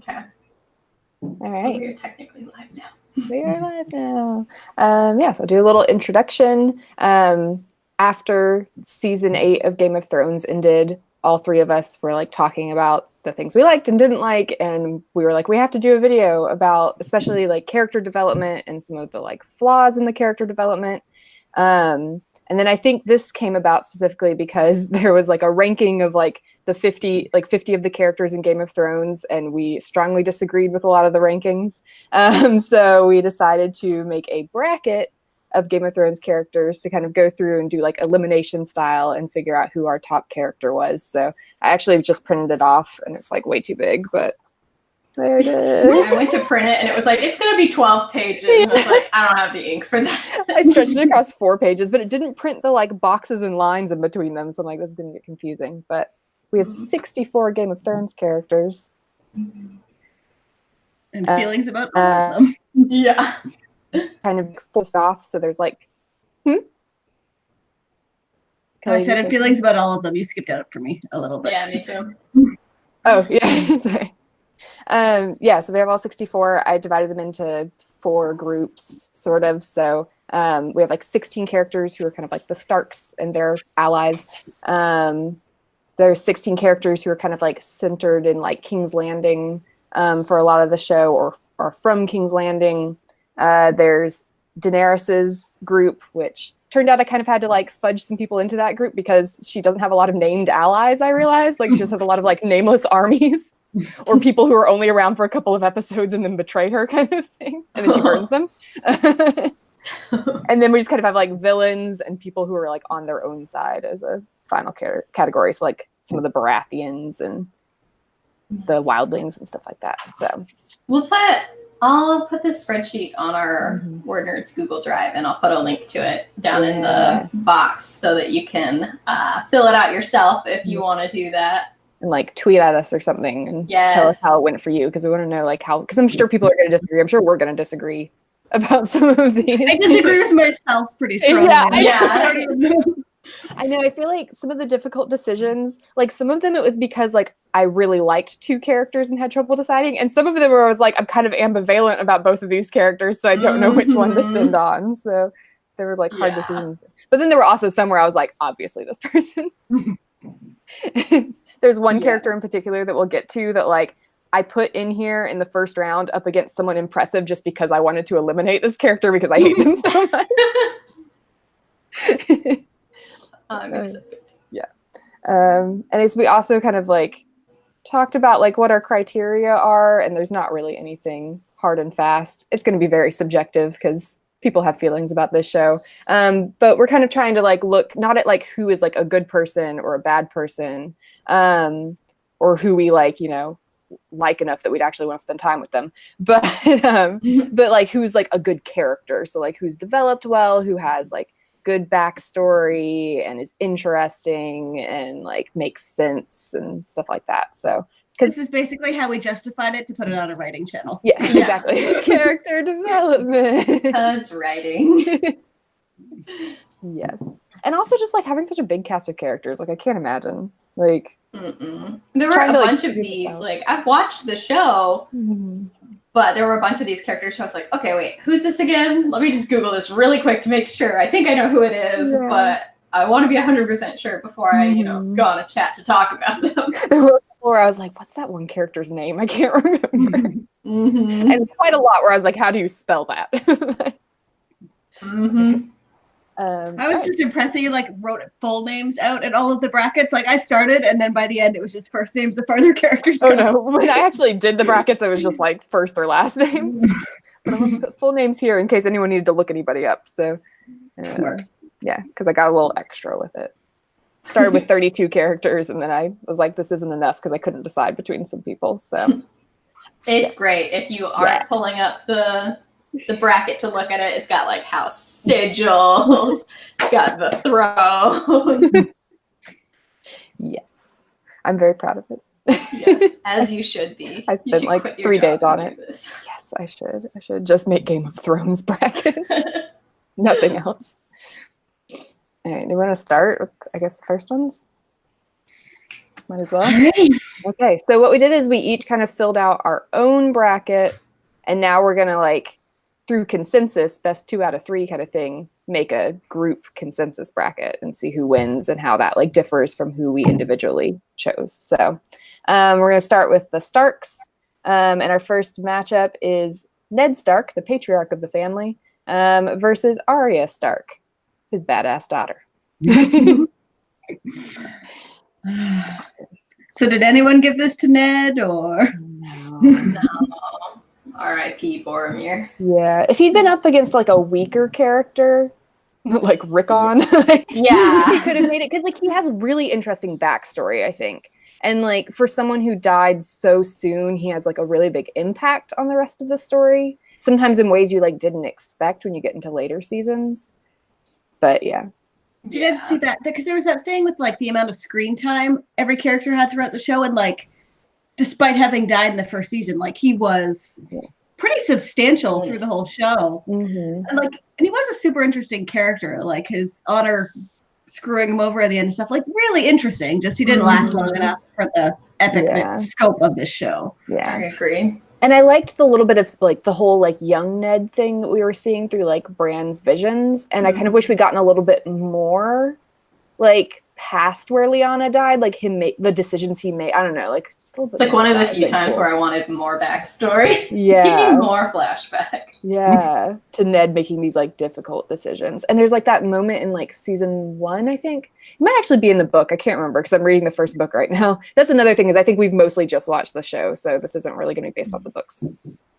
Okay. All right. We are technically live now. We are live now. Yeah, so I'll do a little introduction. After season 8 of Game of Thrones ended, all three of us were like talking about the things we liked and didn't like, and we were like, we have to do a video about especially like character development and some of the like flaws in the character development. And then I think this came about specifically because there was like a ranking of like the 50 of the characters in Game of Thrones, and we strongly disagreed with a lot of the rankings. So we decided to make a bracket of Game of Thrones characters to kind of go through and do like elimination style and figure out who our top character was. So I actually just printed it off, and it's like way too big, but there it is. I went to print it and it was like, it's going to be 12 pages. Yeah. And I was like, I don't have the ink for that. I stretched it across 4 pages, but it didn't print the like boxes and lines in between them. So I'm like, this is going to get confusing. But we have 64 Game of Thrones characters. And feelings about all of them. Yeah. Kind of forced off. So there's like, I said feelings about all of them. You skipped out for me a little bit. Yeah, me too. Oh, yeah. Sorry. Yeah, so we have all 64. I divided them into 4 groups, sort of. So we have like 16 characters who are kind of like the Starks and their allies. There's 16 characters who are kind of like centered in like King's Landing for a lot of the show, or are from King's Landing. There's Daenerys's group, which turned out I kind of had to like fudge some people into that group because she doesn't have a lot of named allies, I realized. Like she just has a lot of like nameless armies or people who are only around for a couple of episodes and then betray her kind of thing. And then she burns them. And then we just kind of have like villains and people who are like on their own side as a final category. So like some of the Baratheons and the wildlings and stuff like that. So I'll put this spreadsheet on our WordNerds Google Drive, and I'll put a link to it down in the box so that you can fill it out yourself if you want to do that. And like tweet at us or something and tell us how it went for you, because we want to know like how, because I'm sure people are going to disagree. I'm sure we're going to disagree about some of these. I disagree with myself pretty strongly. I know. I feel like some of the difficult decisions, like some of them it was because like I really liked 2 characters and had trouble deciding, and some of them where I was like, I'm kind of ambivalent about both of these characters, so I don't know which one to spend on. So there was like hard decisions. But then there were also some where I was like, obviously this person. There's one character in particular that we'll get to that like I put in here in the first round up against someone impressive just because I wanted to eliminate this character because I hate them so much. Yeah. And we also kind of like talked about like what our criteria are, and there's not really anything hard and fast. It's going to be very subjective because people have feelings about this show. But we're kind of trying to like look not at like who is like a good person or a bad person, or who we like, you know, like enough that we'd actually want to spend time with them, but like who's like a good character. So like who's developed well, who has like good backstory and is interesting and like makes sense and stuff like that. So this is basically how we justified it to put it on a writing channel. Yes, exactly. Character development. Because writing. Yes. And also just like having such a big cast of characters. Like I can't imagine. Like there were a bunch of these. Like I've watched the show, but there were a bunch of these characters. So I was like, okay, wait, who's this again? Let me just Google this really quick to make sure. I think I know who it is, but I want to be 100% sure before I, go on a chat to talk about them. There were a couple where I was like, what's that one character's name? I can't remember. And quite a lot where I was like, how do you spell that? I was just impressed that you like wrote full names out in all of the brackets. Like I started, and then by the end it was just first names of further characters. Oh no! When I actually did the brackets, it was just like first or last names. But I'm gonna put full names here in case anyone needed to look anybody up. So smart. Yeah, because I got a little extra with it. Started with 32 characters, and then I was like, this isn't enough because I couldn't decide between some people. So it's great if you aren't pulling up the bracket to look at it. It's got like house sigils. It's got the throne. Yes, I'm very proud of it. Yes, as you should be. I spent like 3 days on it. Yes, I should. I should just make Game of Thrones brackets. Nothing else. All right, do you want to start with, I guess, the first ones? might as well. Okay, so what we did is we each kind of filled out our own bracket, and now we're gonna like, through consensus, best 2 out of 3 kind of thing, make a group consensus bracket and see who wins and how that like differs from who we individually chose. So we're gonna start with the Starks, and our first matchup is Ned Stark, the patriarch of the family, versus Arya Stark, his badass daughter. So did anyone give this to Ned or? No. R.I.P. Boromir. Yeah, if he'd been up against like a weaker character, like Rickon, yeah, he could have made it, because like he has really interesting backstory, I think. And like for someone who died so soon, he has like a really big impact on the rest of the story. Sometimes in ways you like didn't expect when you get into later seasons. But yeah. Did you guys see that? Because there was that thing with like the amount of screen time every character had throughout the show, and like despite having died in the first season, like he was pretty substantial through the whole show. And he was a super interesting character, like his honor screwing him over at the end and stuff, like really interesting. Just he didn't last long enough for the epic scope of this show. Yeah, I agree. And I liked the little bit of like the whole like young Ned thing that we were seeing through like Bran's visions, and I kind of wish we'd gotten a little bit more like past where Lyanna died, like him make the decisions he made. I don't know, like just a little bit. It's like one of the few times where I wanted more backstory. Yeah, give me more flashback. Yeah, to Ned making these like difficult decisions. And there's like that moment in like season 1, I think. It might actually be in the book. I can't remember because I'm reading the first book right now. That's another thing, is I think we've mostly just watched the show, so this isn't really going to be based off the books.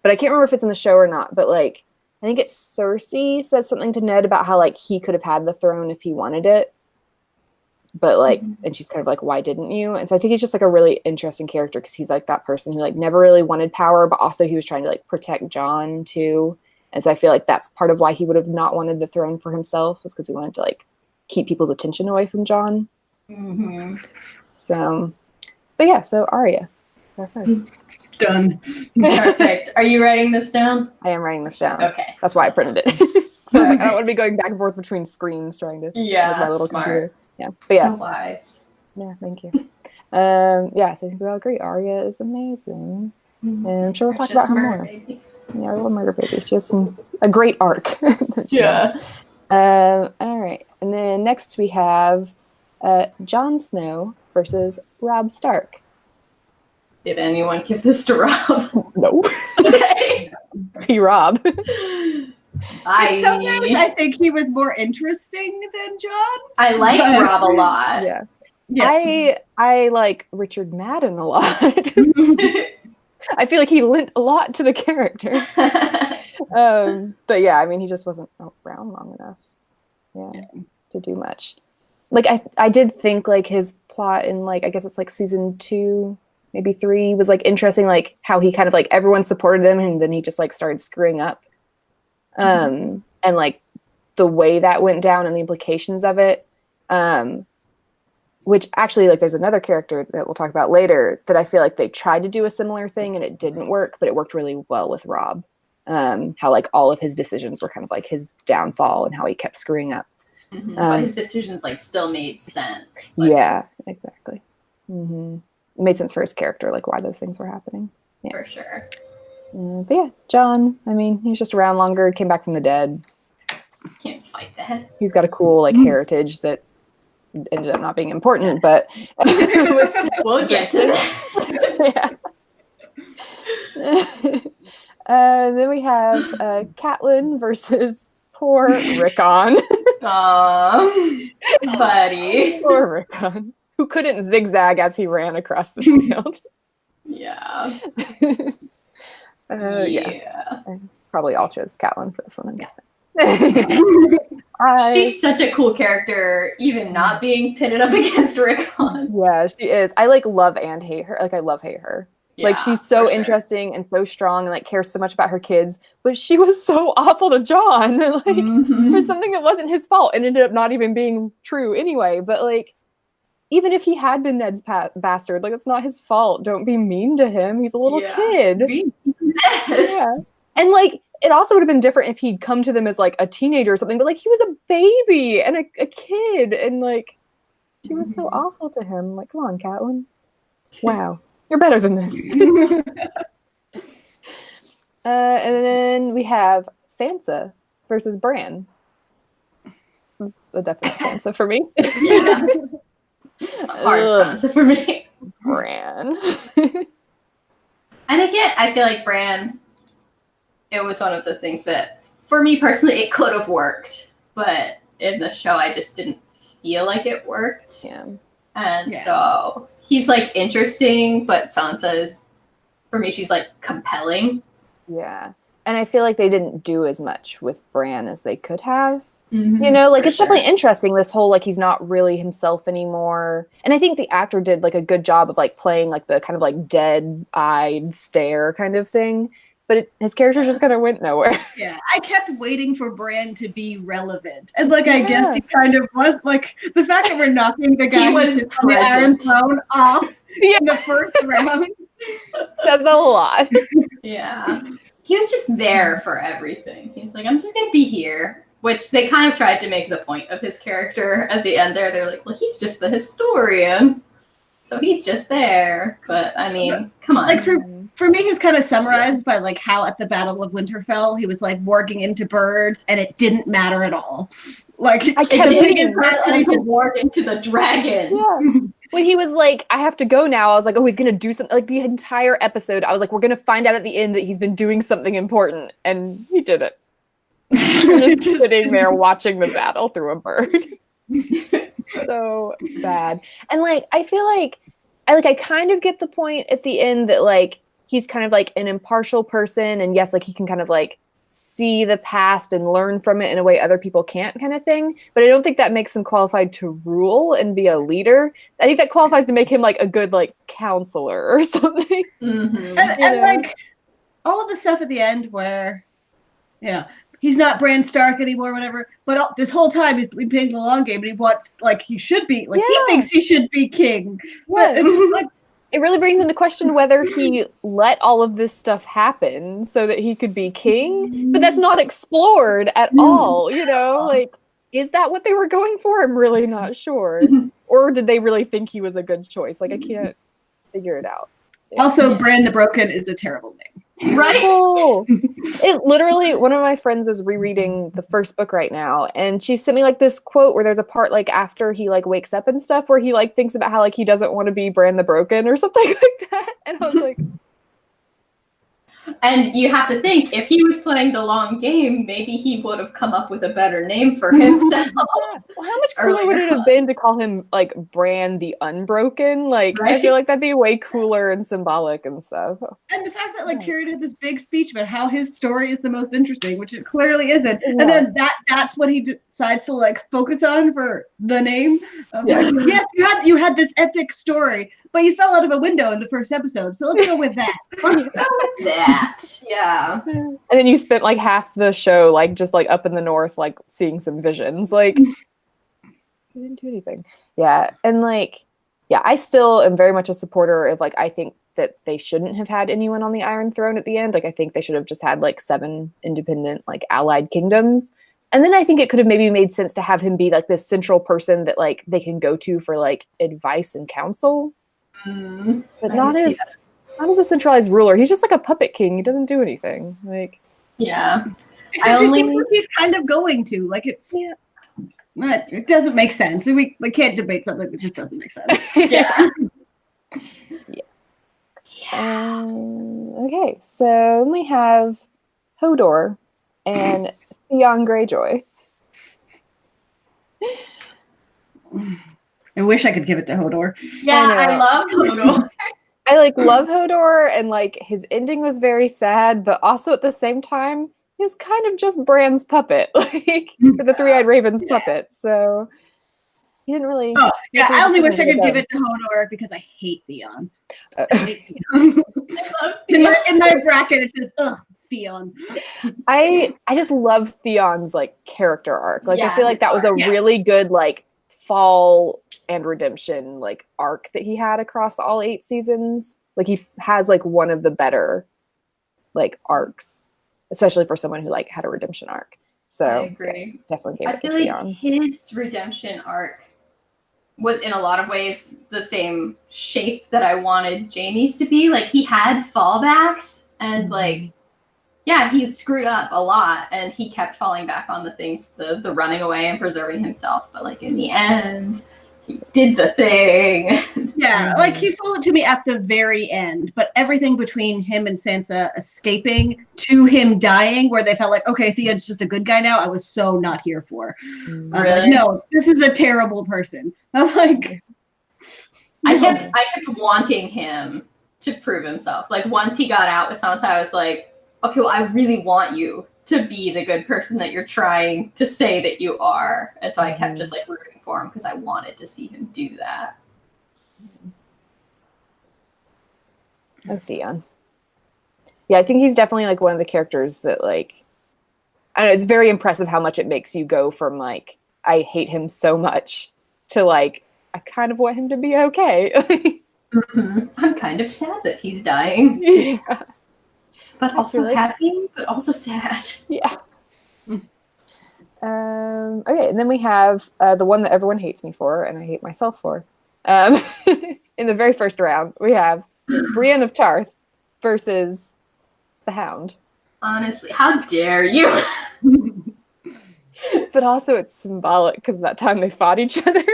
But I can't remember if it's in the show or not. But like, I think it's Cersei says something to Ned about how like he could have had the throne if he wanted it. But like, and she's kind of like, why didn't you? And so I think he's just like a really interesting character, because he's like that person who like never really wanted power, but also he was trying to like protect Jon too. And so I feel like that's part of why he would have not wanted the throne for himself, was because he wanted to like keep people's attention away from Jon. So, but yeah, so Arya, go first. Done. Perfect. Are you writing this down? I am writing this down. Okay. That's why I printed it. So I was like, I don't want to be going back and forth between screens trying to my little smart. computer. Yeah, but yeah. So wise. Yeah, thank you. Yeah, so I think we all agree Arya is amazing. And I'm sure we'll talk about her more. Baby. Yeah, our little murder baby. She has a great arc. Yeah. All right. And then next we have Jon Snow versus Robb Stark. Did anyone give this to Robb? No. Okay. Be Robb. Sometimes I think he was more interesting than Jon. I liked Robb a lot. Yeah. I like Richard Madden a lot. I feel like he lent a lot to the character. But yeah, I mean, he just wasn't around long enough to do much. Like I did think like his plot in like, I guess it's like season 2, maybe 3, was like interesting, like how he kind of like everyone supported him and then he just like started screwing up. And like the way that went down and the implications of it, which actually like there's another character that we'll talk about later that I feel like they tried to do a similar thing and it didn't work, but it worked really well with Robb. How like all of his decisions were kind of like his downfall and how he kept screwing up. But his decisions like still made sense. Like, yeah, exactly. It made sense for his character, like why those things were happening. Yeah. For sure. But yeah, Jon, I mean, he was just around longer, came back from the dead. Can't fight that. He's got a cool like heritage that ended up not being important, but we'll get to that. Then we have Catelyn versus poor Rickon. Buddy. Poor Rickon, who couldn't zigzag as he ran across the field. Yeah. Probably all chose Catelyn for this one, I'm guessing. She's such a cool character, even not being pitted up against Rickon. Yeah, she is. I like love and hate her. Like I love hate her. Yeah, like she's so interesting and so strong and like cares so much about her kids, but she was so awful to Jon. Like for something that wasn't his fault and ended up not even being true anyway. But like, even if he had been Ned's bastard, like it's not his fault. Don't be mean to him. He's a little kid. Yeah. And like, it also would have been different if he'd come to them as like a teenager or something, but like he was a baby and a kid, and like she was so awful to him. Like, come on, Catelyn. Wow, you're better than this. And then we have Sansa versus Bran. That's a definite Sansa for me. Yeah. Hard Sansa for me. Bran. And again, I feel like Bran, it was one of those things that, for me personally, it could have worked. But in the show, I just didn't feel like it worked. Yeah. And so he's like interesting, but Sansa is, for me, she's like compelling. Yeah. And I feel like they didn't do as much with Bran as they could have. Mm-hmm, you know, like it's definitely interesting, this whole like he's not really himself anymore. And I think the actor did like a good job of like playing like the kind of like dead-eyed stare kind of thing. But his character just kind of went nowhere. Yeah, I kept waiting for Bran to be relevant. And like I guess he kind of was, like the fact that we're knocking the guy who sits on the Iron Throne off in the first round says a lot. Yeah. He was just there for everything. He's like, I'm just gonna be here. Which they kind of tried to make the point of his character at the end there. They're like, well, he's just the historian. So he's just there. But, I mean, come on. Like, for me, he's kind of summarized by, like, how at the Battle of Winterfell, he was, like, warging into birds, and it didn't matter at all. Like, I kept thinking to warg into the dragon. Yeah. When he was like, I have to go now, I was like, oh, he's going to do something. Like, the entire episode, I was like, we're going to find out at the end that he's been doing something important. And he didn't. Just sitting there watching the battle through a bird. So bad. And like I feel like I kind of get the point at the end that like he's kind of like an impartial person, and yes, like he can kind of like see the past and learn from it in a way other people can't, kind of thing. But I don't think that makes him qualified to rule and be a leader. I think that qualifies to make him like a good like counselor or something. Mm-hmm. And like all of the stuff at the end where, you know, he's not Bran Stark anymore, whatever. But this whole time he's been playing the long game, and he wants, like, he should be, like, he thinks he should be king. Yeah. Like, it really brings into question whether he let all of this stuff happen so that he could be king. But that's not explored at all, you know? Like, is that what they were going for? I'm really not sure. Or did they really think he was a good choice? Like, I can't figure it out. Yeah. Also, Bran the Broken is a terrible name. Right? It literally, one of my friends is rereading the first book right now, and she sent me like this quote where there's a part like after he like wakes up and stuff where he like thinks about how like he doesn't want to be Bran the Broken or something like that. And I was like, and you have to think, if he was playing the long game, maybe he would have come up with a better name for himself. Well, how much cooler would it have been to call him like Bran the Unbroken? Like, I feel like that'd be way cooler and symbolic and stuff. And the fact that like Tyrion had this big speech about how his story is the most interesting, which it clearly isn't, and then that's what he decides to like focus on for the name. Like, yes, you had this epic story, but you fell out of a window in the first episode, so let's go with that. Yeah. And then you spent like half the show like just like up in the north, like seeing some visions. Like, you didn't do anything. Yeah. And like, yeah, I still am very much a supporter of like, I think that they shouldn't have had anyone on the Iron Throne at the end. Like, I think they should have just had like 7 independent like allied kingdoms. And then I think it could have maybe made sense to have him be like this central person that like they can go to for like advice and counsel. But not as a centralized ruler. He's just like a puppet king. He doesn't do anything. Like, yeah. It seems like he's kind of going to. Like, it's it doesn't make sense. We can't debate something that just doesn't make sense. Yeah. Okay, so then we have Hodor and Theon Greyjoy. I wish I could give it to Hodor. Yeah, I love Hodor. I like love Hodor, and like his ending was very sad, but also at the same time, he was kind of just Bran's puppet, like for the Three-Eyed Raven's puppet. So he didn't really. Oh yeah, I only wish I could give it to Hodor because I hate Theon. In my bracket, it says ugh. Theon. I just love Theon's like character arc. Like I feel like that was a really good like fall and redemption like arc that he had across all 8 seasons. Like he has like one of the better like arcs, especially for someone who like had a redemption arc. So I agree. Definitely gave it to feel Theon. like his redemption arc was in a lot of ways the same shape that I wanted Jamie's to be. Like, he had fallbacks, and like, yeah, he screwed up a lot, and he kept falling back on the things, the running away and preserving himself. But like in the end, he did the thing. Yeah, like he sold it to me at the very end, but everything between him and Sansa escaping to him dying, where they felt like, okay, Theon's just a good guy now, I was so not here for. Really? Like, no, this is a terrible person. I'm like, I kept wanting him to prove himself. Like, once he got out with Sansa, I was like, okay, well, I really want you to be the good person that you're trying to say that you are. And so I kept just like rooting for him because I wanted to see him do that. Oh, Theon. Yeah, I think he's definitely like one of the characters that like, I don't know, it's very impressive how much it makes you go from like, I hate him so much to like, I kind of want him to be okay. I'm kind of sad that he's dying. Yeah. But also happy, but also sad. Yeah. Okay, and then we have the one that everyone hates me for, and I hate myself for. In the very first round, we have Brienne of Tarth versus the Hound. Honestly, how dare you? But also it's symbolic because that time they fought each other.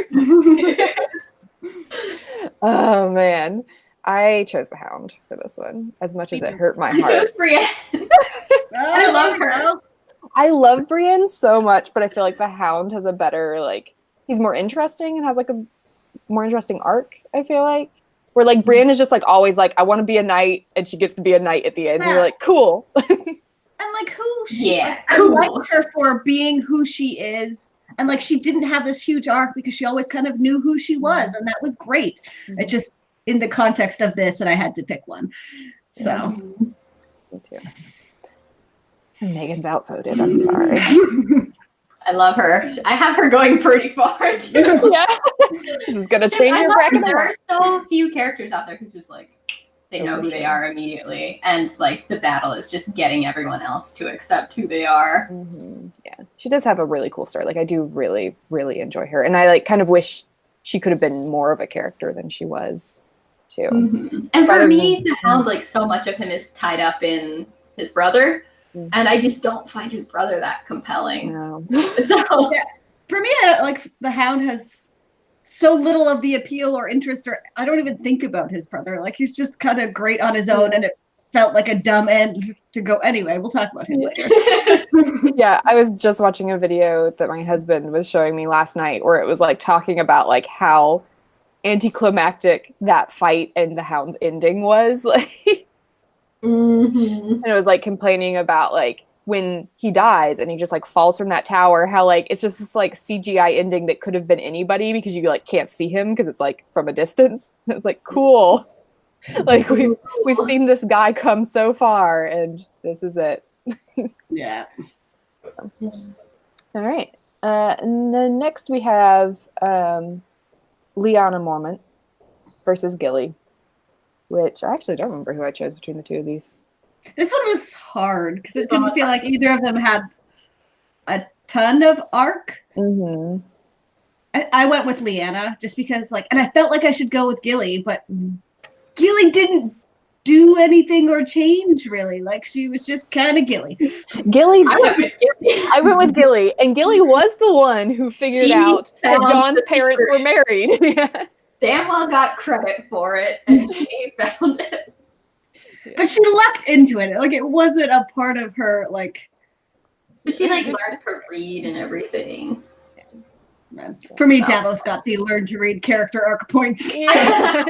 Oh, man. I chose the Hound for this one, as much as it hurt my heart. I chose Brienne. I love her. I love Brienne so much, but I feel like the Hound has a better, like, he's more interesting and has, like, a more interesting arc, I feel like. Where, like, Brienne is just, like, always, like, I want to be a knight, and she gets to be a knight at the end. Yeah. And you're like, cool. And, like, who she is. Cool. I like her for being who she is. And, like, she didn't have this huge arc because she always kind of knew who she was, and that was great. It just, in the context of this, and I had to pick one. So. Me too. And Megan's outvoted, I'm sorry. I love her. I have her going pretty far, too. Yeah. This is going to change your bracket. There are so few characters out there who just, like, they know who they are immediately. And, like, the battle is just getting everyone else to accept who they are. Yeah. She does have a really cool story. Like, I do really, really enjoy her. And I, like, kind of wish she could have been more of a character than she was, too. And for me, the Hound, like, so much of him is tied up in his brother. And I just don't find his brother that compelling. No. So yeah. For me, like, the Hound has so little of the appeal or interest, or I don't even think about his brother. Like, he's just kind of great on his own, and it felt like a dumb end to go. Anyway, we'll talk about him later. Yeah, I was just watching a video that my husband was showing me last night where it was like talking about like how anticlimactic that fight and the Hound's ending was. Like, and it was like complaining about like when he dies and he just like falls from that tower, how like it's just this like CGI ending that could have been anybody because you like can't see him because it's like from a distance. It was like, cool. Like we've seen this guy come so far and this is it. Yeah. All right. And then next we have Lyanna Mormont versus Gilly, which I actually don't remember who I chose between the two of these. This one was hard because it didn't feel like either of them had a ton of arc. I went with Lyanna just because, like, and I felt like I should go with Gilly, but Gilly didn't do anything or change really. Like, she was just kind of Gilly. I went with Gilly, and Gilly was the one who figured out that John's parents were married. Yeah. Samwell got credit for it, and she found it. But she lucked into it. Like, it wasn't a part of her, like... But she, like, learned to read and everything. For me, Davos got the learn to read character arc points. Yeah.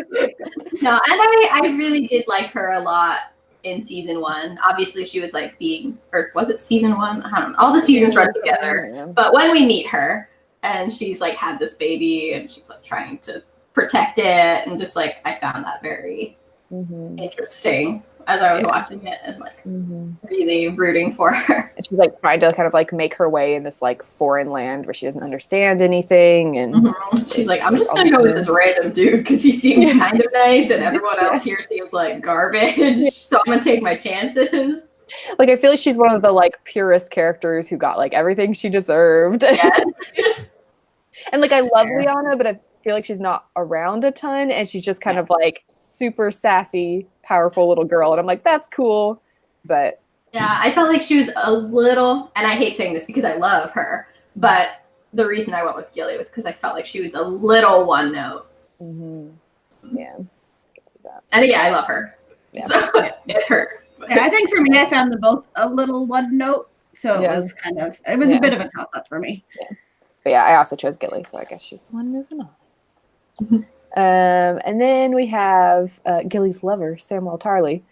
No, and I really did like her a lot in season 1. Obviously, she was, like, or was it season 1? I don't know. All the seasons run together. But when we meet her, and she's, like, had this baby, and she's, like, trying to protect it, and just, like, I found that very interesting as I was watching it, and like really rooting for her. And she's like trying to kind of like make her way in this like foreign land where she doesn't understand anything, and she's like, I'm just gonna go with this random dude because he seems kind of nice, and everyone else here seems like garbage. So I'm gonna take my chances. Like, I feel like she's one of the like purest characters who got like everything she deserved. Yes. And like I love Lyanna, but feel like she's not around a ton, and she's just kind of like super sassy, powerful little girl. And I'm like, that's cool. But yeah, I felt like she was a little, and I hate saying this because I love her, but the reason I went with Gilly was because I felt like she was a little one note. Yeah. And yeah, I love her. Yeah. So it hurt. Yeah, I think for me, I found them both a little one note. So it was a bit of a toss up for me. Yeah. But yeah, I also chose Gilly, so I guess she's the one moving on. And then we have Gilly's lover, Samuel Tarley,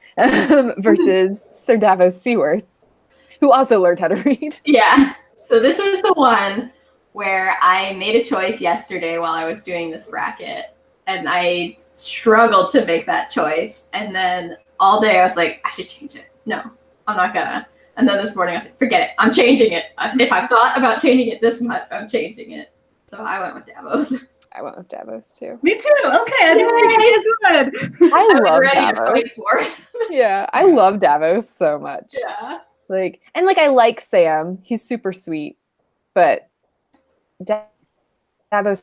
versus Sir Davos Seaworth, who also learned how to read. Yeah. So this was the one where I made a choice yesterday while I was doing this bracket, and I struggled to make that choice. And then all day I was like, I should change it. No, I'm not gonna. And then this morning I was like, forget it. I'm changing it. If I've thought about changing it this much, I'm changing it. So I went with Davos. I went with Davos too. Me too. Okay, I didn't think you guys would. I was love ready Davos. to fight for it. Yeah, I love Davos so much. Yeah. Like, and like I like Sam. He's super sweet, but Davos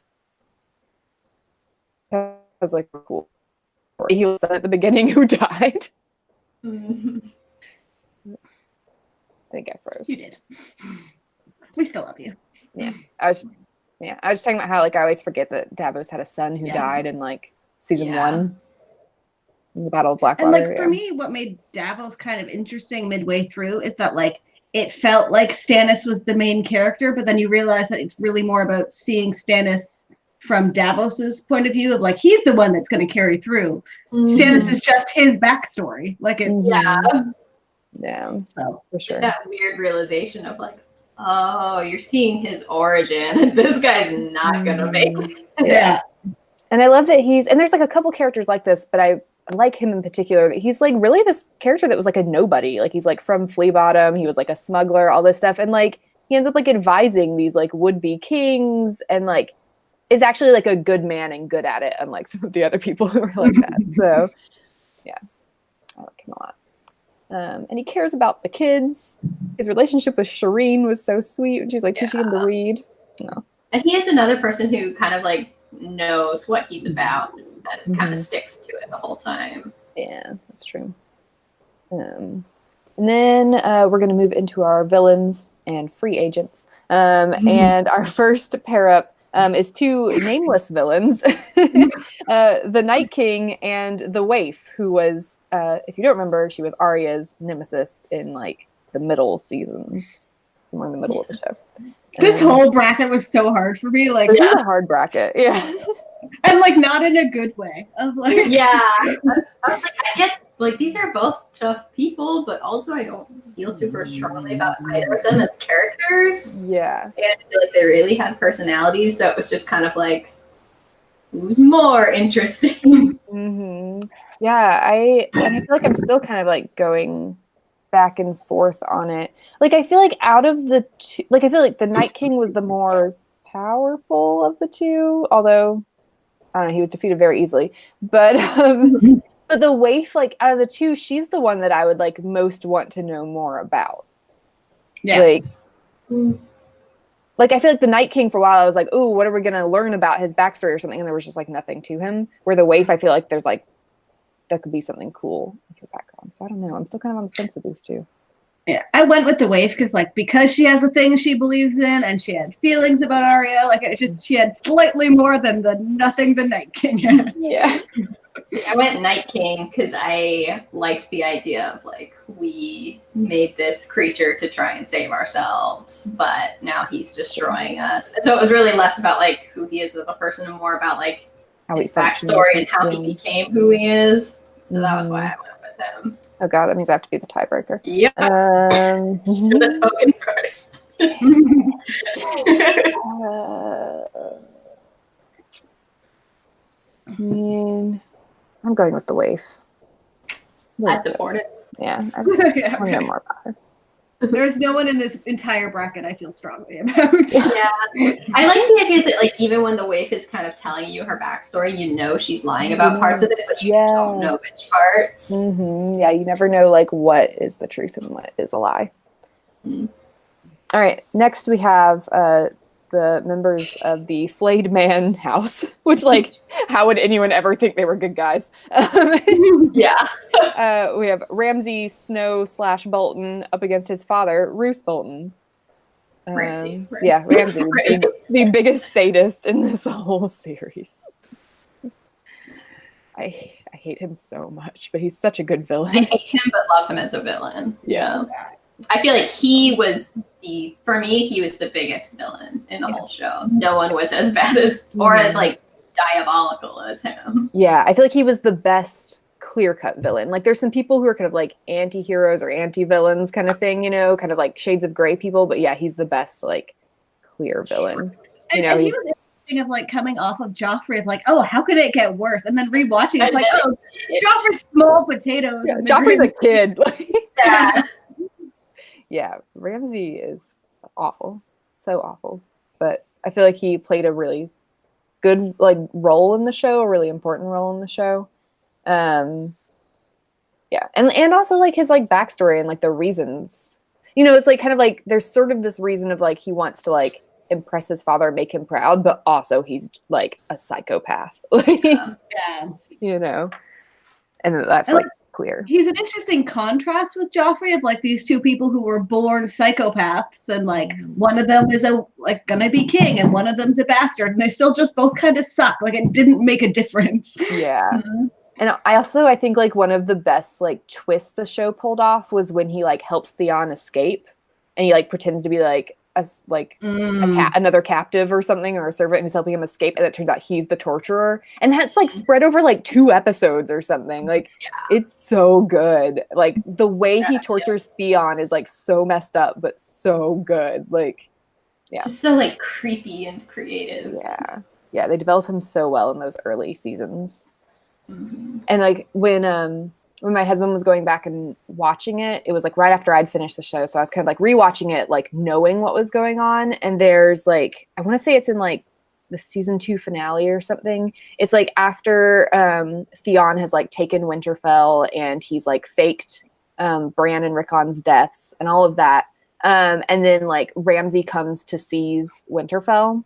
has like a cool story. He was at the beginning who died. I think I froze. You did. We still love you. Yeah, I was just talking about how like I always forget that Davos had a son who died in like season 1 in the Battle of Blackwater. And like for me, what made Davos kind of interesting midway through is that like it felt like Stannis was the main character, but then you realize that it's really more about seeing Stannis from Davos's point of view of like he's the one that's going to carry through. Stannis is just his backstory. Like it's yeah, so for sure. That weird realization of like, oh, you're seeing his origin, and this guy's not gonna make it. Yeah. And I love that and there's like a couple characters like this, but I like him in particular. He's like really this character that was like a nobody. Like he's like from Flea Bottom. He was like a smuggler, all this stuff. And like he ends up like advising these like would-be kings and like is actually like a good man and good at it, unlike some of the other people who are like that. So yeah, I like him a lot. And he cares about the kids. His relationship with Shireen was so sweet when she's like teaching him to read. No. And he is another person who kind of like knows what he's about and kind of sticks to it the whole time. Yeah, that's true. And then we're going to move into our villains and free agents. And our first pair up is two nameless villains, the Night King and the Waif, who was, if you don't remember, she was Arya's nemesis in like the middle seasons, somewhere in the middle of the show. This whole bracket was so hard for me. Like, this is a hard bracket, yeah. And like not in a good way. Of like, I get like these are both tough people, but also I don't feel super strongly about either of them as characters. Yeah. And I feel like they really had personalities, so it was just kind of like, who's more interesting? Yeah, I feel like I'm still kind of like going back and forth on it. Like I feel like out of the two, like I feel like the Night King was the more powerful of the two, although I don't know, he was defeated very easily. But but the Waif, like out of the two, she's the one that I would like most want to know more about. Yeah. Like I feel like the Night King for a while I was like, oh, what are we gonna learn about his backstory or something? And there was just like nothing to him. Where the Waif, I feel like there's like that could be something cool with her background. So I don't know. I'm still kind of on the fence with these two. Yeah, I went with the Waif because she has a thing she believes in and she had feelings about Arya. Like it just she had slightly more than the nothing the Night King had. Yeah. I went Night King because I liked the idea of like we made this creature to try and save ourselves, but now he's destroying us. And so it was really less about like who he is as a person and more about like his backstory and how he became who he is. So that was why I went with him. Oh god, that means I have to be the tiebreaker. Yep. Should have spoken first. I'm going with the Waif. I support it. Yeah, I just want to know more about her. There's no one in this entire bracket I feel strongly about. Yeah. I like the idea that like even when the Waif is kind of telling you her backstory, you know she's lying about parts of it, but you don't know which parts. Yeah, you never know like what is the truth and what is a lie. All right, next we have the members of the Flayed Man house, which, like, how would anyone ever think they were good guys? Yeah. We have Ramsay Snow/Bolton up against his father, Roose Bolton. Ramsay. Yeah, Ramsay, the biggest sadist in this whole series. I hate him so much, but he's such a good villain. I hate him, but love him as a villain. Yeah. I feel like he was the biggest villain in the whole show. No one was as bad as, or as like diabolical as him. Yeah, I feel like he was the best clear-cut villain. Like, there's some people who are kind of like anti-heroes or anti-villains kind of thing, you know, kind of like shades of gray people, but yeah, he's the best, like, clear villain. You know, and he was interesting of like coming off of Joffrey of like, oh, how could it get worse? And then rewatching it, like, oh, Joffrey's small potatoes. Yeah, Joffrey's a kid. Yeah. Yeah, Ramsay is awful. So awful. But I feel like he played a really good, like, role in the show, a really important role in the show. Yeah. And also, like, his, like, backstory and, like, the reasons. You know, it's, like, kind of, like, there's sort of this reason of, like, he wants to, like, impress his father, make him proud, but also he's, like, a psychopath. Yeah. You know? And that's, like, clear. He's an interesting contrast with Joffrey of like these two people who were born psychopaths, and like one of them is gonna be king and one of them's a bastard, and they still just both kind of suck. Like, it didn't make a difference. Yeah. And I think like one of the best like twists the show pulled off was when he like helps Theon escape, and he like pretends to be like another captive or something, or a servant who's helping him escape, and it turns out he's the torturer, and that's like spread over like 2 episodes or something. Like, it's so good. Like, the way he tortures Theon is like so messed up but so good. Like, yeah, just so like creepy and creative. Yeah, they develop him so well in those early seasons. And like when my husband was going back and watching it, it was like right after I'd finished the show. So I was kind of like rewatching it, like knowing what was going on. And there's like, I want to say it's in like the season 2 finale or something. It's like after Theon has like taken Winterfell and he's like faked Bran and Rickon's deaths and all of that. And then like Ramsay comes to seize Winterfell.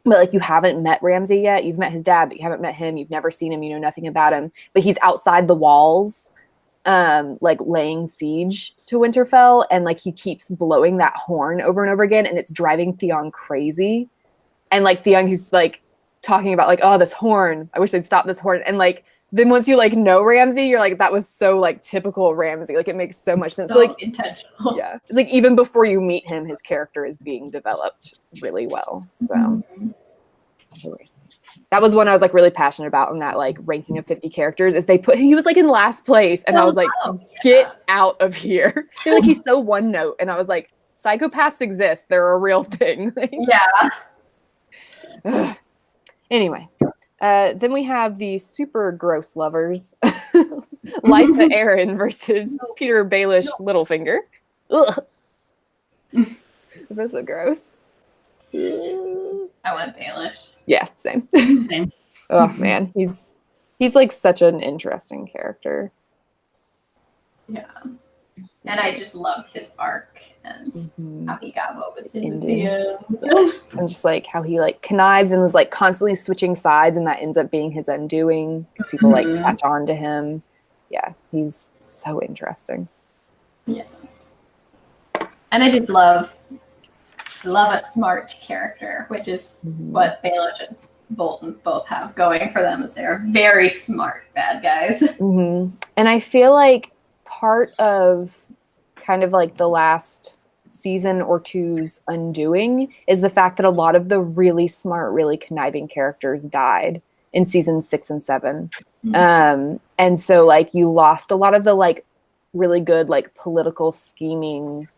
But like, you haven't met Ramsay yet. You've met his dad, but you haven't met him. You've never seen him. You know nothing about him. But he's outside the walls, like laying siege to Winterfell, and like he keeps blowing that horn over and over again, and it's driving Theon crazy. And like Theon, he's like talking about like, oh, this horn. I wish they'd stop this horn. And like, then once you like know Ramsay, you're like, that was so like typical Ramsay. Like, it makes so much sense. So like, intentional. Yeah, it's like even before you meet him, his character is being developed really well. So that was one I was like really passionate about in that like ranking of 50 characters. Is he was like in last place, and I was like, get out of here. They're like, he's so one note, and I was like, psychopaths exist. They're a real thing. Yeah. Anyway. Then we have the super gross lovers, Lysa Arryn versus Peter Baelish Littlefinger. Ugh. They're so gross. I went Baelish. Yeah, same. Oh man, he's like such an interesting character. Yeah. And I just loved his arc and how he got what was his at the end. Yes. And just like how he like connives and was like constantly switching sides, and that ends up being his undoing because people like latch on to him. Yeah, he's so interesting. Yeah. And I just love a smart character, which is what Baelish and Bolton both have going for them, is they're very smart bad guys. And I feel like part of kind of like the last season or two's undoing is the fact that a lot of the really smart, really conniving characters died in seasons 6 and 7. And so like you lost a lot of the like really good like political scheming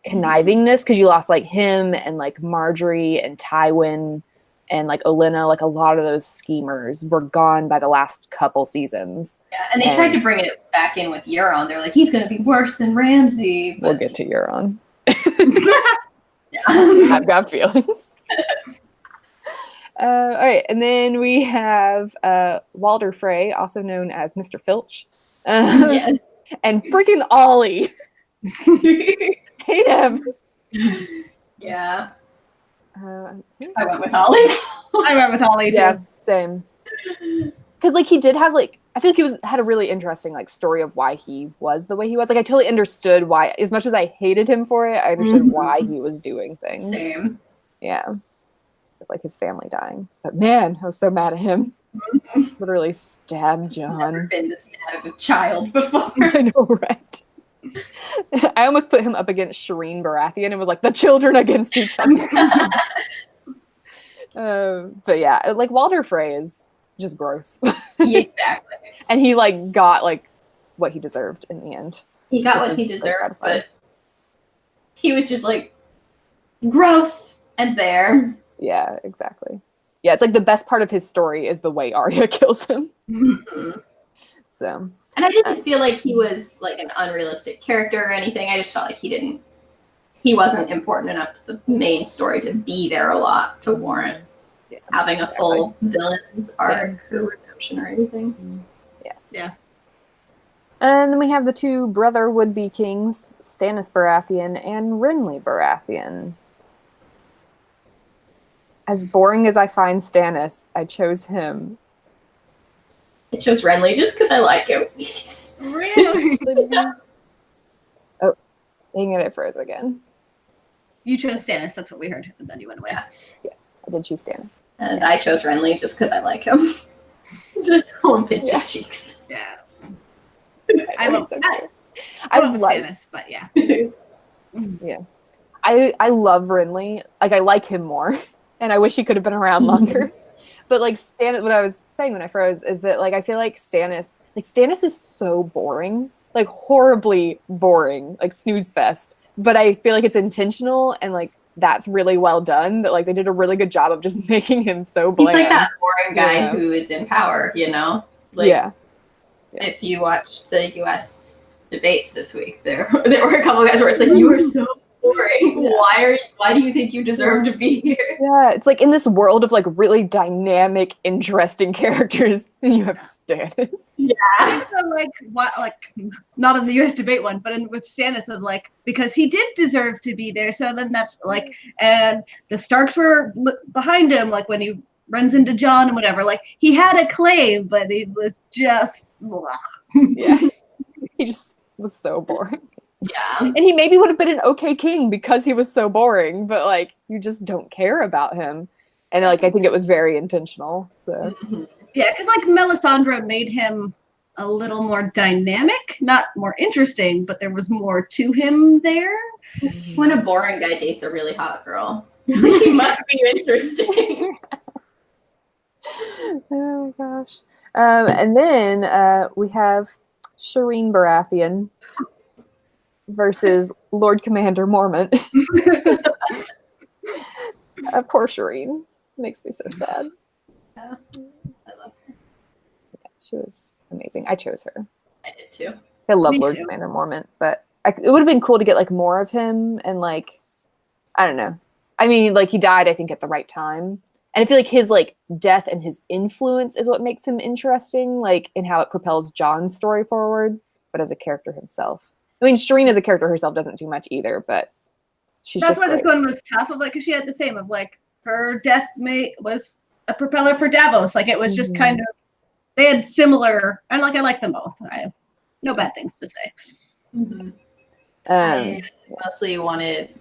connivingness, because you lost like him and like Marjorie and Tywin and like Olenna. Like a lot of those schemers were gone by the last couple seasons. Yeah, and they tried to bring it back in with Euron. They're like, he's going to be worse than Ramsay. We'll get to Euron. I've got feelings. All right, and then we have Walder Frey, also known as Mr. Filch. Yes. And freaking Ollie. Hate him. Yeah. I went with Ollie. I went with Ollie too. Yeah, same. Because like he did have like, I feel like he had a really interesting like story of why he was the way he was. Like I totally understood why, as much as I hated him for it, I understood why he was doing things. Same. Yeah. It's like his family dying. But man, I was so mad at him. Literally stabbed John. Never been to stab a child before. I know, right? I almost put him up against Shireen Baratheon and was like, the children against each other. But yeah, like Walder Frey is just gross. Yeah, exactly. And he like got like what he deserved in the end. He got what he deserved, but he was just like gross and there. Yeah, exactly. Yeah, it's like the best part of his story is the way Arya kills him. So. And I didn't feel like he was like an unrealistic character or anything. I just felt like he wasn't important enough to the main story to be there a lot to warrant having a full villain's arc or redemption or anything. Yeah. And then we have the two brother would-be kings, Stannis Baratheon and Renly Baratheon. As boring as I find Stannis, I chose him. I chose Renly just because I like him. Really? Oh, dang it froze again. You chose Stannis, that's what we heard, and then you went away. Yes, I did choose Stannis. And I chose Renly just because I like him. Just home pinch his cheeks. Yeah. I love Stannis, but yeah. Yeah. I love Renly. Like I like him more. And I wish he could have been around longer. But like Stannis, what I was saying when I froze is that like I feel like Stannis is so boring. Like horribly boring. Like snooze fest. But I feel like it's intentional and like that's really well done. That like they did a really good job of just making him so bland. He's like that boring guy who is in power, you know? Like if you watched the US debates this week, there were a couple guys where it's like, you are so boring. Yeah. Why do you think you deserve to be here? Yeah, it's like in this world of like really dynamic, interesting characters, you have Stannis. Yeah. So like what, like not in the US debate one, but with Stannis of like, because he did deserve to be there, so then that's like, and the Starks were behind him, like when he runs into Jon and whatever, like he had a claim, but he was just yeah. He just was so boring. Yeah. And he maybe would have been an okay king because he was so boring, but like you just don't care about him. And like I think it was very intentional. So yeah, because like Melisandre made him a little more dynamic, not more interesting, but there was more to him there. When a boring guy dates a really hot girl, he must be interesting. Oh my gosh. And then we have Shireen Baratheon versus Lord Commander Mormont. Poor Shireen. Makes me so sad. Yeah, I love her. Yeah, she was amazing. I chose her. I did too. I love Lord Commander Mormont, but it would have been cool to get like more of him and like, I don't know. I mean, like he died, I think, at the right time. And I feel like his like death and his influence is what makes him interesting, like in how it propels Jon's story forward, but as a character himself. I mean, Shireen as a character herself doesn't do much either, but she's that's just why great. This one was tough of like, because she had the same of like her death was a propeller for Davos. Like it was just kind of, they had similar, and like I like them both. I have no bad things to say. I mostly wanted,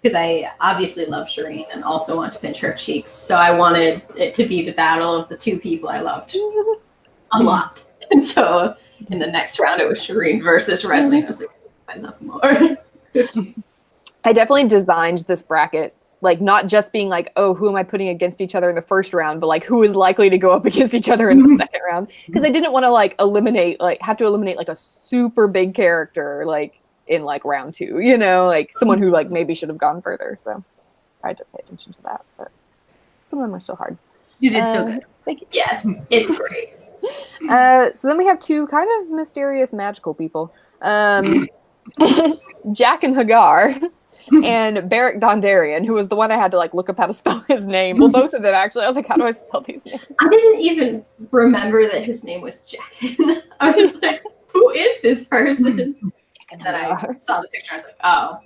because I obviously love Shireen and also want to pinch her cheeks, so I wanted it to be the battle of the two people I loved a lot. And so in the next round, it was Shireen versus Renly. I was like, I love more. I definitely designed this bracket, like not just being like, oh, who am I putting against each other in the first round, but like who is likely to go up against each other in the second round. Because I didn't want to like have to eliminate like a super big character like in like round 2, you know, like someone who like maybe should have gone further. So I had to pay attention to that, but some of them are still hard. You did so good. Thank you. Yes, it's great. So then we have two kind of mysterious magical people. Jack and Hagar and Beric Dondarrion, who was the one I had to like look up how to spell his name. Well, both of them actually. I was like, how do I spell these names? I didn't even remember that his name was Jack. I was like, who is this person? And then I saw the picture. I was like, oh,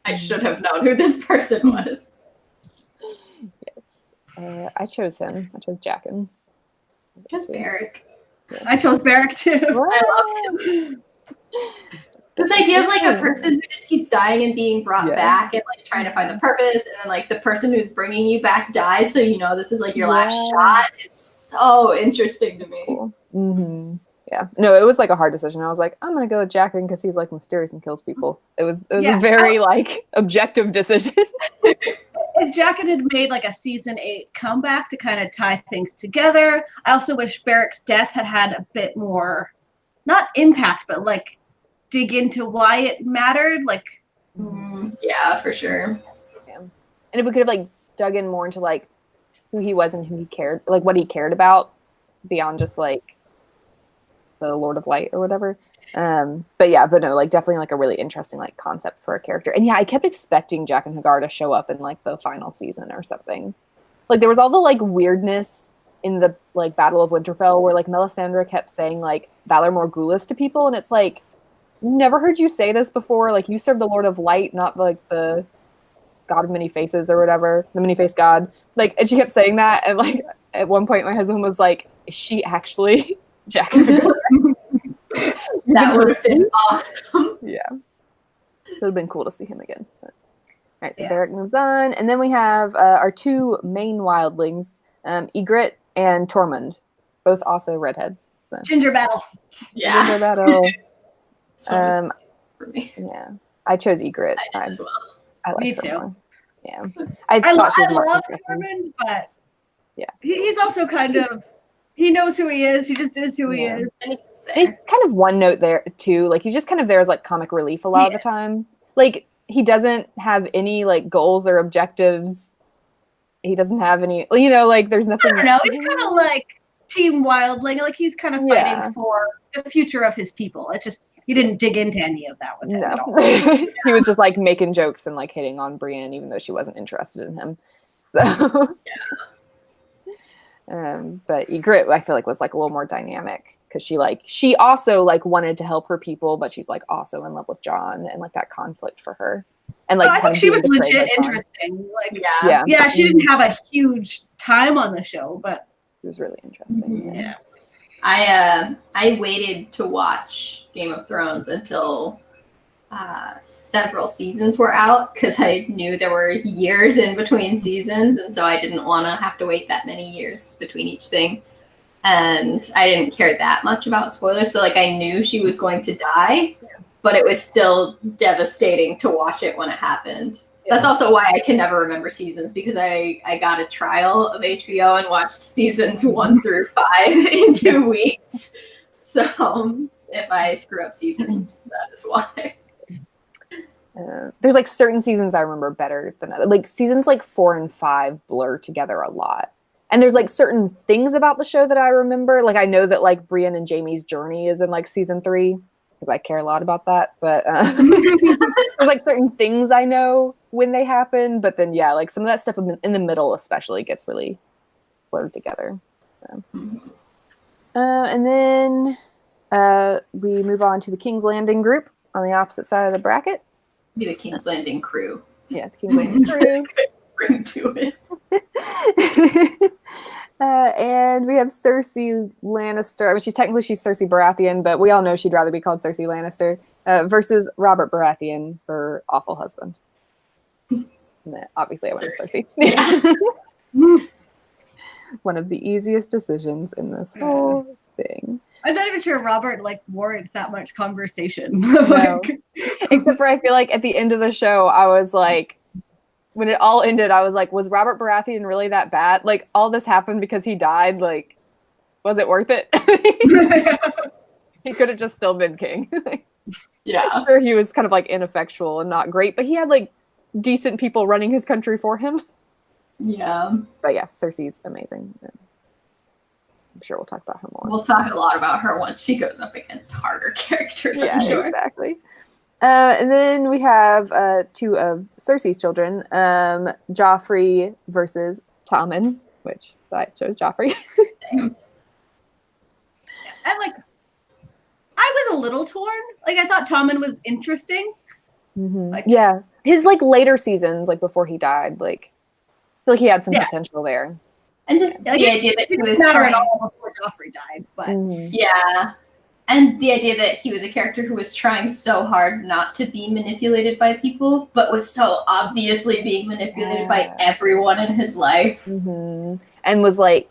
I should have known who this person was. Yes. I chose him. I chose Jaqen. Just Beric. Yeah. I chose Beric too. I love him. This idea of like a person who just keeps dying and being brought back and like trying to find the purpose, and then like the person who's bringing you back dies, so you know this is like your last shot. Is so interesting to me. Cool. Mm-hmm. Yeah. No, it was like a hard decision. I was like, I'm gonna go with Jaqen because he's like mysterious and kills people. It was a very like objective decision. If Jaqen had made like a season 8 comeback to kind of tie things together, I also wish Beric's death had a bit more, not impact, but like dig into why it mattered. Like, yeah, for sure. Yeah. And if we could have like dug in more into like who he was and who he cared, like what he cared about beyond just like the Lord of Light or whatever. But no, like definitely like a really interesting like concept for a character. And yeah, I kept expecting Jaqen H'ghar to show up in like the final season or something. Like there was all the like weirdness in the like Battle of Winterfell where like Melisandre kept saying like Valar Morghulis to people, and it's like, never heard you say this before. Like you serve the Lord of Light, not like the God of Many Faces or whatever, the many-faced God. Like, and she kept saying that, and like at one point my husband was like, is she actually Jaqen H'ghar? That would have been awesome. Yeah. So it would have been cool to see him again. But. All right, so Beric moves on. And then we have our two main wildlings, Ygritte and Tormund, both also redheads. So. Ginger battle. Yeah. Ginger battle. For me. Yeah. I chose Ygritte. I did as well. I like me her too. More. Yeah. I love Tormund, but he's also kind of, he knows who he is. He just is who he is. And he's kind of one note there too. Like he's just kind of there as like comic relief a lot of the time. Like he doesn't have any like goals or objectives. He doesn't have any, you know, like there's nothing. I don't know. He's kind of like Team Wildling. Like he's kind of fighting for the future of his people. It's just, he didn't dig into any of that with him at all. He was just like making jokes and like hitting on Brienne, even though she wasn't interested in him. So but Ygritte, I feel like, was like a little more dynamic because she also like wanted to help her people, but she's like also in love with Jon, and like that conflict for her. And like I think she was legit interesting. Like she didn't have a huge time on the show, but it was really interesting. Yeah. I waited to watch Game of Thrones until several seasons were out because I knew there were years in between seasons, and so I didn't want to have to wait that many years between each thing. And I didn't care that much about spoilers, so like I knew she was going to die, but it was still devastating to watch it when it happened. That's also why I can never remember seasons, because I got a trial of HBO and watched seasons 1 through 5 in 2 weeks. So if I screw up seasons, that is why. There's like certain seasons I remember better than others. Like seasons like 4 and 5 blur together a lot. And there's like certain things about the show that I remember. Like I know that like Brienne and Jaime's journey is in like season 3 because I care a lot about that. But there's like certain things I know when they happen. But then like some of that stuff in the middle especially gets really blurred together. So. And then we move on to the King's Landing group on the opposite side of the bracket. Be the King's Landing crew. Yeah, the King's Landing crew. Bring to it. And we have Cersei Lannister. I mean, she's Cersei Baratheon, but we all know she'd rather be called Cersei Lannister versus Robert Baratheon, her awful husband. Obviously, I went with Cersei. Yeah. One of the easiest decisions in this whole thing. I'm not even sure Robert like warrants that much conversation. No. Except for I feel like at the end of the show, I was like, when it all ended, I was like, was Robert Baratheon really that bad? Like, all this happened because he died. Like, was it worth it? He could have just still been king. Sure, he was kind of like ineffectual and not great, but he had like decent people running his country for him. Yeah. But yeah, Cersei's amazing. I'm sure we'll talk about her more. We'll talk a lot about her once she goes up against harder characters. Yeah, I'm sure. Exactly. And then we have 2 of Cersei's children, Joffrey versus Tommen, which I chose Joffrey. Same. And I was a little torn. Like I thought Tommen was interesting. Mm-hmm. His like later seasons, like before he died, like feel like he had some potential there. And just the idea that he was trying all before Joffrey died, but yeah. And the idea that he was a character who was trying so hard not to be manipulated by people, but was so obviously being manipulated by everyone in his life. And was like,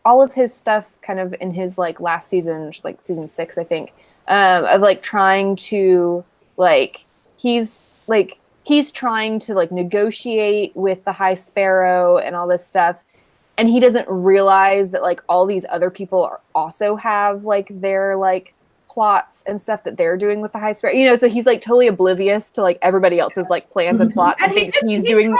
all of his stuff kind of in his like last season, which is like season 6, I think, of like trying to like, he's trying to like negotiate with the High Sparrow and all this stuff. And he doesn't realize that like all these other people also have like their like plots and stuff that they're doing with the High Sparrow. You know, so he's like totally oblivious to like everybody else's like plans and plots and thinks he's doing.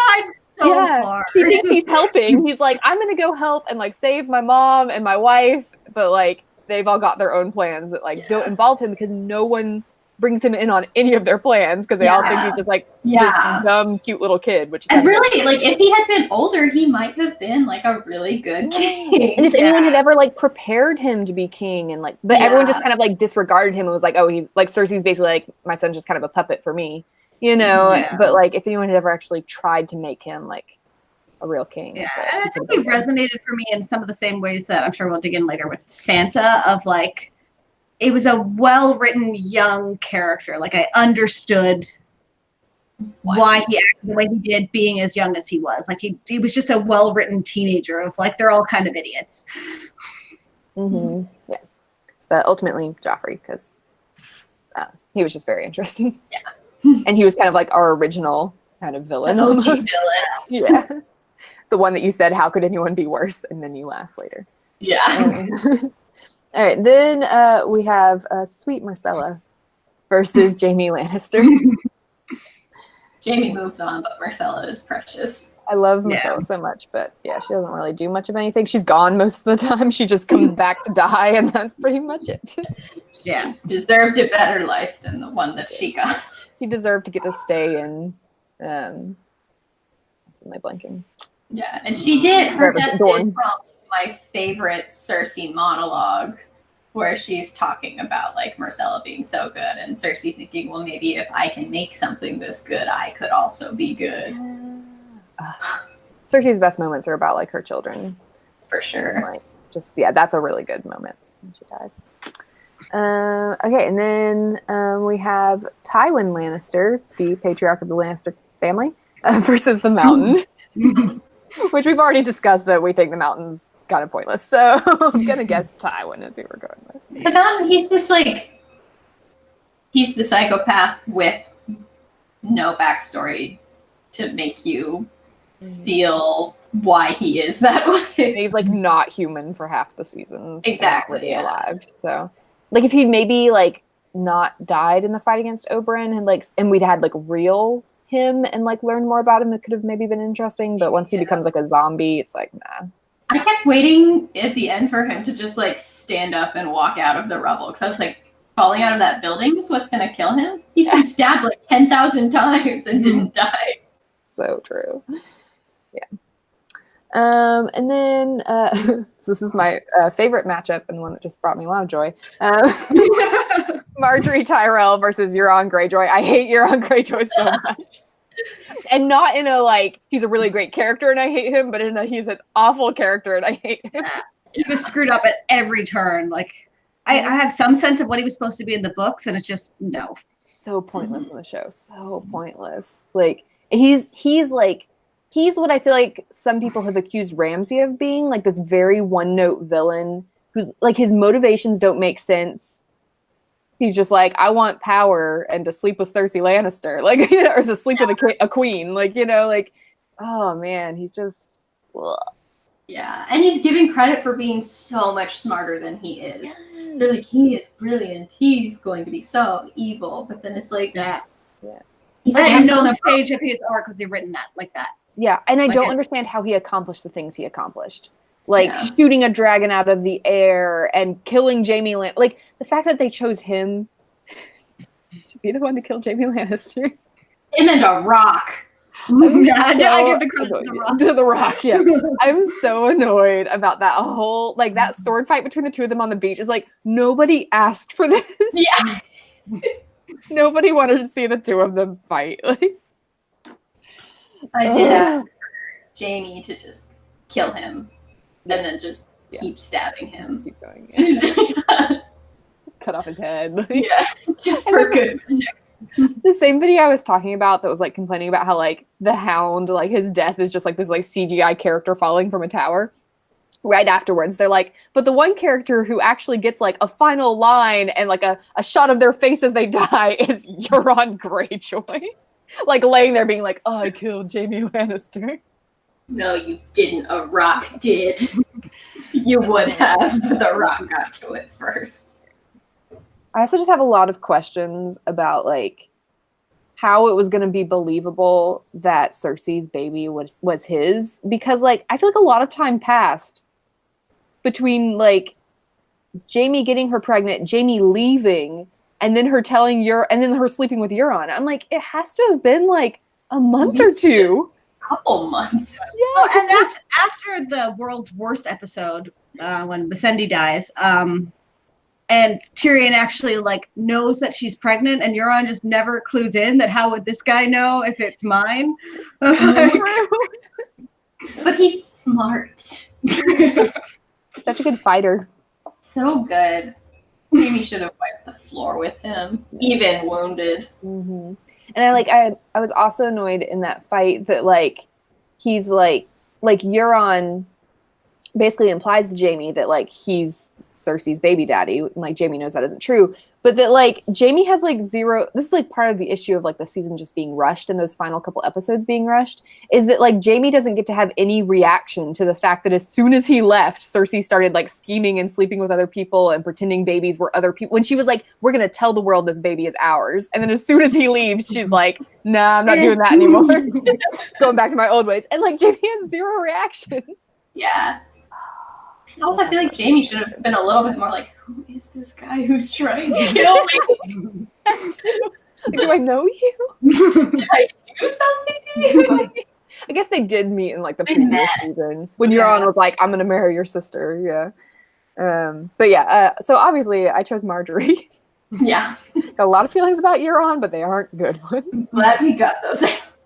So hard. He thinks he's helping. He's like, I'm gonna go help and like save my mom and my wife, but like they've all got their own plans that like don't involve him because no one brings him in on any of their plans because they all think he's just like this dumb, cute little kid. Which and really, like if he had been older, he might have been like a really good king. And if anyone had ever like prepared him to be king, and like, but everyone just kind of like disregarded him and was like, oh, he's like Cersei's basically like my son's just kind of a puppet for me, you know. But like if anyone had ever actually tried to make him like a real king, and I think he resonated for me in some of the same ways that I'm sure we'll dig in later with Sansa. Of like, it was a well-written young character. Like I understood why he acted the way he did, being as young as he was. Like he was just a well-written teenager of like they're all kind of idiots. Yeah, but ultimately Joffrey, because he was just very interesting. And he was kind of like our original kind of villain. OG villain. Yeah, the one that you said, how could anyone be worse? And then you laugh later. Yeah. All right, then we have sweet Myrcella versus Jaime Lannister. Jaime moves on, but Myrcella is precious. I love Myrcella so much, but yeah, she doesn't really do much of anything. She's gone most of the time. She just comes back to die, and that's pretty much it. Yeah, deserved a better life than the one that she got. She deserved to get to stay in. What's my blanking? Yeah, and she did. Her death did prompt my favorite Cersei monologue, where she's talking about like Myrcella being so good, and Cersei thinking, well, maybe if I can make something this good, I could also be good. Cersei's best moments are about like her children, for sure. Like, just that's a really good moment when she dies. Okay, and then we have Tywin Lannister, the patriarch of the Lannister family, versus the Mountain. Which we've already discussed that we think the Mountain's kind of pointless. So I'm going to guess Tywin is who we're going with. The Mountain, he's just like, he's the psychopath with no backstory to make you feel why he is that way. He's like not human for half the seasons. Exactly. Really alive. So like if he'd maybe like not died in the fight against Oberyn and we'd had like real him and like learn more about him, it could have maybe been interesting, but once he becomes like a zombie, it's like nah. I kept waiting at the end for him to just like stand up and walk out of the rubble, because I was like, falling out of that building is what's gonna kill him? He's been stabbed like 10,000 times and didn't die. So true. Yeah. And then so this is my favorite matchup and the one that just brought me a lot of joy. Marjorie Tyrell versus Euron Greyjoy. I hate Euron Greyjoy so much. And not in a like, he's a really great character and I hate him, but in a he's an awful character and I hate him. He was screwed up at every turn. Like, I have some sense of what he was supposed to be in the books, and it's just, no. So pointless in the show. So pointless. Like, he's what I feel like some people have accused Ramsay of being, like this very one-note villain who's like, his motivations don't make sense. He's just like, I want power and to sleep with Cersei Lannister, like, or to sleep with a queen, like, you know, like, oh man, he's just, ugh. Yeah, and he's given credit for being so much smarter than he is. They're like, he is brilliant, he's going to be so evil, but then it's like, he stands no on a page of his arc was he written that like that. Yeah, and I don't understand how he accomplished the things he accomplished. Like shooting a dragon out of the air and killing Jaime Lannister. Like the fact that they chose him to be the one to kill Jaime Lannister. Him and a rock. I give the credit to the rock. To the rock, yeah. I'm so annoyed about that whole, like that sword fight between the two of them on the beach. Is like, nobody asked for this. Yeah. Nobody wanted to see the two of them fight. Like, I did ask. Jaime to just kill him and then just keep stabbing him. Keep going. Yeah. Cut off his head. Yeah, just for good measure. The same video I was talking about that was like complaining about how like the Hound, like his death is just like this like CGI character falling from a tower. Right afterwards, they're like, but the one character who actually gets like a final line and like a shot of their face as they die is Euron Greyjoy. Like laying there being like, oh, I killed Jaime Lannister. No, you didn't. A rock did. You would have, but the rock got to it first. I also just have a lot of questions about like how it was going to be believable that Cersei's baby was his, because like I feel like a lot of time passed between like Jaime getting her pregnant, Jaime leaving, and then her telling and then her sleeping with Euron. I'm like, it has to have been like a month or two. Couple months. Yeah. Well, and after the world's worst episode, when Missandei dies, and Tyrion actually like knows that she's pregnant, and Euron just never clues in that how would this guy know if it's mine? But he's smart. Such a good fighter. So good. Maybe should have wiped the floor with him, even wounded. Mm-hmm. And I was also annoyed in that fight that like he's like Euron basically implies to Jaime that like he's Cersei's baby daddy, and like Jaime knows that isn't true, but that like Jaime has like zero. This is like part of the issue of like the season just being rushed and those final couple episodes being rushed, is that like Jaime doesn't get to have any reaction to the fact that as soon as he left, Cersei started like scheming and sleeping with other people and pretending babies were other people, when she was like, we're gonna tell the world this baby is ours, and then as soon as he leaves, she's like, nah, I'm not doing that anymore. Going back to my old ways. And like Jaime has zero reaction. Yeah. Also, I feel like Jaime should have been a little bit more like, who is this guy who's trying to kill me? Do I know you? Did I do something? I guess they did meet in like the previous season when Euron was like, I'm gonna marry your sister. Yeah. But yeah, so obviously I chose Marjorie. Yeah. Got a lot of feelings about Euron, but they aren't good ones. Glad we got those.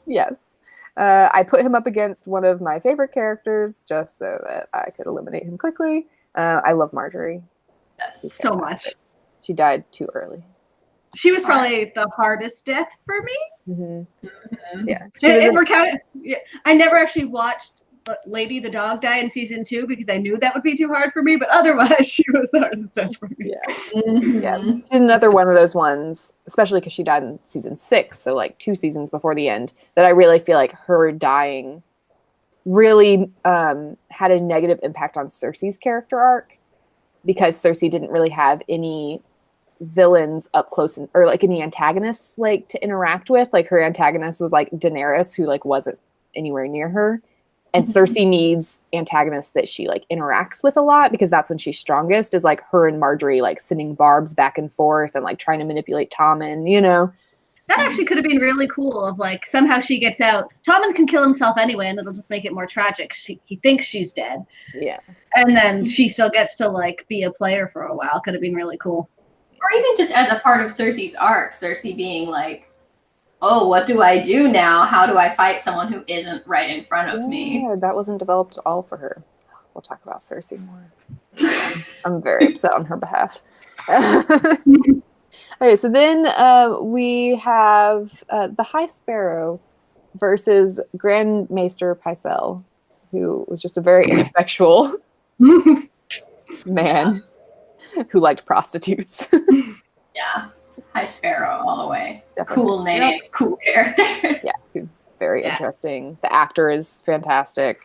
Yes. I put him up against one of my favorite characters just so that I could eliminate him quickly. I love Marjorie. Yes, so much. She died too early. She was probably the hardest death for me. Mm-hmm. Mm-hmm. Yeah. If we're counting, I never actually watched Lady the dog die in season 2 because I knew that would be too hard for me. But otherwise, she was the hardest death for me. Yeah. Mm-hmm. Yeah. She's another one of those ones, especially because she died in season 6, so like 2 seasons before the end, that I really feel like her dying really had a negative impact on Cersei's character arc, because Cersei didn't really have any villains up close or like any antagonists like to interact with. Like her antagonist was like Daenerys, who like wasn't anywhere near her. And Cersei needs antagonists that she like interacts with a lot, because that's when she's strongest, is like her and Marjorie like sending barbs back and forth and like trying to manipulate Tommen, you know? That actually could have been really cool of like somehow she gets out. Tommen can kill himself anyway, and it'll just make it more tragic. He thinks she's dead. Yeah. And then she still gets to like be a player for a while. Could have been really cool. Or even just as a part of Cersei's arc, Cersei being like, oh, what do I do now? How do I fight someone who isn't right in front of me? Yeah, that wasn't developed all for her. We'll talk about Cersei more. I'm very upset on her behalf. Okay, so then we have the High Sparrow versus Grand Maester Pycelle, who was just a very ineffectual man who liked prostitutes. Yeah. High Sparrow all the way. Definitely. Cool name, cool character. Yeah, he's very interesting. The actor is fantastic.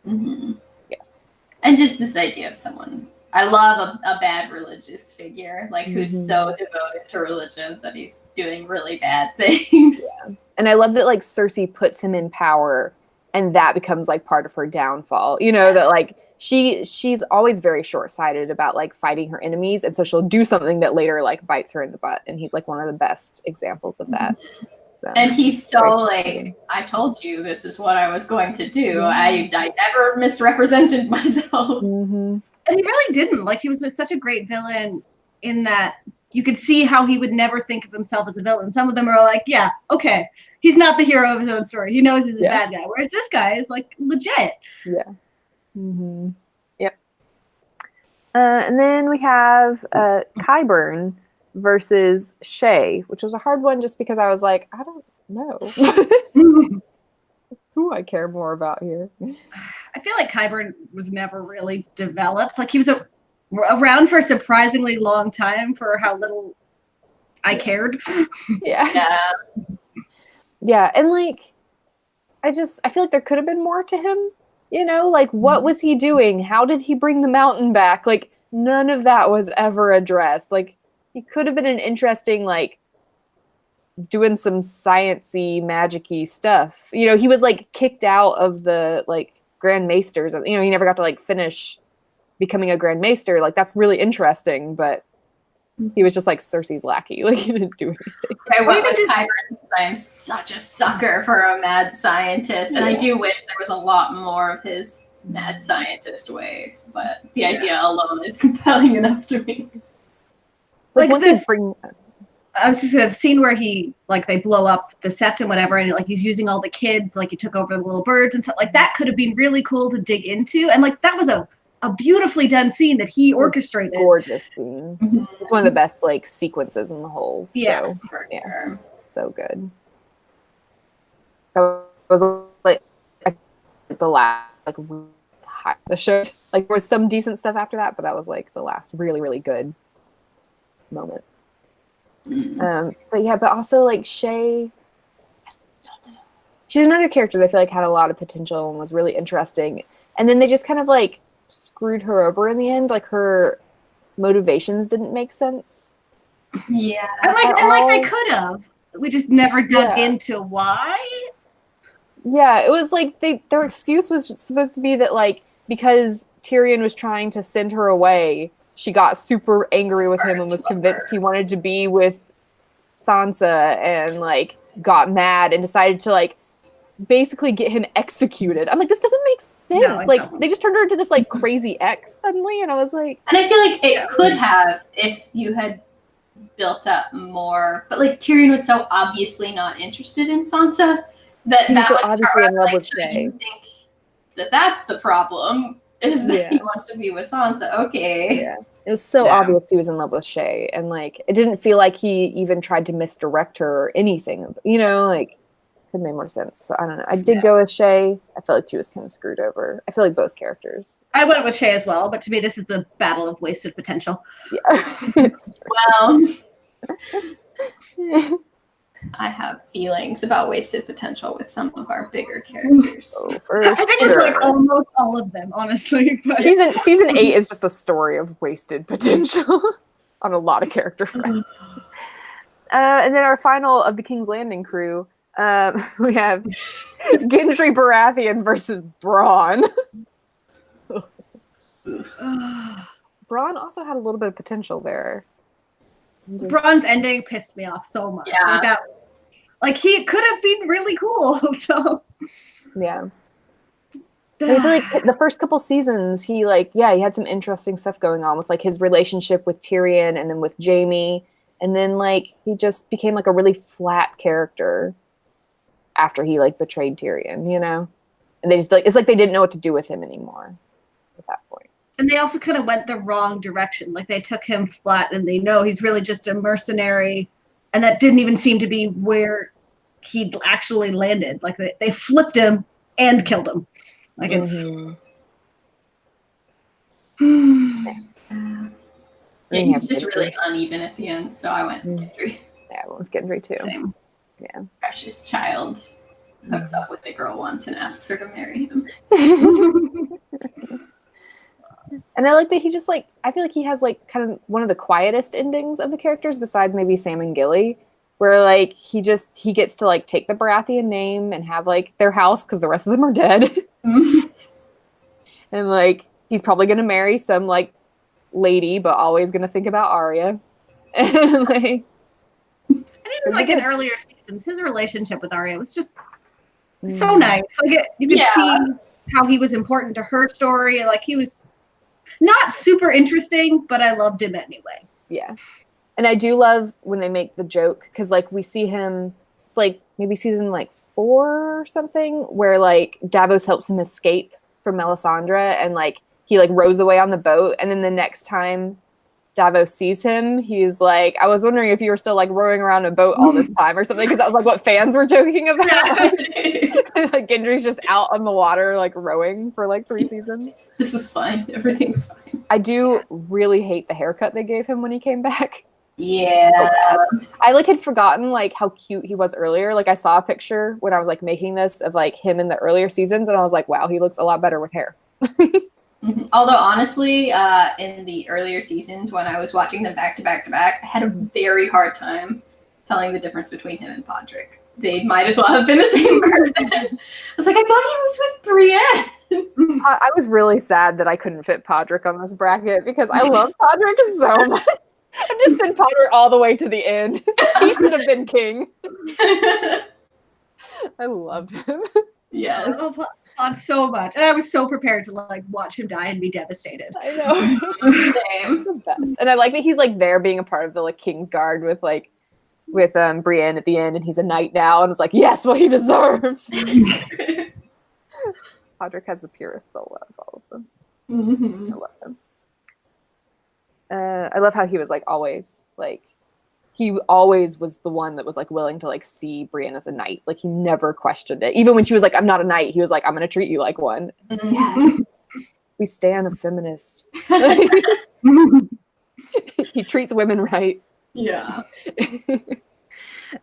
Mm-hmm. Yes. And just this idea of someone. I love a bad religious figure, like who's so devoted to religion that he's doing really bad things. Yeah. And I love that like Cersei puts him in power, and that becomes like part of her downfall. You know, that like she's always very short-sighted about like fighting her enemies, and so she'll do something that later like bites her in the butt, and he's like one of the best examples of that. So, and he's so like, I told you this is what I was going to do. I never misrepresented myself. Mm-hmm. And he really didn't. Like, he was such a great villain in that, you could see how he would never think of himself as a villain. Some of them are like, yeah, okay, he's not the hero of his own story. He knows he's a bad guy. Whereas this guy is like legit. Yeah. Mm-hmm. Yep. And then we have Qyburn versus Shay, which was a hard one just because I was like, I don't know who I care more about here. I feel like Qyburn was never really developed. Like he was around for a surprisingly long time for how little I cared. Yeah. Yeah, and like I feel like there could have been more to him, you know, like what was he doing? How did he bring the mountain back? Like none of that was ever addressed. Like he could have been an interesting, like doing some sciencey, magic-y stuff. You know, he was like kicked out of the like Grand Maesters. You know, he never got to like finish becoming a Grand Maester. Like that's really interesting, but he was just like Cersei's lackey. Like he didn't do anything. I went with Qyburn. I'm such a sucker for a mad scientist, and I do wish there was a lot more of his mad scientist ways. But the idea alone is compelling enough to me. Like once I was just gonna scene where he like they blow up the sept and whatever, and like he's using all the kids, like he took over the little birds and stuff. Like that could have been really cool to dig into, and like that was a beautifully done scene that he orchestrated. Gorgeous scene. Mm-hmm. It's one of the best like sequences in the whole show. For sure. So good. That was like the last like the show. Like there was some decent stuff after that, but that was like the last really, really good moment. But yeah, but also like Shay, I don't know. She's another character that I feel like had a lot of potential and was really interesting. And then they just kind of like screwed her over in the end. Like her motivations didn't make sense. Yeah. And like they could have. We just never dug into why. Yeah, it was like their excuse was supposed to be that like because Tyrion was trying to send her away, she got super angry with him and was convinced he wanted to be with Sansa and like got mad and decided to like basically get him executed. I'm like, this doesn't make sense. No, like doesn't. They just turned her into this like crazy ex suddenly, and I was like, and I feel like it could have if you had built up more, but like Tyrion was so obviously not interested in Sansa that was obviously in love with Shay. You think that that's the problem is that he wants to be with Sansa. Okay. Yeah. It was so obvious he was in love with Shay, and like it didn't feel like he even tried to misdirect her or anything. You know, like could make more sense. So I don't know. I did go with Shay. I felt like she was kind of screwed over. I feel like both characters. I went with Shay as well, but to me this is the battle of wasted potential. Yeah. Well, I have feelings about wasted potential with some of our bigger characters. Oh, for I think it's like almost all of them, honestly. But season 8 is just a story of wasted potential on a lot of character fronts. And then our final of the King's Landing crew, we have Gendry Baratheon versus Bronn. Bronn also had a little bit of potential there. Bronn's ending pissed me off so much. Yeah. Like he could have been really cool. So yeah. I feel like the first couple seasons, he had some interesting stuff going on with like his relationship with Tyrion and then with Jaime, and then like he just became like a really flat character after he like betrayed Tyrion, you know? And they just like it's like they didn't know what to do with him anymore at that point. And they also kind of went the wrong direction. Like they took him flat and they know he's really just a mercenary. And that didn't even seem to be where he actually landed. Like they flipped him and killed him. Like it's... he was just really uneven at the end. So I went Gendry. Yeah, I went Gendry too. Same. Yeah. Precious child hooks up with the girl once and asks her to marry him. And I like that he just like I feel like he has like kind of one of the quietest endings of the characters besides maybe Sam and Gilly, where like he gets to like take the Baratheon name and have like their house because the rest of them are dead. And like he's probably gonna marry some like lady, but always gonna think about Arya. And like even like in earlier seasons, his relationship with Arya was just so nice. Like you could see how he was important to her story. Like he was not super interesting, but I loved him anyway. Yeah. And I do love when they make the joke, because like we see him, it's like maybe season like 4 or something, where like Davos helps him escape from Melisandre, and like he like rows away on the boat, and then the next time Davos sees him, he's like, I was wondering if you were still like rowing around a boat all this time or something, because that was like what fans were joking about. Like Gendry's just out on the water like rowing for like 3 seasons. This is fine. Everything's fine. I do really hate the haircut they gave him when he came back. Yeah. I like had forgotten like how cute he was earlier. Like I saw a picture when I was like making this of like him in the earlier seasons, and I was like, wow, he looks a lot better with hair. Although honestly, in the earlier seasons when I was watching them back to back to back, I had a very hard time telling the difference between him and Podrick. They might as well have been the same person. I was like, I thought he was with Brienne. I was really sad that I couldn't fit Podrick on this bracket, because I love Podrick so much. I just sent Podrick all the way to the end. He should have been king. I love him. Yes. I love Pod so much. And I was so prepared to like watch him die and be devastated. I know. Same. The best. And I like that he's like there being a part of the like Kingsguard with Brienne at the end, and he's a knight now, and it's like, yes, what he deserves. Podrick has the purest soul out of all of them. Mm-hmm. I love him. I love how he was like always like, he always was the one that was like willing to like see Brienne as a knight. Like he never questioned it. Even when she was like, I'm not a knight, he was like, I'm gonna treat you like one. Mm-hmm. Yes. We stand a feminist. He treats women right. Yeah.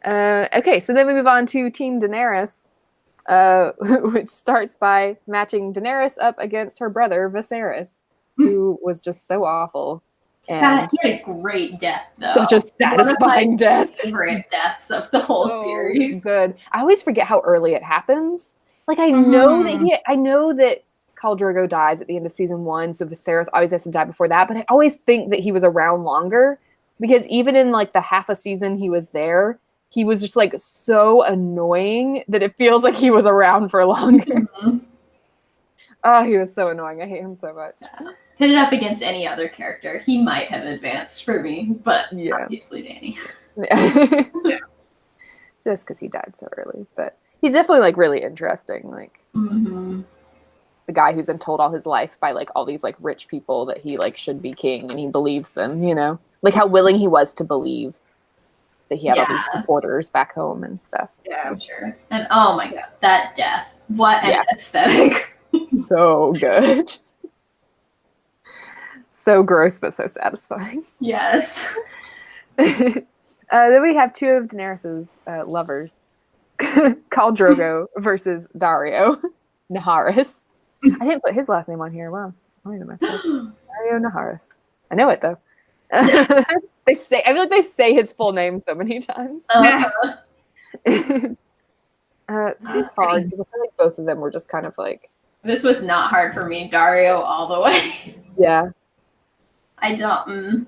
Okay, so then we move on to Team Daenerys, which starts by matching Daenerys up against her brother Viserys, who was just so awful. And God, he had a great death, though. such a satisfying death. Favorite deaths of the whole series. Good. I always forget how early it happens. Like I know that Khal Drogo dies at the end of season 1, so Viserys always has to die before that. But I always think that he was around longer, because even in like the half a season he was there, he was just like so annoying that it feels like he was around for longer. Mm-hmm. Oh, he was so annoying. I hate him so much. Yeah. Pit it up against any other character, he might have advanced for me, but obviously Dany. Yeah. Just because he died so early, but he's definitely like really interesting. Like the guy who's been told all his life by like all these like rich people that he like should be king, and he believes them. You know, like how willing he was to believe that he had all these supporters back home and stuff. Yeah, for sure. And oh my god, that death! What an aesthetic! So good. So gross, but so satisfying. Yes. Then we have 2 of Daenerys's lovers, Khal Drogo versus Dario Naharis. I didn't put his last name on here. Wow, I was disappointed in myself. Dario Naharis. I know it though. I feel like they say his full name so many times. This is hard because I feel like both of them were just kind of like. This was not hard for me. Dario all the way. Yeah. I don't.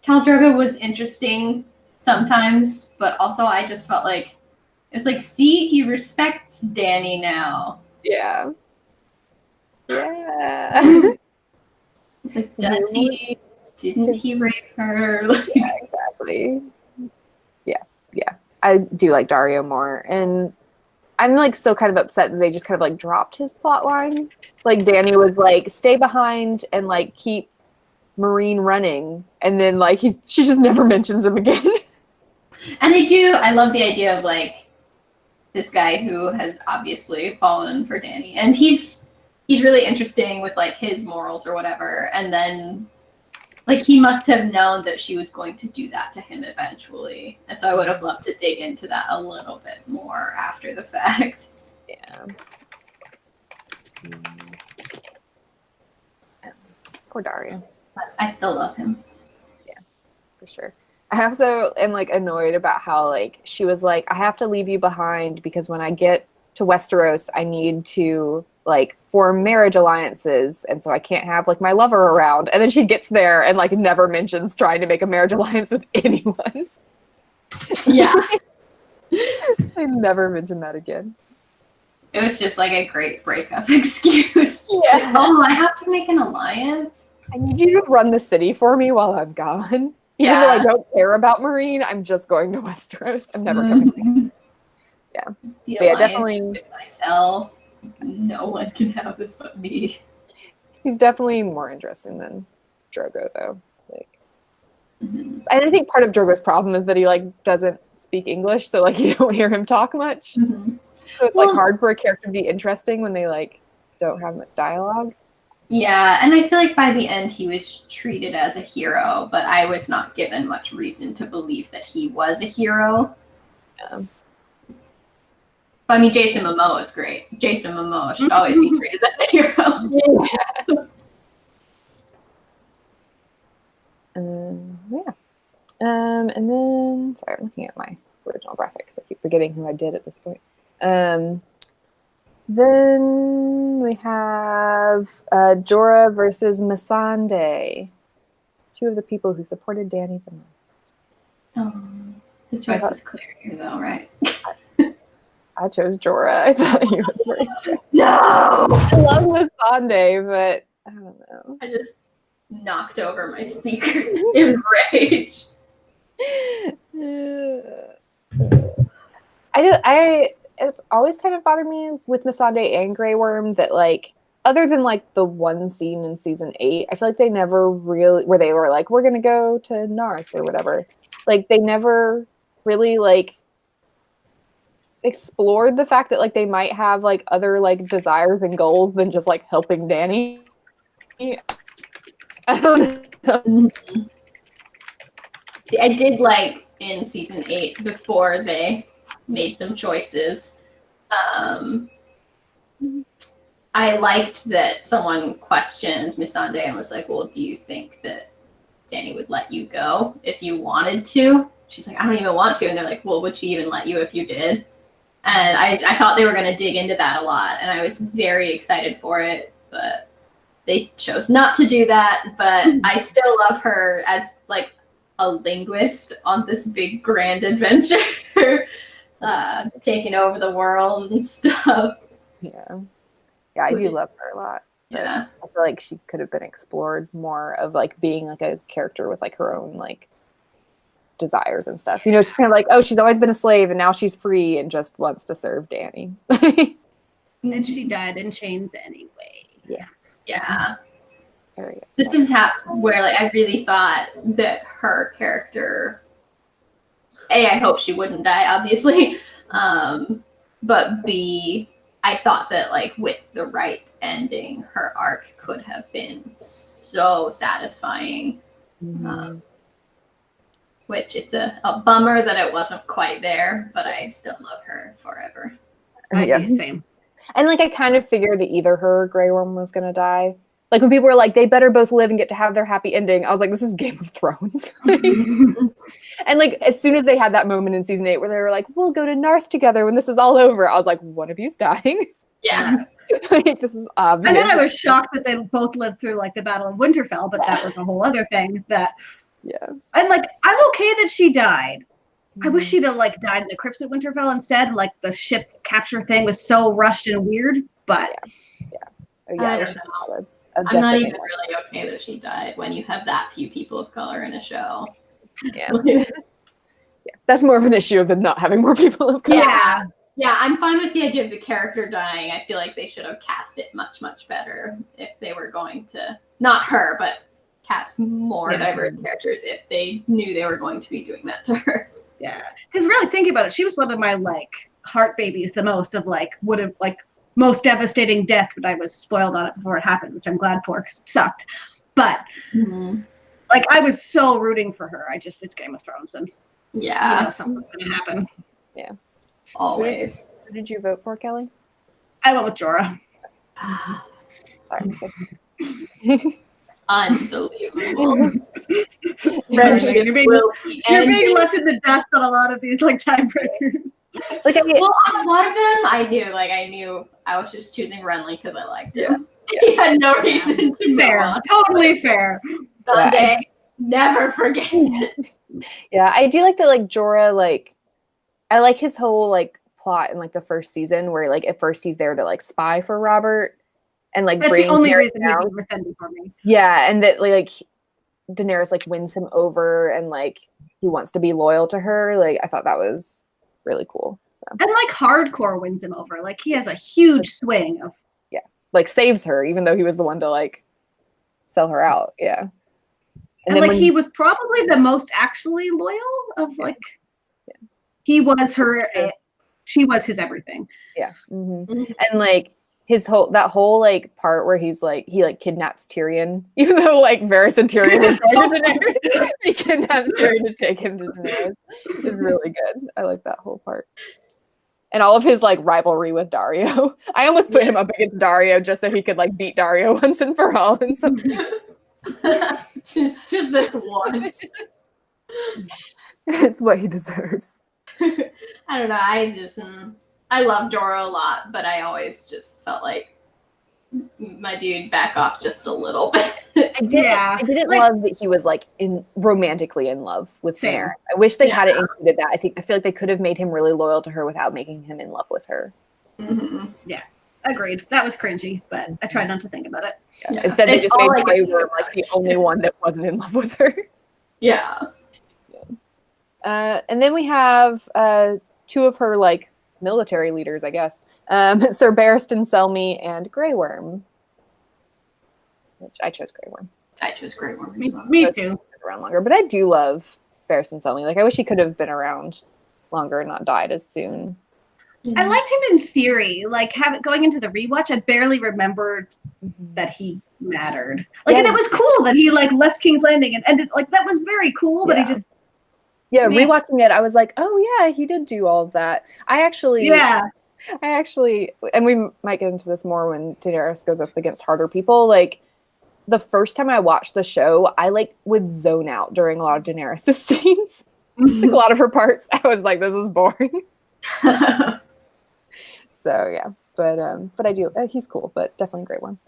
Khal Drogo was interesting sometimes, but also I just felt like it's like, see, he respects Dany now. Yeah. Yeah. It's like, does he? Didn't he rape her? Like, yeah, exactly. Yeah. I do like Dario more, and I'm like still kind of upset that they just kind of like dropped his plot line. Like Dany was like, stay behind and like keep Marine running, and then like she just never mentions him again. And I love the idea of like this guy who has obviously fallen for Dany, and he's really interesting with like his morals or whatever, and then like he must have known that she was going to do that to him eventually, and so I would have loved to dig into that a little bit more after the fact. Yeah. Poor Dario. But I still love him. Yeah, for sure. I also am like annoyed about how like she was like, I have to leave you behind because when I get to Westeros, I need to like form marriage alliances, and so I can't have like my lover around. And then she gets there and like never mentions trying to make a marriage alliance with anyone. Yeah. I never mentioned that again. It was just like a great breakup excuse. Yeah. Like, oh, I have to make an alliance. I need you to run the city for me while I'm gone. Even though I don't care about Marine, I'm just going to Westeros. I'm never coming back. Yeah. The But yeah, definitely with myself. No one can have this but me. He's definitely more interesting than Drogo, though. Like, and I think part of Drogo's problem is that he like doesn't speak English, so like you don't hear him talk much. So it's like hard for a character to be interesting when they like don't have much dialogue. Yeah, and I feel like by the end he was treated as a hero, but I was not given much reason to believe that he was a hero. Yeah. But I mean, Jason Momoa is great. Jason Momoa should always be treated as a hero. Yeah. And then, sorry, I'm looking at my original graphics. I keep forgetting who I did at this point. Then we have Jorah versus Missandei. Two of the people who supported Dany the most. The choice is clear here, though, right? I chose Jorah. I thought he was very interesting. No! I love Missandei, but I don't know. I just knocked over my speaker in rage. It's always kind of bothered me with Missandei and Grey Worm that like, other than like the one scene in season 8, I feel like they never really, where they were like, we're gonna go to Narth or whatever. Like they never really like explored the fact that like they might have like other like desires and goals than just like helping Dany. I don't know. I did like in season 8 before they made some choices. I liked that someone questioned Missandei and was like, well, do you think that Dany would let you go if you wanted to? She's like, I don't even want to. And they're like, well, would she even let you if you did? And I thought they were going to dig into that a lot. And I was very excited for it. But they chose not to do that. But I still love her as like a linguist on this big grand adventure. Taking over the world and stuff. Yeah, I do love her a lot. Yeah, I feel like she could have been explored more of like being like a character with like her own like desires and stuff. You know, she's kind of like, oh, she's always been a slave and now she's free and just wants to serve Dany. And she died in chains anyway. Yes. Yeah. This is where like I really thought that her character. A, I hope she wouldn't die, obviously. But B, I thought that like with the right ending, her arc could have been so satisfying. Which it's a bummer that it wasn't quite there, but I still love her forever. Yeah, same. And like I kind of figured that either her or Grey Worm was gonna die. Like when people were like, they better both live and get to have their happy ending, I was like, this is Game of Thrones. And like as soon as they had that moment in season 8 where they were like, we'll go to Narth together when this is all over, I was like, one of you's dying. Yeah. Like, this is obvious. And then I was shocked that they both lived through like the Battle of Winterfell, but that was a whole other thing. That I'm like, I'm okay that she died. I wish she'd have like died in the crypts at Winterfell instead. Like the ship capture thing was so rushed and weird. But I don't know. I'm not even really okay that she died when you have that few people of color in a show. Yeah. That's more of an issue than not having more people of color. Yeah, I'm fine with the idea of the character dying. I feel like they should have cast it much, much better if they were going to, not her, but cast more diverse characters if they knew they were going to be doing that to her. Yeah, because really thinking about it, she was one of my like heart babies the most of like would have like most devastating death, but I was spoiled on it before it happened, which I'm glad for because it sucked. But like I was so rooting for her. It's Game of Thrones and something's gonna happen. Yeah. Always. Who did you vote for, Kelly? I went with Jorah. Sorry. Unbelievable. You're being left in the dust on a lot of these like tiebreakers. Like on a lot of them, I knew I was just choosing Renly because I liked him. He had no reason to fair, totally fair. Someday, never forget. Yeah, I do like that. Like Jorah, like I like his whole like plot in like the first season where like at first he's there to like spy for Robert and like that's bring the only Harry reason down. he'd be rescinded for me. Yeah, and that like Daenerys like wins him over and like he wants to be loyal to her. Like I thought that was really cool. So. And like hardcore wins him over. Like he has a huge swing of like saves her, even though he was the one to like sell her out. Yeah. And like he was probably the most actually loyal of like he was her she was his everything. Yeah. Mm-hmm. Mm-hmm. And like his whole like part where he's like he like kidnaps Tyrion, even though like Varys and Tyrion is Daenerys, he kidnaps Tyrion to take him to Daenerys. It's really good. I like that whole part. And all of his like rivalry with Dario. I almost put him up against Dario just so he could like beat Dario once and for all. And just this once. It's what he deserves. I don't know. I love Jorah a lot, but I always just felt like my dude back off just a little bit. I didn't like, love that he was like romantically in love with Daenerys. I wish they hadn't included that. I feel like they could have made him really loyal to her without making him in love with her. Mm-hmm. Yeah, agreed. That was cringy, but I tried not to think about it. Yeah. Instead, they just made Grey Worm like the only one that wasn't in love with her. Yeah. And then we have two of her like military leaders, I guess. Sir Barristan Selmy and Grey Worm. Which I chose Grey Worm. I chose Grey Worm. Me too. Around longer, but I do love Barristan Selmy. Like I wish he could have been around longer and not died as soon. I liked him in theory. Like going into the rewatch, I barely remembered that he mattered. Like, and it was cool that he like left King's Landing and ended. Like that was very cool. But he just rewatching it, I was like, oh yeah, he did do all of that. I actually, and we might get into this more when Daenerys goes up against harder people. Like the first time I watched the show, I like would zone out during a lot of Daenerys' scenes. Like a lot of her parts, I was like, this is boring. So yeah, but I do. He's cool, but definitely a great one.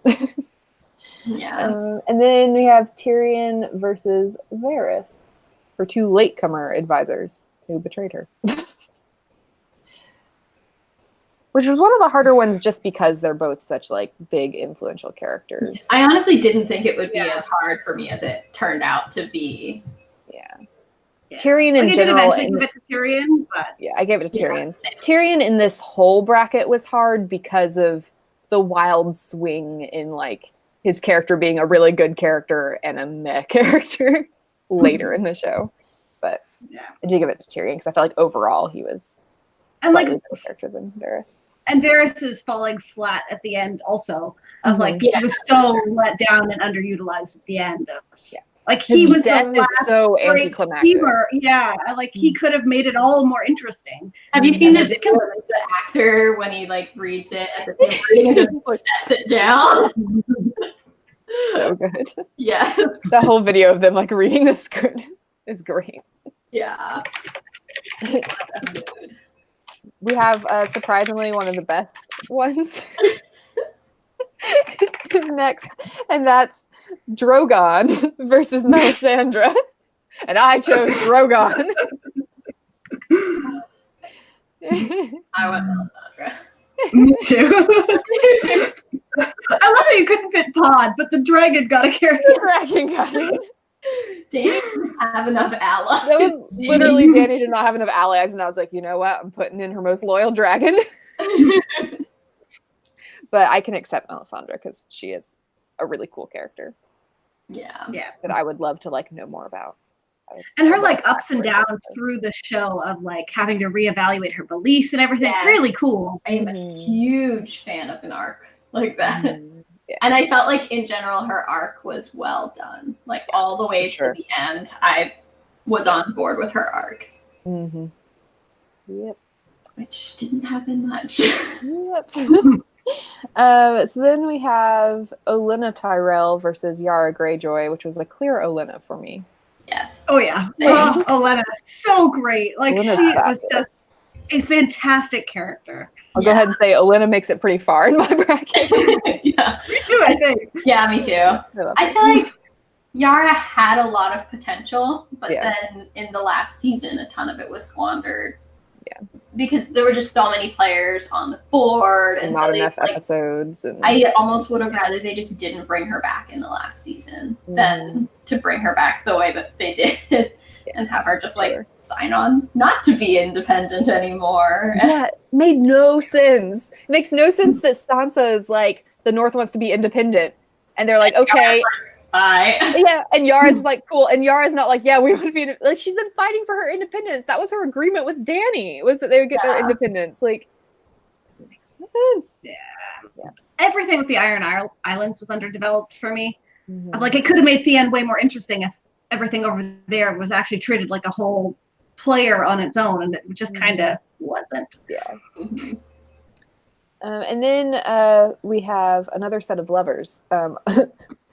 Yeah. And then we have Tyrion versus Varys. For two latecomer advisors who betrayed her. Which was one of the harder ones just because they're both such like big influential characters. I honestly didn't think it would be as hard for me as it turned out to be. Yeah. Tyrion in general. Eventually give it to Tyrion, but I gave it to Tyrion. Tyrion in this whole bracket was hard because of the wild swing in like his character being a really good character and a meh character. Later in the show, but I did give it to Tyrion because I felt like overall he was slightly better character than Varys. And Varys is falling flat at the end also of like he was so let down and underutilized at the end of like his he was death the last is so anticlimactic. Like he could have made it all more interesting. Have you seen the video of the actor when he like reads it at the same reading and just sets it down? So good. Yes. The whole video of them like reading the script is great. Yeah. We have surprisingly one of the best ones next, and that's Drogon versus Melisandre. And I chose Drogon. I went Melisandre. Me too. I love that you couldn't fit Pod, but the dragon got a character. The dragon got it. Danny didn't have enough allies. That was literally Danny did not have enough allies, and I was like, you know what? I'm putting in her most loyal dragon. But I can accept Melisandre because she is a really cool character. Yeah. That I would love to like know more about. And her like ups and downs through the show of like having to reevaluate her beliefs and everything. Yes. Really cool. I am a huge fan of an arc like that. Yeah. And I felt like in general her arc was well done. Like all the way to the end, I was on board with her arc. Mm-hmm. Yep. Which didn't happen much. Yep. So then we have Olenna Tyrell versus Yara Greyjoy, which was a clear Olenna for me. Yes. Oh yeah. Oh, Olenna, so great. Like Olenna's she was just a fantastic character. I'll go ahead and say Olenna makes it pretty far in my bracket. Yeah. Me too, I think. Yeah, me too. I feel like Yara had a lot of potential, but then in the last season, a ton of it was squandered. Yeah. because there were just so many players on the board, and not so enough episodes. And I almost would have rather they just didn't bring her back in the last season than to bring her back the way that they did and have her just like sign on not to be independent anymore. Yeah, it made no sense. It makes no sense that Sansa is like, the North wants to be independent, and they're like, okay. Bye. Yeah, and Yara's like, cool. And Yara's not like, yeah, we want to be like, she's been fighting for her independence. That was her agreement with Dany, was that they would get their independence. Like, doesn't make sense. Yeah. Everything with the Iron Islands was underdeveloped for me. Like, it could have made Theon way more interesting if everything over there was actually treated like a whole player on its own, and it just kind of wasn't. Yeah. And then we have another set of lovers.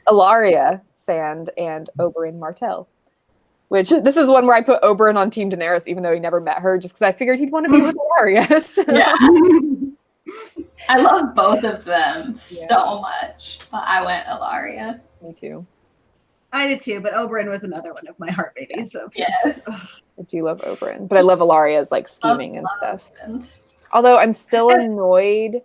Ilaria Sand and Oberyn Martell. Which, this is one where I put Oberyn on Team Daenerys, even though he never met her, just because I figured he'd want to be with Ilaria. So. Yeah. I love both of them so much, but I went Ilaria. Me too. I did too, but Oberyn was another one of my heart babies. So yes. I do love Oberyn, but I love Ilaria's like scheming and stuff. Although I'm still annoyed,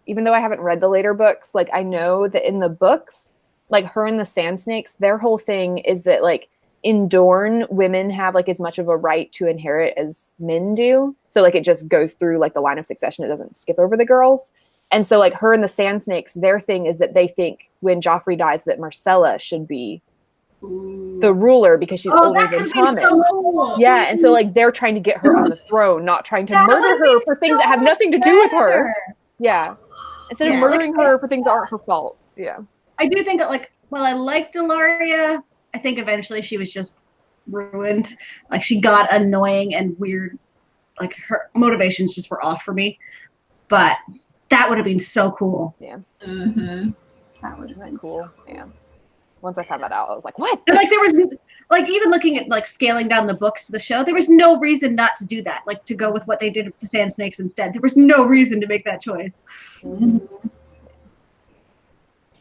even though I haven't read the later books, like I know that in the books, like her and the Sand Snakes, their whole thing is that like in Dorne, women have like as much of a right to inherit as men do. So like it just goes through like the line of succession. It doesn't skip over the girls. And so like her and the Sand Snakes, their thing is that they think when Joffrey dies that Myrcella should be the ruler because she's older than Tommen. So cool. Yeah, and so like they're trying to get her on the throne, not trying to murder her for things that have nothing to do with her. Yeah. Instead of murdering her for things that aren't her fault. Yeah. I do think that, like, while I liked Ilaria, I think eventually she was just ruined. Like, she got annoying and weird. Like, her motivations just were off for me. But that would have been so cool. Yeah. Mm-hmm. That would have been cool. So cool. Yeah. Once I found that out, I was like, what? And, like, there was, like, even looking at, like, scaling down the books to the show, there was no reason not to do that. Like, to go with what they did with the Sand Snakes instead. There was no reason to make that choice. Mm-hmm.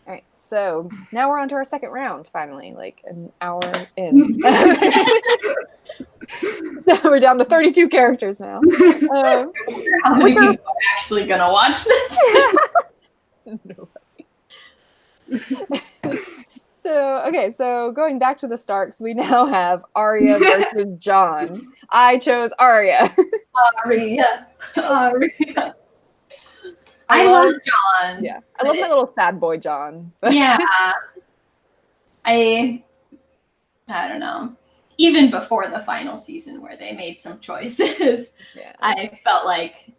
All right, so now we're on to our second round, finally, like an hour in. So we're down to 32 characters now. How many people are actually going to watch this? Nobody. So going back to the Starks, we now have Arya versus Jon. I chose Arya. Arya. I love Jon. Yeah, I love my little sad boy Jon. Yeah. I don't know. Even before the final season where they made some choices, I felt like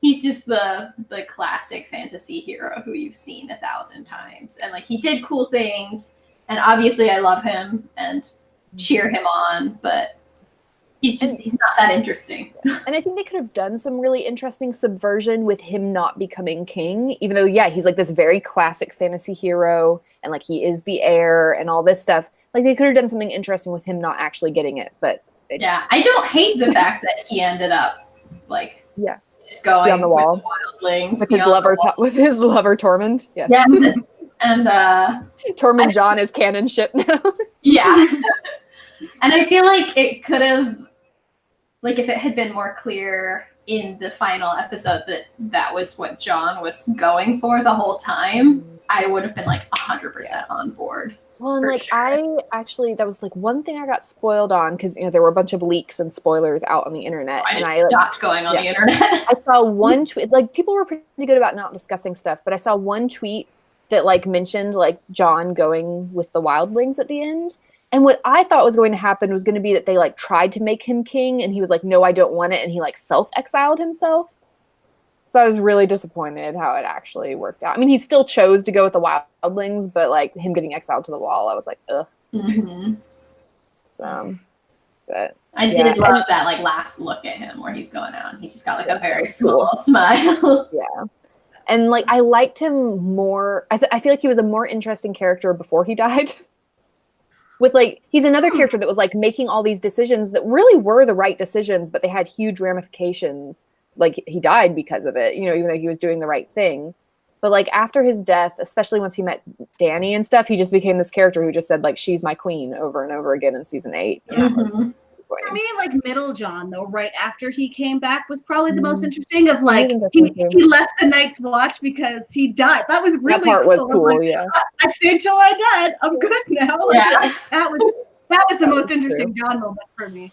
he's just the classic fantasy hero who you've seen 1,000 times. And like he did cool things, and obviously I love him and cheer him on, but he's not that interesting. And I think they could have done some really interesting subversion with him not becoming king, even though, he's like this very classic fantasy hero and like he is the heir and all this stuff. Like they could have done something interesting with him not actually getting it, but they didn't. I don't hate the fact that he ended up like just going beyond the wall. With the wildlings with his lover Tormund. Yes. And Tormund Jon is canon ship now. Yeah. And I feel like it could have, like, if it had been more clear in the final episode that was what Jon was going for the whole time, I would have been, like, 100% on board. Well, and, like, sure. that was, like, one thing I got spoiled on, because, there were a bunch of leaks and spoilers out on the internet. I stopped going on the internet. I saw one tweet, like, people were pretty good about not discussing stuff, but I saw one tweet that, like, mentioned, like, Jon going with the wildlings at the end. And what I thought was going to happen was going to be that they like tried to make him king and he was like, no, I don't want it. And he like self-exiled himself. So I was really disappointed how it actually worked out. I mean, he still chose to go with the wildlings, but like him getting exiled to the wall, I was like, ugh. Mm-hmm. So, but I did love that like last look at him where he's going out and he's just got like a very small smile. Yeah. And like, I liked him more. I feel like he was a more interesting character before he died. With like, he's another character that was like making all these decisions that really were the right decisions, but they had huge ramifications. Like he died because of it, even though he was doing the right thing. But like after his death, especially once he met Dany and stuff, he just became this character who just said like, she's my queen over and over again in season 8. And that was For me, like middle John though, right after he came back was probably the most interesting. Of like he left the Night's Watch because he died. That was really that part cool. was cool. Like, yeah, I stayed till I died. I'm good now. Like, that was the most interesting John moment for me.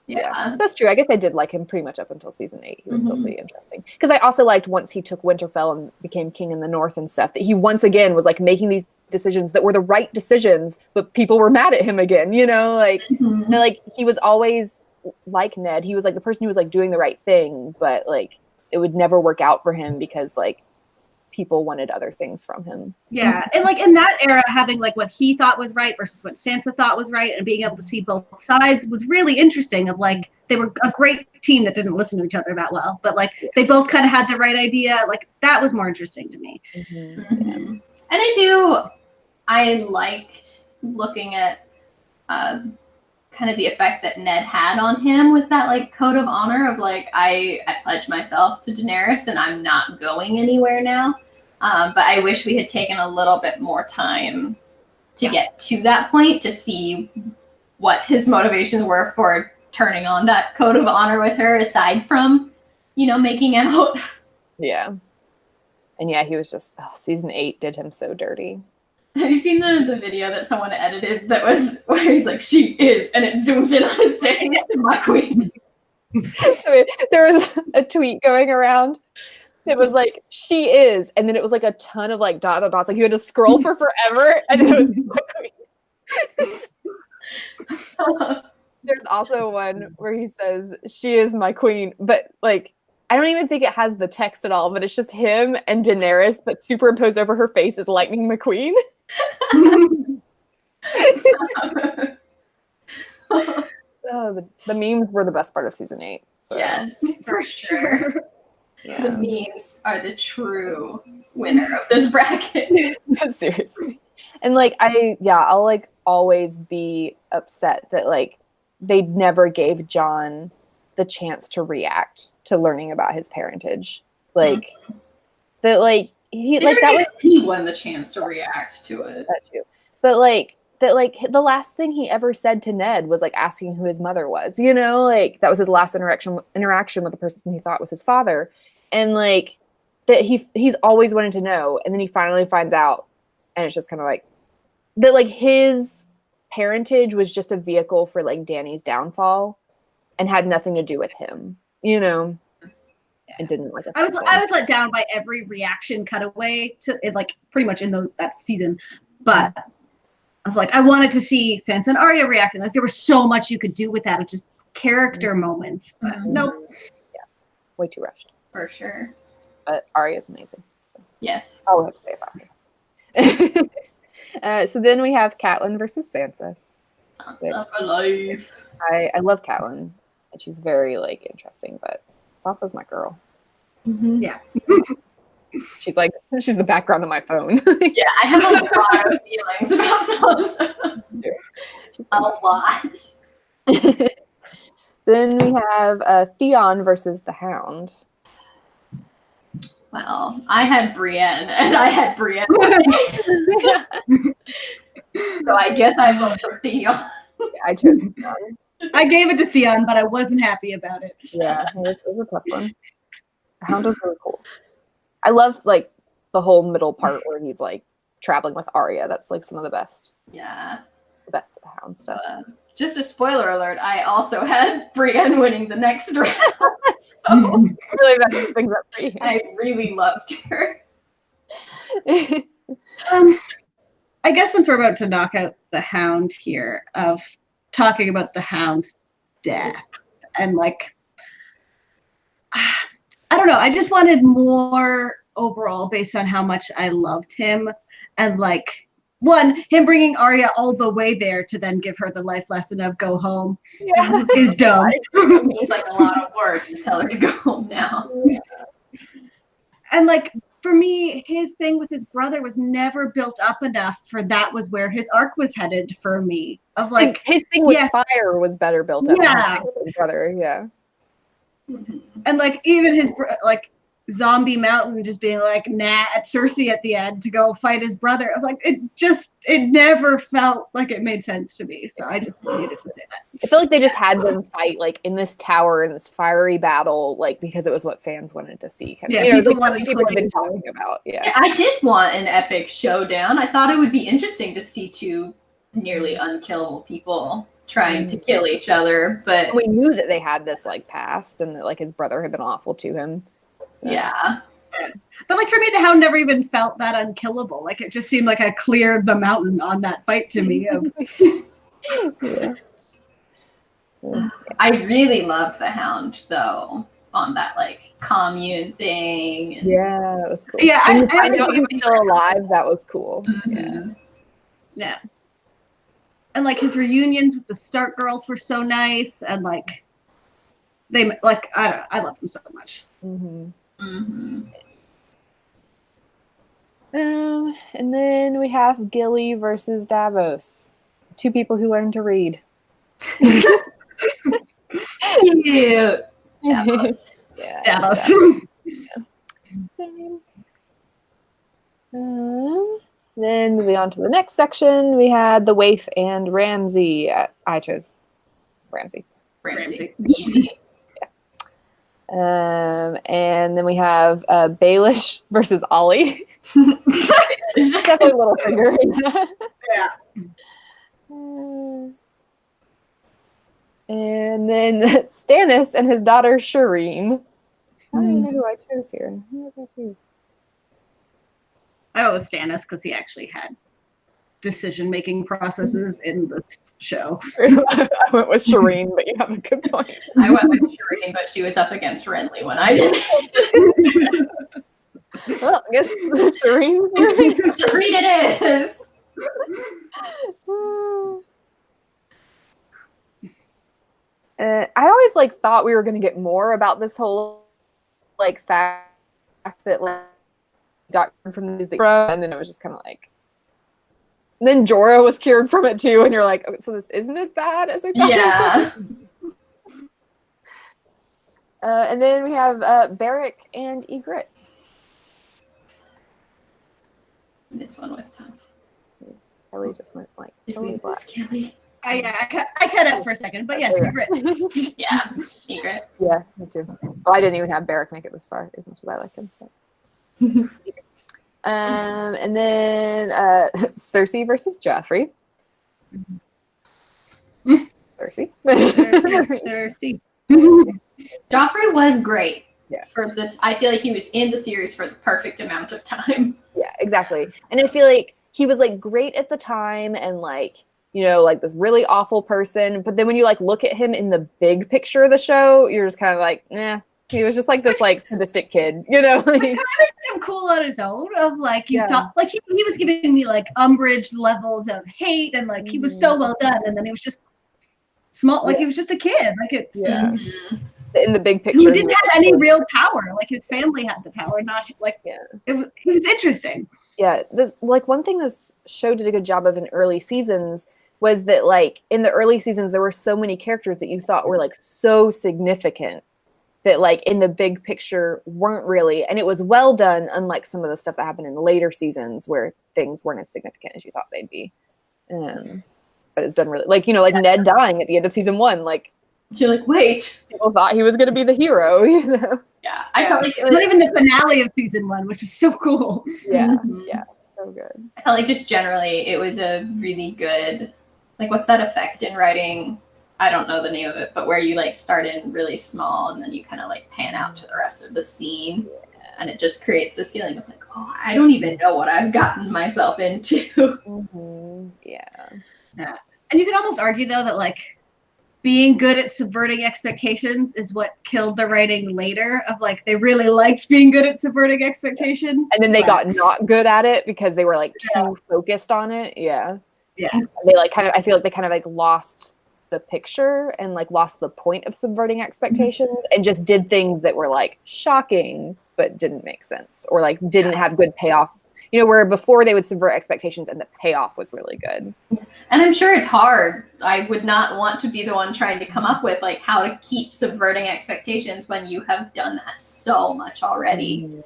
Yeah, that's true. I guess I did like him pretty much up until season 8. He was still pretty interesting. Because I also liked once he took Winterfell and became king in the North and stuff, that he once again was like making these decisions that were the right decisions, but people were mad at him again, you know? Like, like he was always like Ned. He was like the person who was like doing the right thing, but like it would never work out for him because like people wanted other things from him. Yeah, and like in that era, having like what he thought was right versus what Sansa thought was right, and being able to see both sides was really interesting. Of like they were a great team that didn't listen to each other that well, but like they both kind of had the right idea. Like that was more interesting to me. And I liked looking at kind of the effect that Ned had on him with that like code of honor of like I pledge myself to Daenerys and I'm not going anywhere now. But I wish we had taken a little bit more time to get to that point to see what his motivations were for turning on that code of honor with her, aside from, you know, making out. Yeah. And yeah, he was just, season 8 did him so dirty. Have you seen the video that someone edited that was where he's like, she is, and it zooms in on his face, my queen. So there was a tweet going around. It was like, she is, and then it was like a ton of like dot dots. Like you had to scroll for forever, and it was my queen. There's also one where he says, she is my queen, but like, I don't even think it has the text at all, but it's just him and Daenerys, but superimposed over her face is Lightning McQueen. The memes were the best part of season 8. So. Yes, for sure. Yeah. The memes are the true winner of this bracket. Seriously. And like, I'll like always be upset that like they never gave John the chance to react to learning about his parentage. Like that, like he they like never that gave was anyone the chance to react to it. That too. But like that, like the last thing he ever said to Ned was like asking who his mother was. You know, like that was his last interaction with the person he thought was his father, and like that he's always wanted to know, and then he finally finds out, and it's just kind of like that. Like his parentage was just a vehicle for like Dany's downfall. And had nothing to do with him, you know. It didn't like. I was let down by every reaction cutaway to it, like pretty much in that season. But I was like, I wanted to see Sansa and Arya reacting. Like there was so much you could do with that, of just character moments. But nope. Yeah, way too rushed. For sure. But Arya's amazing. So. Yes. All we have to say about her. So then we have Catelyn versus Sansa. Sansa for life. I love Catelyn. And she's very like interesting, but Sansa's my girl. Yeah. She's the background of my phone. Yeah, I have a lot of feelings about Sansa. A lot. Then we have Theon versus the Hound. Well, I had Brienne, and I had Brienne. So I guess I vote for Theon. I chose Theon. I gave it to Theon, but I wasn't happy about it. Yeah, it was a tough one. The Hound was really cool. I love like the whole middle part where he's like traveling with Arya. That's like some of the best. Yeah. The best of the Hound stuff. Just a spoiler alert, I also had Brienne winning the next round. So really messed things up for you. I really loved her. I guess since we're about to knock out the Hound here, of talking about the Hound's death, and like, I don't know, I just wanted more overall based on how much I loved him, and like, him bringing Arya all the way there to then give her the life lesson of go home is dumb. It's like a lot of work to tell her to go home now. Yeah. And like, for me, his thing with his brother was never built up enough for that was where his arc was headed for me. Of like his thing with fire was better built up. Yeah. Than his brother, yeah. And like even his like Zombie Mountain just being like, nah, at Cersei at the end to go fight his brother. I'm like, it never felt like it made sense to me. So I just needed to say that. I feel like they just had them fight like in this tower in this fiery battle, like because it was what fans wanted to see. Yeah, you know, people have been talking about. Yeah, I did want an epic showdown. I thought it would be interesting to see two nearly unkillable people trying to kill each other, but we knew that they had this like past and that like his brother had been awful to him. Yeah. But like for me, the Hound never even felt that unkillable. Like it just seemed like I cleared the mountain on that fight to me. I really loved the Hound though on that like commune thing. And yeah, that was cool. Yeah, I know he was still alive. That was cool. Mm-hmm. Yeah. And like his reunions with the Stark girls were so nice, and like they like I loved him so much. Mm-hmm. Mm-hmm. And then we have Gilly versus Davos. Two people who learned to read. Cute. Davos. Yeah, Davos. Same. Then moving on to the next section, we had the Waif and Ramsay. I chose Ramsay. Easy. And then we have Baelish versus Ollie. Definitely a little finger. Yeah. And then Stannis and his daughter Shireen. I don't even know who I chose here. Who did I choose? I went with Stannis because he actually had decision-making processes in this show. I went with Shireen, but you have a good point. I went with Shireen, but she was up against Renly when I did. Well, I guess Shireen. Shireen it is. I always like thought we were going to get more about this whole like fact that like got from these, and then it was just kind of like. And then Jorah was cured from it too, and you're like, okay, so this isn't as bad as we thought. Yeah. And then we have Beric and Ygritte. This one was tough. Kellie just went like, Did we lose Kellie? I cut out for a second, but yes, Ygritte. Yeah, Ygritte. Yeah, me too. Well, I didn't even have Beric make it this far, as much as I like him. But. And then Cersei versus Joffrey. Cersei. Cersei. Joffrey was great. Yeah. I feel like he was in the series for the perfect amount of time. Yeah, exactly. And I feel like he was like great at the time and like, you know, like this really awful person. But then when you like look at him in the big picture of the show, you're just kind of like, nah. He was just like this like sadistic kid, you know? Which kind of makes him cool on his own. Of like you thought, like he was giving me like Umbridge levels of hate, and like he was so well done, and then he was just small, like he was just a kid. Like it's in the big picture. He didn't have any real power. Like his family had the power, not like it was interesting. Yeah, this like one thing this show did a good job of in early seasons was that like in the early seasons there were so many characters that you thought were like so significant that like in the big picture weren't really, and it was well done, unlike some of the stuff that happened in the later seasons where things weren't as significant as you thought they'd be. But it's done really, like, you know, like Ned dying at the end of season 1, like you're like, wait, people thought he was going to be the hero, you know? Yeah, I felt like it was, not even the finale of season 1, which was so cool. Yeah, yeah, so good. I felt like just generally it was a really good, like, what's that effect in writing? I don't know the name of it, but where you like start in really small and then you kind of like pan out to the rest of the scene, and it just creates this feeling of like, oh, I don't even know what I've gotten myself into. Yeah. And you could almost argue though that like being good at subverting expectations is what killed the writing later. Of like they really liked being good at subverting expectations, and then they got not good at it because they were like too focused on it. Yeah. They like kind of, I feel like they kind of like lost the picture and like lost the point of subverting expectations and just did things that were like shocking but didn't make sense or like didn't have good payoff. You know, where before they would subvert expectations and the payoff was really good. And I'm sure it's hard. I would not want to be the one trying to come up with like how to keep subverting expectations when you have done that so much already.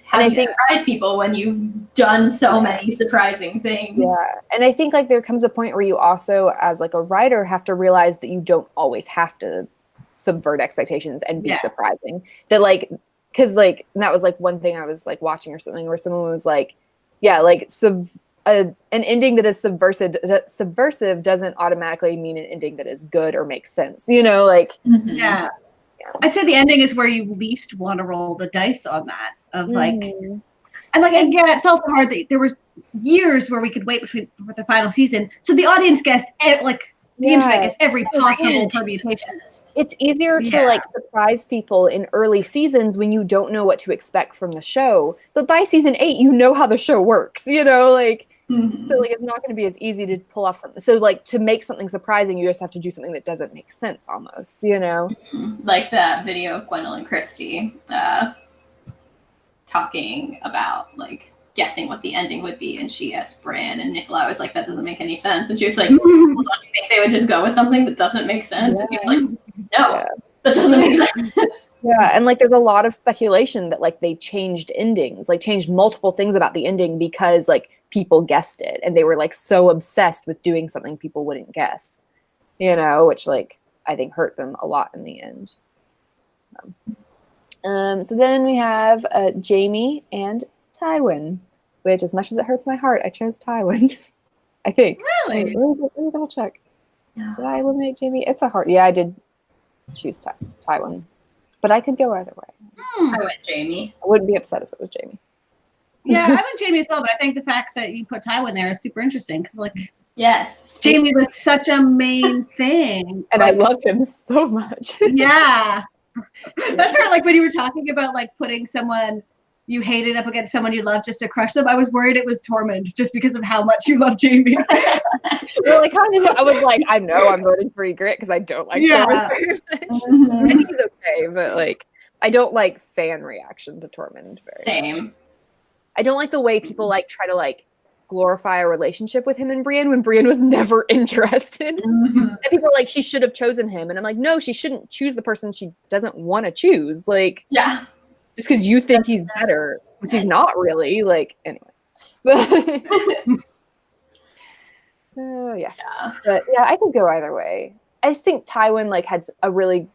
How do you surprise people when you've done so many surprising things? Yeah. And I think like there comes a point where you also, as like a writer, have to realize that you don't always have to subvert expectations and be surprising. That like, because like, and that was like one thing I was like watching or something where someone was like, yeah, like an ending that is subversive doesn't automatically mean an ending that is good or makes sense. You know, like. Yeah. I'd say the ending is where you least want to roll the dice on that. Of like, and like, and yeah, it's also hard that there was years where we could wait for the final season, so the audience guessed like the internet guessed every possible permutation. It's easier to like surprise people in early seasons when you don't know what to expect from the show, but by season 8 you know how the show works, you know, like so like it's not going to be as easy to pull off something. So like to make something surprising, you just have to do something that doesn't make sense almost, you know, like that video of Gwendolyn Christie talking about like guessing what the ending would be, and she asked Bran and Nikolai was like, that doesn't make any sense, and she was like, well, don't you think they would just go with something that doesn't make sense? And he was like, no, that doesn't make sense. And like there's a lot of speculation that like they changed endings, like changed multiple things about the ending because like people guessed it and they were like so obsessed with doing something people wouldn't guess, you know, which like I think hurt them a lot in the end. So then we have Jamie and Tywin, which as much as it hurts my heart, I chose Tywin. I think. Really? Let me double check. Did I eliminate Jamie? It's a hard. Yeah, I did choose Tywin, but I could go either way. I went Jamie. I wouldn't be upset if it was Jamie. Yeah, I went Jamie as well, but I think the fact that you put Tywin there is super interesting because like yes, Jamie was such a main thing, and I love him so much. Yeah. That's where, like, when you were talking about, like, putting someone you hated up against someone you loved just to crush them, I was worried it was Tormund just because of how much you love Jamie. Well, I kind of, I was like, I know I'm voting for Ygritte because I don't like Tormund very much. And he's okay, but, like, I don't like fan reaction to Tormund very much. I don't like the way people, like, try to, like, glorify a relationship with him and Brienne when Brienne was never interested. And people are like, she should have chosen him. And I'm like, no, she shouldn't choose the person she doesn't want to choose. Like, just because you think he's better, which he's not really. Like, anyway. But yeah, I could go either way. I just think Tywin, like, had a really,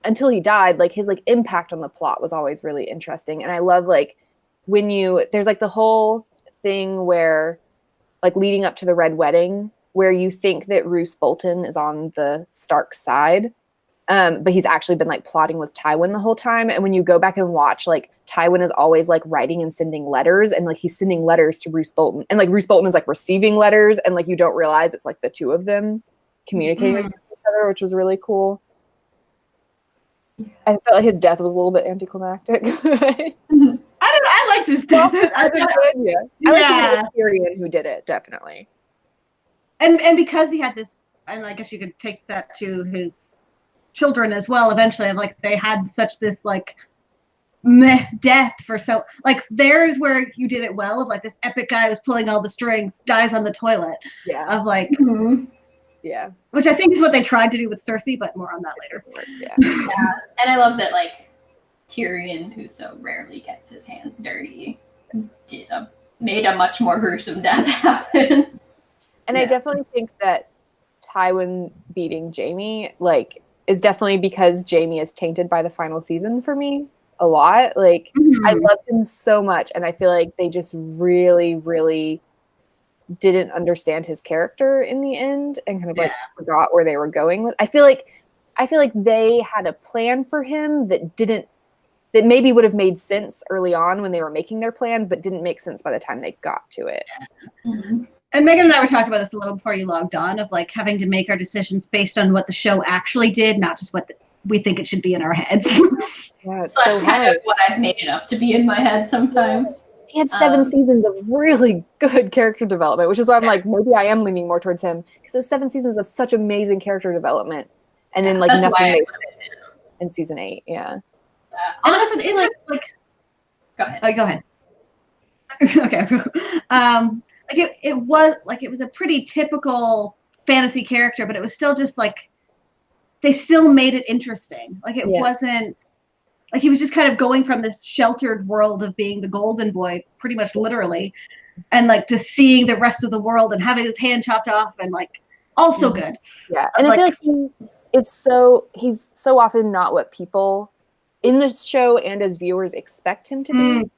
until he died, like, his, like, impact on the plot was always really interesting. And I love, like, when there's, like, the whole thing where, like, leading up to the Red Wedding, where you think that Roose Bolton is on the Stark side, but he's actually been, like, plotting with Tywin the whole time. And when you go back and watch, like, Tywin is always, like, writing and sending letters, and, like, he's sending letters to Roose Bolton, and, like, Roose Bolton is, like, receiving letters, and, like, you don't realize it's, like, the two of them communicating with each other, which was really cool. I felt like his death was a little bit anticlimactic. I liked his death. I liked it was Tyrion who did it, definitely. And because he had this, and I guess you could take that to his children as well eventually, like, they had such this, like, meh death for so, like, there's where you did it well, of, like, this epic guy was pulling all the strings, dies on the toilet. Of, like, which I think is what they tried to do with Cersei, but more on that later. And I love that, like, Tyrion, who so rarely gets his hands dirty, made a much more gruesome death happen. And I definitely think that Tywin beating Jamie, like, is definitely because Jamie is tainted by the final season for me a lot. Like, I love him so much, and I feel like they just really, really didn't understand his character in the end, and kind of like forgot where they were going with. I feel like they had a plan for him that maybe would have made sense early on when they were making their plans, but didn't make sense by the time they got to it. And Megan and I were talking about this a little before you logged on, of, like, having to make our decisions based on what the show actually did, not just what we think it should be in our heads. It's so kind of what I've made it up to be in my head sometimes. He had 7 seasons of really good character development, which is why I'm like, maybe I am leaning more towards him, because those 7 seasons of such amazing character development, and then, like, nothing made in season 8. Honestly, it's like, go ahead. Go ahead. Okay. It was a pretty typical fantasy character, but it was still just like they still made it interesting. Like it wasn't like he was just kind of going from this sheltered world of being the golden boy, pretty much literally, and like to seeing the rest of the world and having his hand chopped off and like also good. Yeah. And I feel like he's so often not what people in the show and as viewers expect him to be.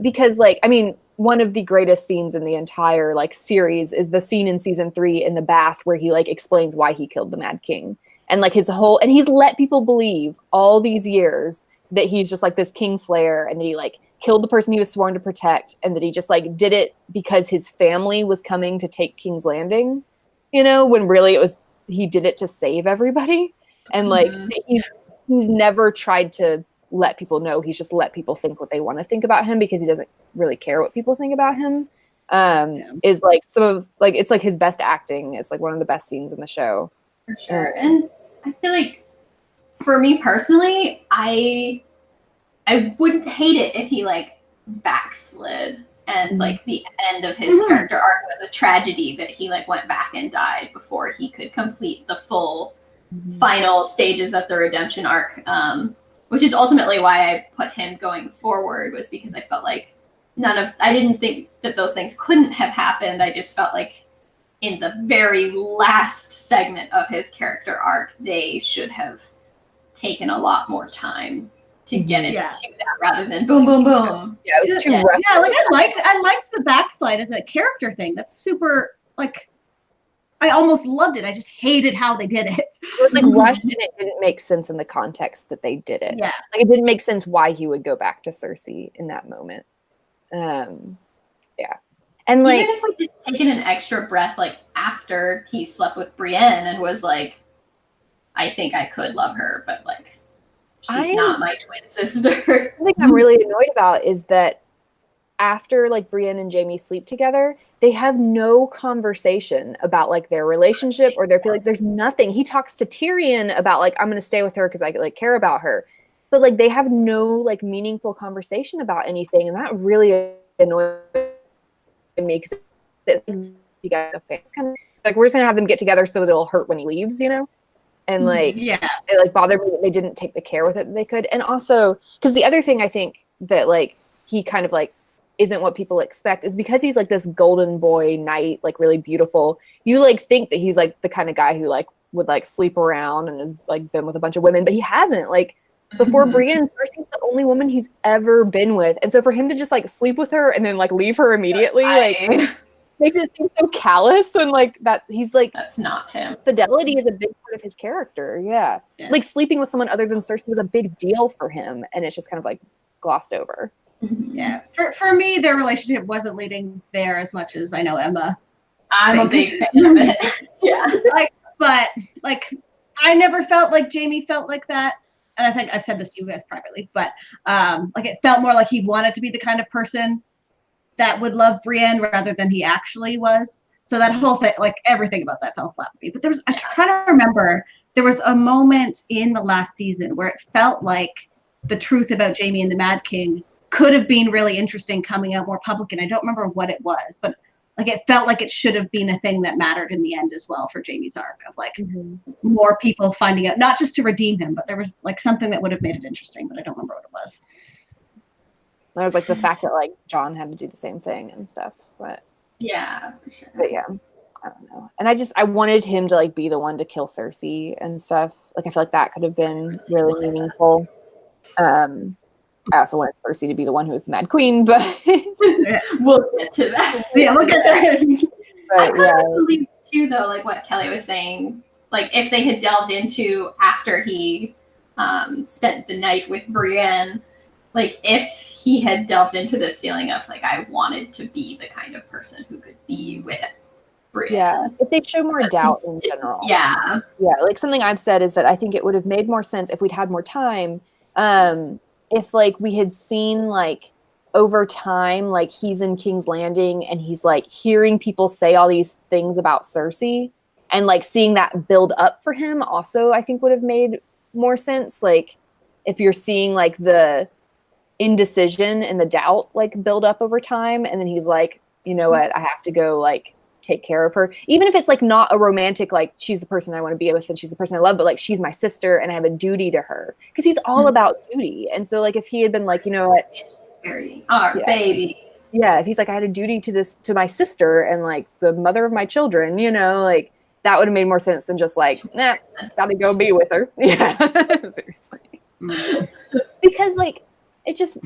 Because like, I mean, one of the greatest scenes in the entire like series is the scene in season 3 in the bath where he like explains why he killed the Mad King. And like and he's let people believe all these years that he's just like this Kingslayer and that he like killed the person he was sworn to protect and that he just like did it because his family was coming to take King's Landing, you know, when really he did it to save everybody. And like he's never tried to let people know. He's just let people think what they want to think about him because he doesn't really care what people think about him. Is like some of like, it's like his best acting. It's like one of the best scenes in the show. For sure. And I feel like for me personally, I wouldn't hate it if he like backslid and like the end of his character arc was a tragedy that he like went back and died before he could complete the full final stages of the redemption arc. Which is ultimately why I put him going forward, was because I felt like I didn't think that those things couldn't have happened. I just felt like in the very last segment of his character arc, they should have taken a lot more time to get it to that rather than boom, boom, boom. Yeah, it was too rough. Yeah, like I liked the backslide as a character thing. That's super, like, I almost loved it. I just hated how they did it. It was like rushed and it didn't make sense in the context that they did it. Yeah. Like it didn't make sense why he would go back to Cersei in that moment. Yeah. And like, even if we just taken an extra breath, like after he slept with Brienne and was like, I think I could love her, but like, she's not my twin sister. The thing I'm really annoyed about is that after like Brienne and Jaime sleep together, they have no conversation about like their relationship or their feelings. There's nothing. He talks to Tyrion about like, I'm going to stay with her because I like care about her. But like, they have no like meaningful conversation about anything. And that really annoys me because it's kind of like, we're just going to have them get together so that it'll hurt when he leaves, you know? And like, it like bothered me that they didn't take the care with it that they could. And also, because the other thing I think that like he kind of like isn't what people expect is because he's like this golden boy knight, like really beautiful. You like think that he's like the kind of guy who like would like sleep around and has like been with a bunch of women, but he hasn't. Like before Brienne, Cersei's the only woman he's ever been with. And so for him to just like sleep with her and then like leave her immediately, like makes it seem so callous and like that he's like, that's not him. Fidelity is a big part of his character. Yeah. Like sleeping with someone other than Cersei was a big deal for him. And it's just kind of like glossed over. Yeah. For me, their relationship wasn't leading there as much as I know Emma. I'm a big fan of it. Yeah. But I never felt like Jaime felt like that. And I think I've said this to you guys privately, but like it felt more like he wanted to be the kind of person that would love Brienne rather than he actually was. So that whole thing, like everything about that fell flat for me. But I'm trying to remember, there was a moment in the last season where it felt like the truth about Jaime and the Mad King could have been really interesting coming out more public. And I don't remember what it was, but like it felt like it should have been a thing that mattered in the end as well for Jaime's arc of like more people finding out, not just to redeem him, but there was like something that would have made it interesting, but I don't remember what it was. There was like the fact that like Jon had to do the same thing and stuff, but yeah, for sure. But yeah, I don't know. And I wanted him to like be the one to kill Cersei and stuff. Like I feel like that could have been really meaningful. I also wanted Cersei to be the one who was the Mad Queen, but we'll get to that. Yeah, we'll get there. I kind of believed too, though, like what Kellie was saying. Like if they had delved into after he spent the night with Brienne, like if he had delved into this feeling of like I wanted to be the kind of person who could be with Brienne. Yeah, if they show more doubt in general. Yeah. Yeah, like something I've said is that I think it would have made more sense if we'd had more time. If like we had seen like over time, like he's in King's Landing and he's like hearing people say all these things about Cersei and like seeing that build up for him also I think would have made more sense. Like if you're seeing like indecision and the doubt like build up over time, and then he's like, you know what, I have to go like take care of her, even if it's like not a romantic, like she's the person I want to be with and she's the person I love, but like she's my sister and I have a duty to her, because he's all about duty. And so like if he had been like, you know what, baby, if he's like, I had a duty to my sister and like the mother of my children, you know, like that would have made more sense than just like, nah, gotta go be with her. Yeah. Seriously. Because like it just,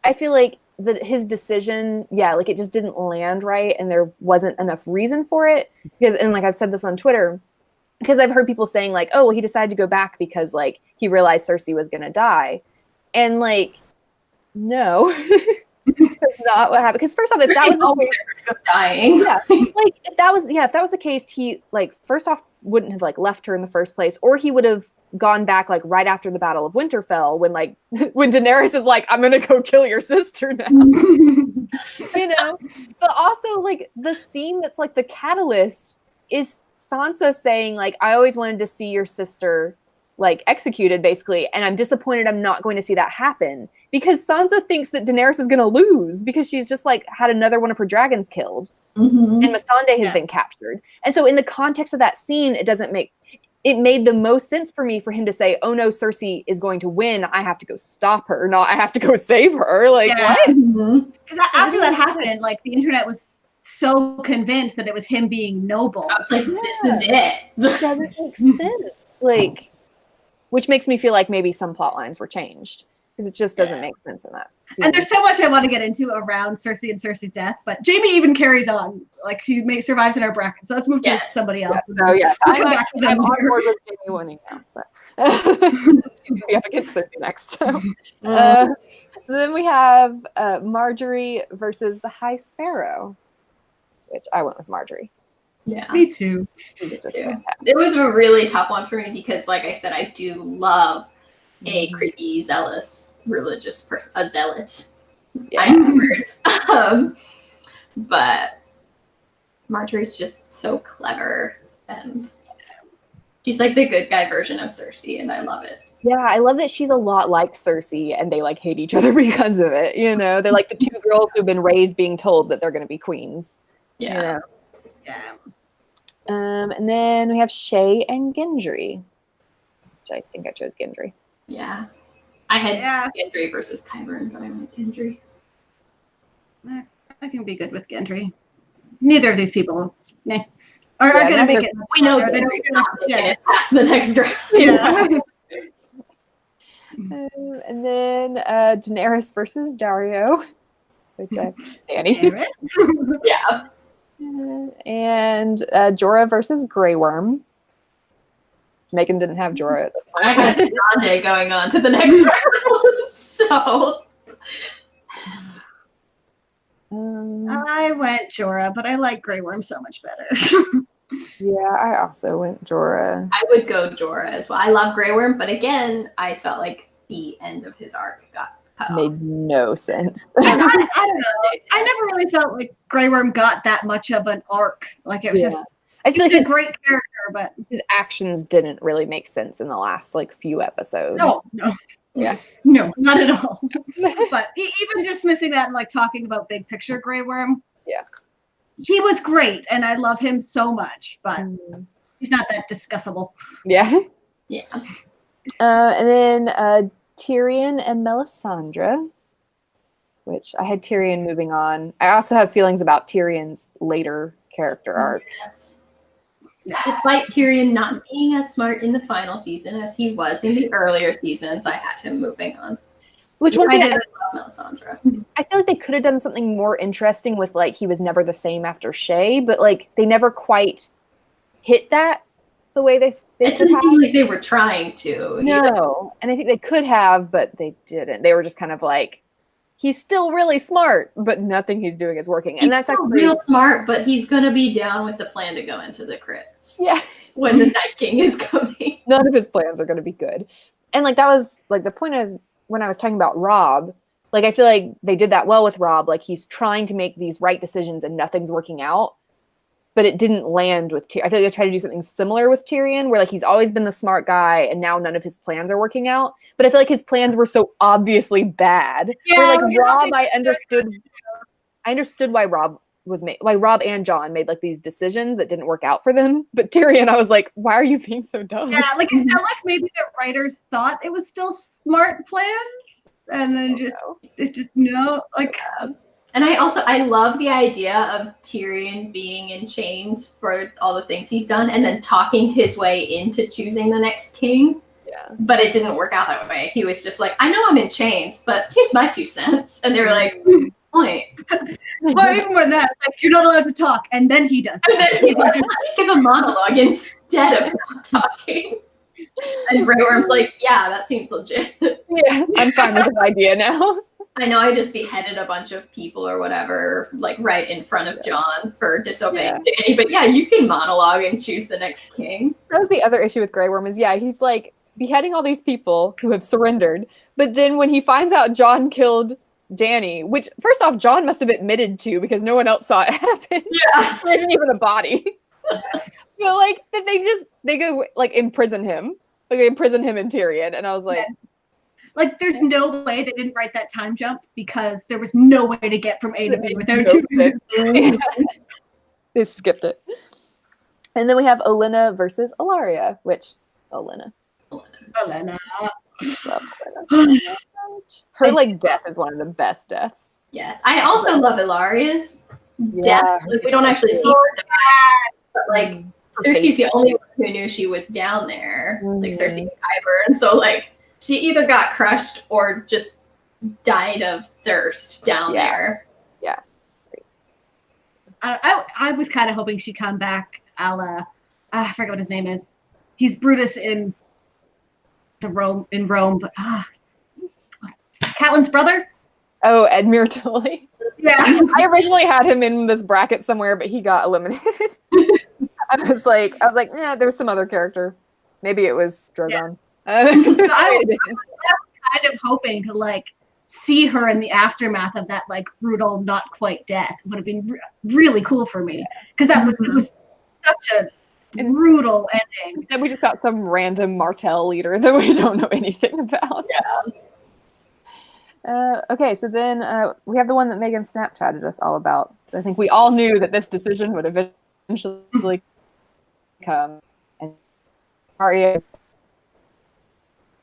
I feel like his decision, like it just didn't land right, and there wasn't enough reason for it. Because, and like I've said this on Twitter, because I've heard people saying like, oh, well, he decided to go back because like he realized Cersei was gonna die, and like, no, that's not what happened. Because first off, if that was the case, dying, like if that was the case, he like first off wouldn't have like left her in the first place, or he would have gone back like right after the Battle of Winterfell when like when Daenerys is like, I'm gonna go kill your sister now. You know. But also like the scene that's like the catalyst is Sansa saying like, I always wanted to see your sister like executed, basically, and I'm disappointed I'm not going to see that happen, because Sansa thinks that Daenerys is gonna lose because she's just like had another one of her dragons killed, and Missandei has been captured. And so in the context of that scene, it made the most sense for me for him to say, oh no, Cersei is going to win, I have to go stop her, not I have to go save her. Like, what? Because after that happened, like the internet was so convinced that it was him being noble. I was like, this is it. It doesn't make sense. Like, which makes me feel like maybe some plot lines were changed, because it just doesn't make sense in that scene. And there's so much I want to get into around Cersei and Cersei's death, but Jamie even carries on. Like, he survives in our bracket. So let's move to somebody else. So, yeah. We'll come back to them I'm on board with Jamie winning now. So. We have to get Cersei next. So. So then we have Marjorie versus the High Sparrow, which I went with Marjorie. Yeah, me too. It was a really tough one for me because, like I said, I do love a creepy, zealous, religious person, a zealot. Yeah. I know words. But Marjorie's just so clever, and she's like the good guy version of Cersei, and I love it. Yeah, I love that she's a lot like Cersei, and they like hate each other because of it. You know, they're like the two girls who've been raised being told that they're going to be queens. Yeah. You know? Yeah. And then we have Shae and Gendry, which I think I chose Gendry. Yeah. I had Gendry versus Qyburn, but I went Gendry. I can be good with Gendry. Neither of these people are going to make it. We know they don't make it past the next round. Yeah. And then Daenerys versus Dario, which I Danny. Yeah. And Jorah versus Grey Worm. Meghan didn't have Jorah at this point. I got Sanjay going on to the next round. So I went Jorah, but I like Grey Worm so much better. Yeah, I also went Jorah. I would go Jorah as well. I love Grey Worm, but again, I felt like the end of his arc got cut off. Made no sense. I don't know. I never really felt like Grey Worm got that much of an arc. Like, it was just... I feel like he's a great character, but... his actions didn't really make sense in the last, like, few episodes. No. Yeah. No, not at all. But even dismissing that and, like, talking about big picture Grey Worm... Yeah. He was great, and I love him so much, but he's not that discussable. Yeah. Yeah. And then Tyrion and Melisandre, which I had Tyrion moving on. I also have feelings about Tyrion's later character arc. Yes. Despite Tyrion not being as smart in the final season as he was in the earlier seasons, I had him moving on. Which once again, I love Melisandre. I feel like they could have done something more interesting with, like, he was never the same after Shae, but, like, they never quite hit that the way they it didn't seem like they were trying to. No. And I think they could have, but they didn't. They were just kind of like, he's still really smart, but nothing he's doing is working. And that's actually real smart, but he's going to be down with the plan to go into the crypts. Yeah. When the Night King is coming. None of his plans are going to be good. And, like, that was, like, the point is, when I was talking about Rob, like, I feel like they did that well with Rob. Like, he's trying to make these right decisions and nothing's working out. but it didn't land with Tyrion. I feel like they tried to do something similar with Tyrion, where like he's always been the smart guy, and now none of his plans are working out. But I feel like his plans were so obviously bad. Yeah, where like Rob, I understood why Rob and John made like these decisions that didn't work out for them. But Tyrion, I was like, why are you being so dumb? Yeah, like it felt like maybe the writers thought it was still smart plans, and then And I love the idea of Tyrion being in chains for all the things he's done and then talking his way into choosing the next king. Yeah. But it didn't work out that way. He was just like, I know I'm in chains, but here's my 2 cents. And they were like, point. Well, even more than that, like, you're not allowed to talk, and then he does. And then he's like, let me give a monologue instead of not talking. And Grey Worm's like, yeah, that seems legit. Yeah, I'm fine with the idea now. I know I just beheaded a bunch of people or whatever, like right in front of John for disobeying Dany. But yeah, you can monologue and choose the next king. That was the other issue with Grey Worm is, he's like beheading all these people who have surrendered. But then when he finds out John killed Dany, which first off, John must have admitted to because no one else saw it happen. Yeah. There isn't even a body. But like, they go like imprison him. Like they imprison him and Tyrion. And I was like, like, there's no way they didn't write that time jump because there was no way to get from A to B without doing They skipped it. And then we have Olenna versus Ilaria, which Olenna. Her like death is one of the best deaths. Yes, I also love Ilaria's death. Like, we don't actually see her die, but like Cersei's the only one who knew she was down there. Like Cersei and Qyburn, and so like. She either got crushed or just died of thirst down there. Yeah. I was kind of hoping she'd come back a la, I forget what his name is. He's Brutus in Rome, but Catelyn's brother? Oh, Edmure Tully. Yeah. I originally had him in this bracket somewhere, but he got eliminated. I was like, there was some other character. Maybe it was Drogon. Yeah. I was kind of hoping to like see her in the aftermath of that like brutal, not quite death. It would have been really cool for me because it was such a brutal ending. Then we just got some random Martell leader that we don't know anything about. Yeah. Okay, so then we have the one that Meghan Snapchatted us all about. I think we all knew that this decision would eventually come, and Arya's.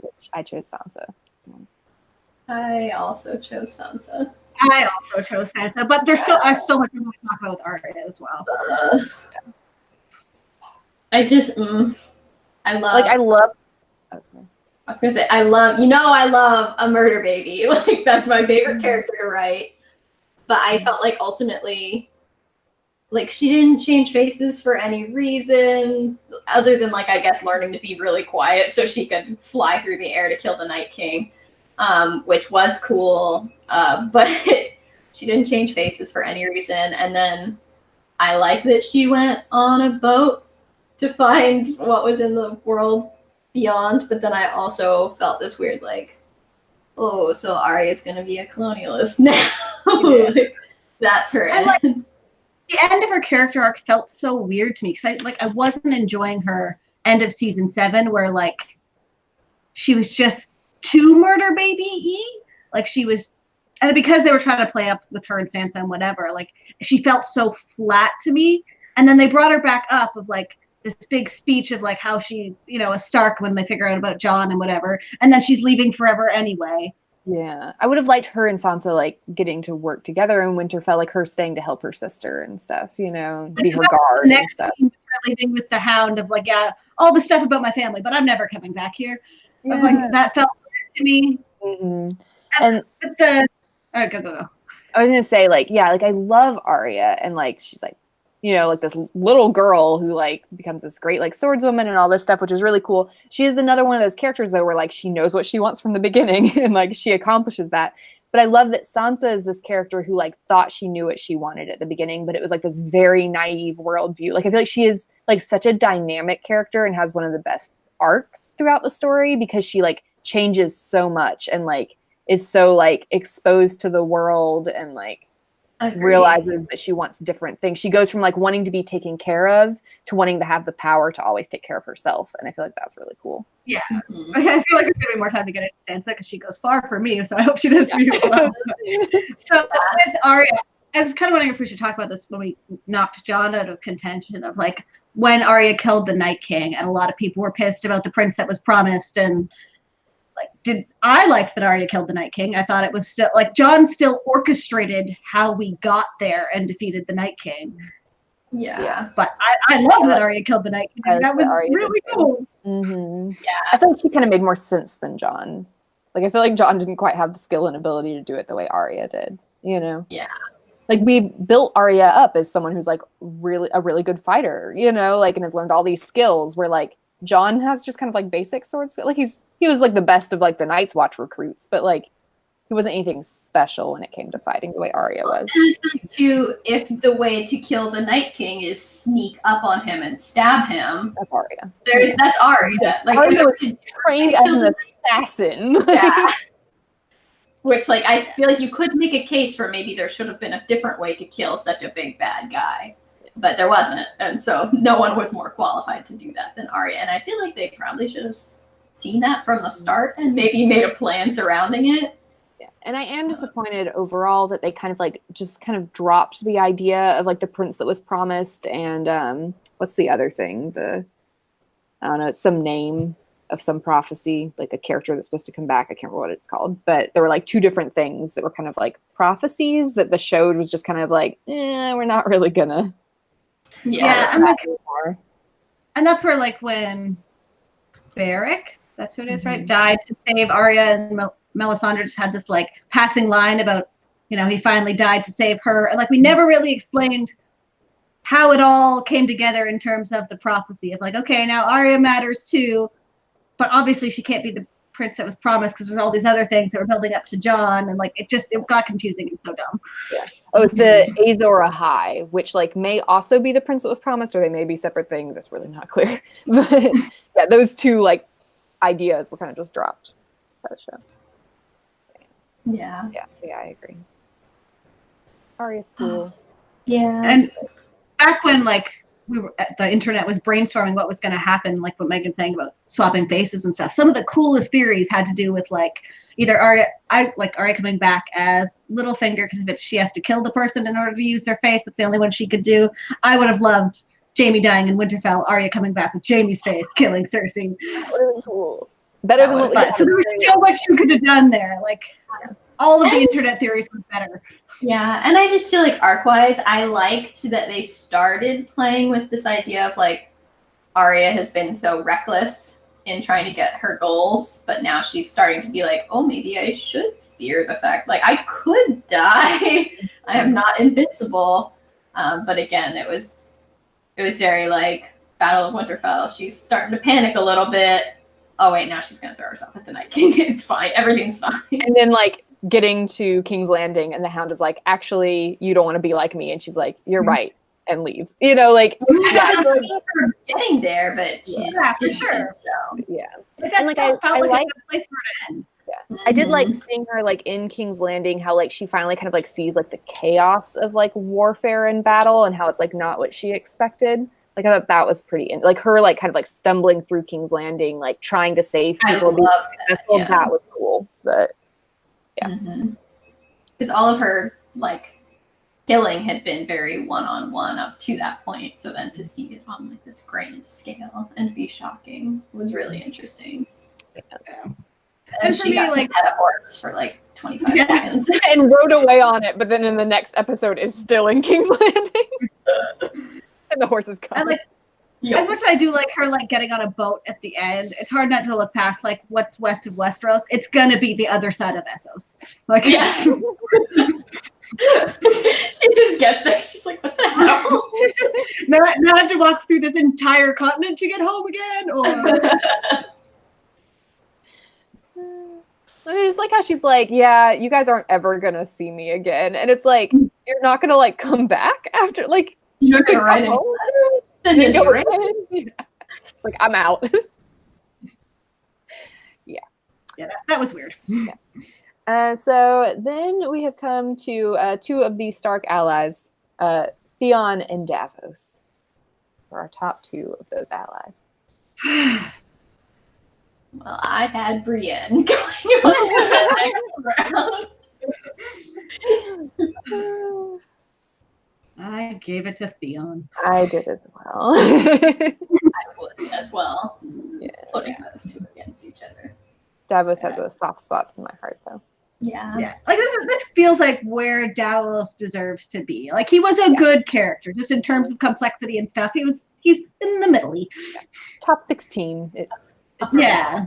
Which I chose Sansa. So. I also chose Sansa. I also chose Sansa, but there's so much more to talk about with Arya as well. I love. Okay. I was gonna say I love a murder baby. Like that's my favorite character to write. But I felt like ultimately, like she didn't change faces for any reason other than like I guess learning to be really quiet so she could fly through the air to kill the Night King, which was cool. But she didn't change faces for any reason. And then I like that she went on a boat to find what was in the world beyond. But then I also felt this weird like, oh, so Arya's gonna be a colonialist now. Like, that's her end. The end of her character arc felt so weird to me because I wasn't enjoying her end of season 7 where like she was just too murder baby-y. Like she was, and because they were trying to play up with her and Sansa and whatever, like she felt so flat to me. And then they brought her back up of like this big speech of like how she's, a Stark when they figure out about Jon and whatever. And then she's leaving forever anyway. Yeah, I would have liked her and Sansa like getting to work together in Winterfell, like her staying to help her sister and stuff, be her guard and stuff. Leaving with the Hound of like, all the stuff about my family, but I'm never coming back here. Yeah. Like that felt weird to me. Mm-hmm. And all right, go. I was gonna say like, I love Arya and like she's like, like this little girl who like becomes this great like swordswoman and all this stuff, which is really cool. She is another one of those characters though where like she knows what she wants from the beginning and like she accomplishes that. But I love that Sansa is this character who like thought she knew what she wanted at the beginning, but it was like this very naive worldview. Like I feel like she is like such a dynamic character and has one of the best arcs throughout the story because she like changes so much and like is so like exposed to the world and like realizes that she wants different things. She goes from like wanting to be taken care of to wanting to have the power to always take care of herself. And I feel like that's really cool. Yeah. Mm-hmm. I feel like there's going to be more time to get into Sansa because she goes far for me. So I hope she does for you as well. So with Arya, I was kind of wondering if we should talk about this when we knocked Jon out of contention of like when Arya killed the Night King, and a lot of people were pissed about the prince that was promised. And like, I liked that Arya killed the Night King. I thought it was still like Jon still orchestrated how we got there and defeated the Night King. Yeah. But I love that Arya killed the Night King. That was really cool. Mm-hmm. Yeah. I feel like she kind of made more sense than Jon. Like, I feel like Jon didn't quite have the skill and ability to do it the way Arya did, you know? Yeah. Like, we built Arya up as someone who's, like, a really good fighter, you know? Like, and has learned all these skills where, like, Jon has just kind of, like, basic sword skills. Like, he was, like, the best of, like, the Night's Watch recruits, but, like, he wasn't anything special when it came to fighting the way Arya was. If the way to kill the Night King is sneak up on him and stab him, that's Arya. That's Arya. Like, Arya was trained as an assassin. Yeah. Which, like, I feel like you could make a case for maybe there should have been a different way to kill such a big bad guy, but there wasn't, and so no one was more qualified to do that than Arya. And I feel like they probably should have seen that from the start and maybe made a plan surrounding it. Yeah. And I am disappointed overall that they kind of like just kind of dropped the idea of like the prince that was promised and what's the other thing? I don't know, some name of some prophecy, like a character that's supposed to come back. I can't remember what it's called, but there were like two different things that were kind of like prophecies that the show was just kind of like, we're not really gonna. Yeah, I'm like, and that's where like when Beric, that's who it is, right, died to save Arya, and Melisandre just had this like passing line about, you know, he finally died to save her, and like we never really explained how it all came together in terms of the prophecy of like, okay, now Arya matters too, but obviously she can't be the prince that was promised because there's all these other things that were building up to Jon, and like it got confusing and so dumb. Yeah. Oh, it's the Azor Ahai, which like may also be the prince that was promised, or they may be separate things. It's really not clear. But yeah, those two like ideas were kind of just dropped by the show. Yeah, I agree. Arya's cool. Yeah. And back when like the internet was brainstorming what was going to happen, like what Meghan's saying about swapping faces and stuff, some of the coolest theories had to do with like either Arya coming back as Littlefinger, because if she has to kill the person in order to use their face, that's the only one she could do. I would have loved Jaime dying in Winterfell, Arya coming back with Jaime's face, killing Cersei. Really cool. Better than what we had. So there was so much you could have done there. Like all of the internet theories were better. Yeah, and I just feel like arc-wise, I liked that they started playing with this idea of like Arya has been so reckless in trying to get her goals, but now she's starting to be like, oh, maybe I should fear the fact like I could die. I am not invincible. But again, it was very like Battle of Winterfell. She's starting to panic a little bit. Oh wait, now she's gonna throw herself at the Night King. It's fine. Everything's fine. And then like getting to King's Landing, and the Hound is like, actually, you don't want to be like me, and she's like, you're right, and leaves. You know, like I don't see her getting there, but she's for sure. Yeah, and like I felt like a place for it to end. Yeah. I did like seeing her like in King's Landing, how like she finally kind of like sees like the chaos of like warfare and battle, and how it's like not what she expected. Like I thought that was pretty, like her like kind of like stumbling through King's Landing, like trying to save people. I love that. Yeah. That was cool, but yeah, because all of her like killing had been very one-on-one up to that point. So then to see it on like this grand scale and be shocking was really interesting. Yeah. And she got to pet a horse for like 25 seconds and rode away on it, but then in the next episode is still in King's Landing. And the horse is gone. Like, as much as I do like her like getting on a boat at the end, it's hard not to look past like what's west of Westeros. It's gonna be the other side of Essos. Like, yeah. She just gets there. She's like, what the hell? Now I have to walk through this entire continent to get home again, or. It's like how she's like, yeah, you guys aren't ever gonna see me again, and it's like you're not gonna like come back after like. You're not gonna write it. Like I'm out. Yeah, that was weird. Yeah. So then we have come to two of the Stark allies, Theon and Davos, for our top two of those allies. Well, I had Brienne going on to the next round. I gave it to Theon. I did as well. I would as well. Yeah. Putting those two against each other. Davos has a soft spot in my heart, though. Yeah. Yeah. Like this feels like where Davos deserves to be. Like he was a good character, just in terms of complexity and stuff. He's in the middle. Top 16. Yeah.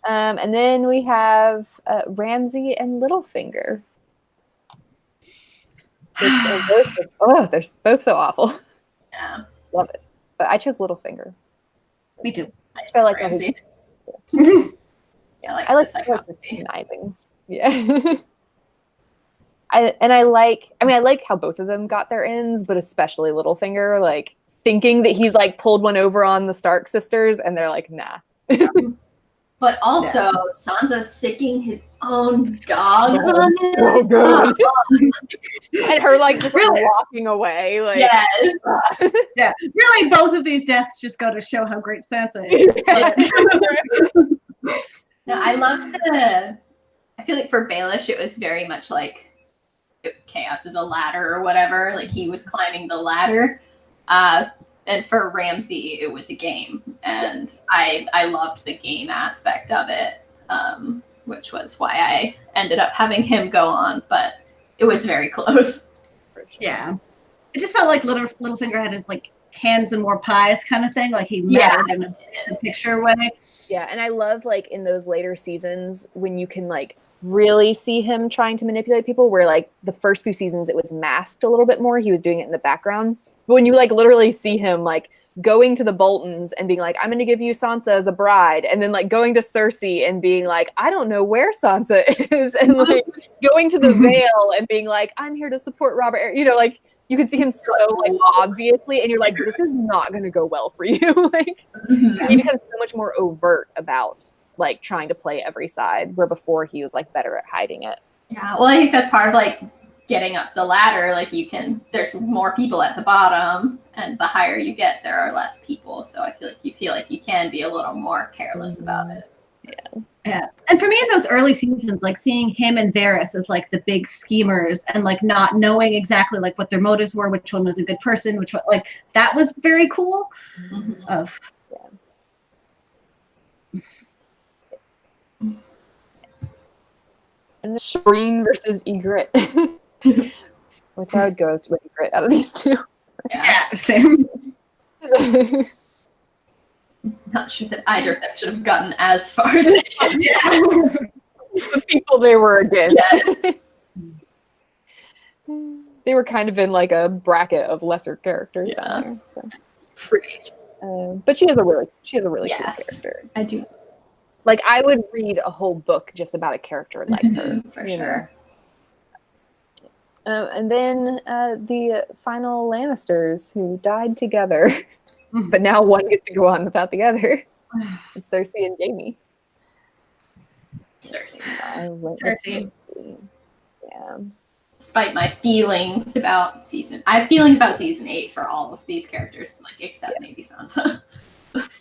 And then we have Ramsay and Littlefinger. They're both so awful. Yeah. Love it. But I chose Littlefinger. Me too. I feel like Ramsay. Yeah, I like the conniving. Yeah. I like how both of them got their ends, but especially Littlefinger, like thinking that he's like pulled one over on the Stark sisters, and they're like, nah. But also, Sansa sicking his own dogs on him. So good. And her like just really walking away. Like, yes. Yeah. Really, both of these deaths just go to show how great Sansa is. No, I loved I feel like for Baelish, it was very much like chaos is a ladder or whatever. Like he was climbing the ladder. And for Ramsay, it was a game. And I loved the game aspect of it, which was why I ended up having him go on. But it was very close. Yeah. It just felt like Littlefinger had his like hands and more pies kind of thing. Like he mattered in a picture way. Yeah, and I love like in those later seasons when you can like really see him trying to manipulate people, where like the first few seasons it was masked a little bit more. He was doing it in the background. But when you like literally see him like going to the Boltons and being like, I'm going to give you Sansa as a bride, and then like going to Cersei and being like, I don't know where Sansa is, and like going to the Vale and being like, I'm here to support Robert. You know, like you can see him so like obviously, and you're like, this is not going to go well for you. Like he becomes so much more overt about like trying to play every side, where before he was like better at hiding it. Yeah, well, I think that's part of like getting up the ladder. Like there's more people at the bottom, and the higher you get, there are less people. So I feel like you can be a little more careless about it. Yeah. And for me in those early seasons, like seeing him and Varys as like the big schemers and like not knowing exactly like what their motives were, which one was a good person, which one, like that was very cool. And the Shireen versus Ygritte, which I would go to Ygritte out of these two. Yeah, same. Not sure that either of them should have gotten as far as they should. The people they were against. Yes. They were kind of in like a bracket of lesser characters down there. So. Pretty. But she has a really cool yes, character. I do. Like I would read a whole book just about a character like her. For sure. And then the final Lannisters who died together, but now one gets to go on without the other. It's Cersei and Jaime. Cersei. Cersei. Yeah. Despite my feelings about I have feelings about season 8 for all of these characters, like except maybe Sansa.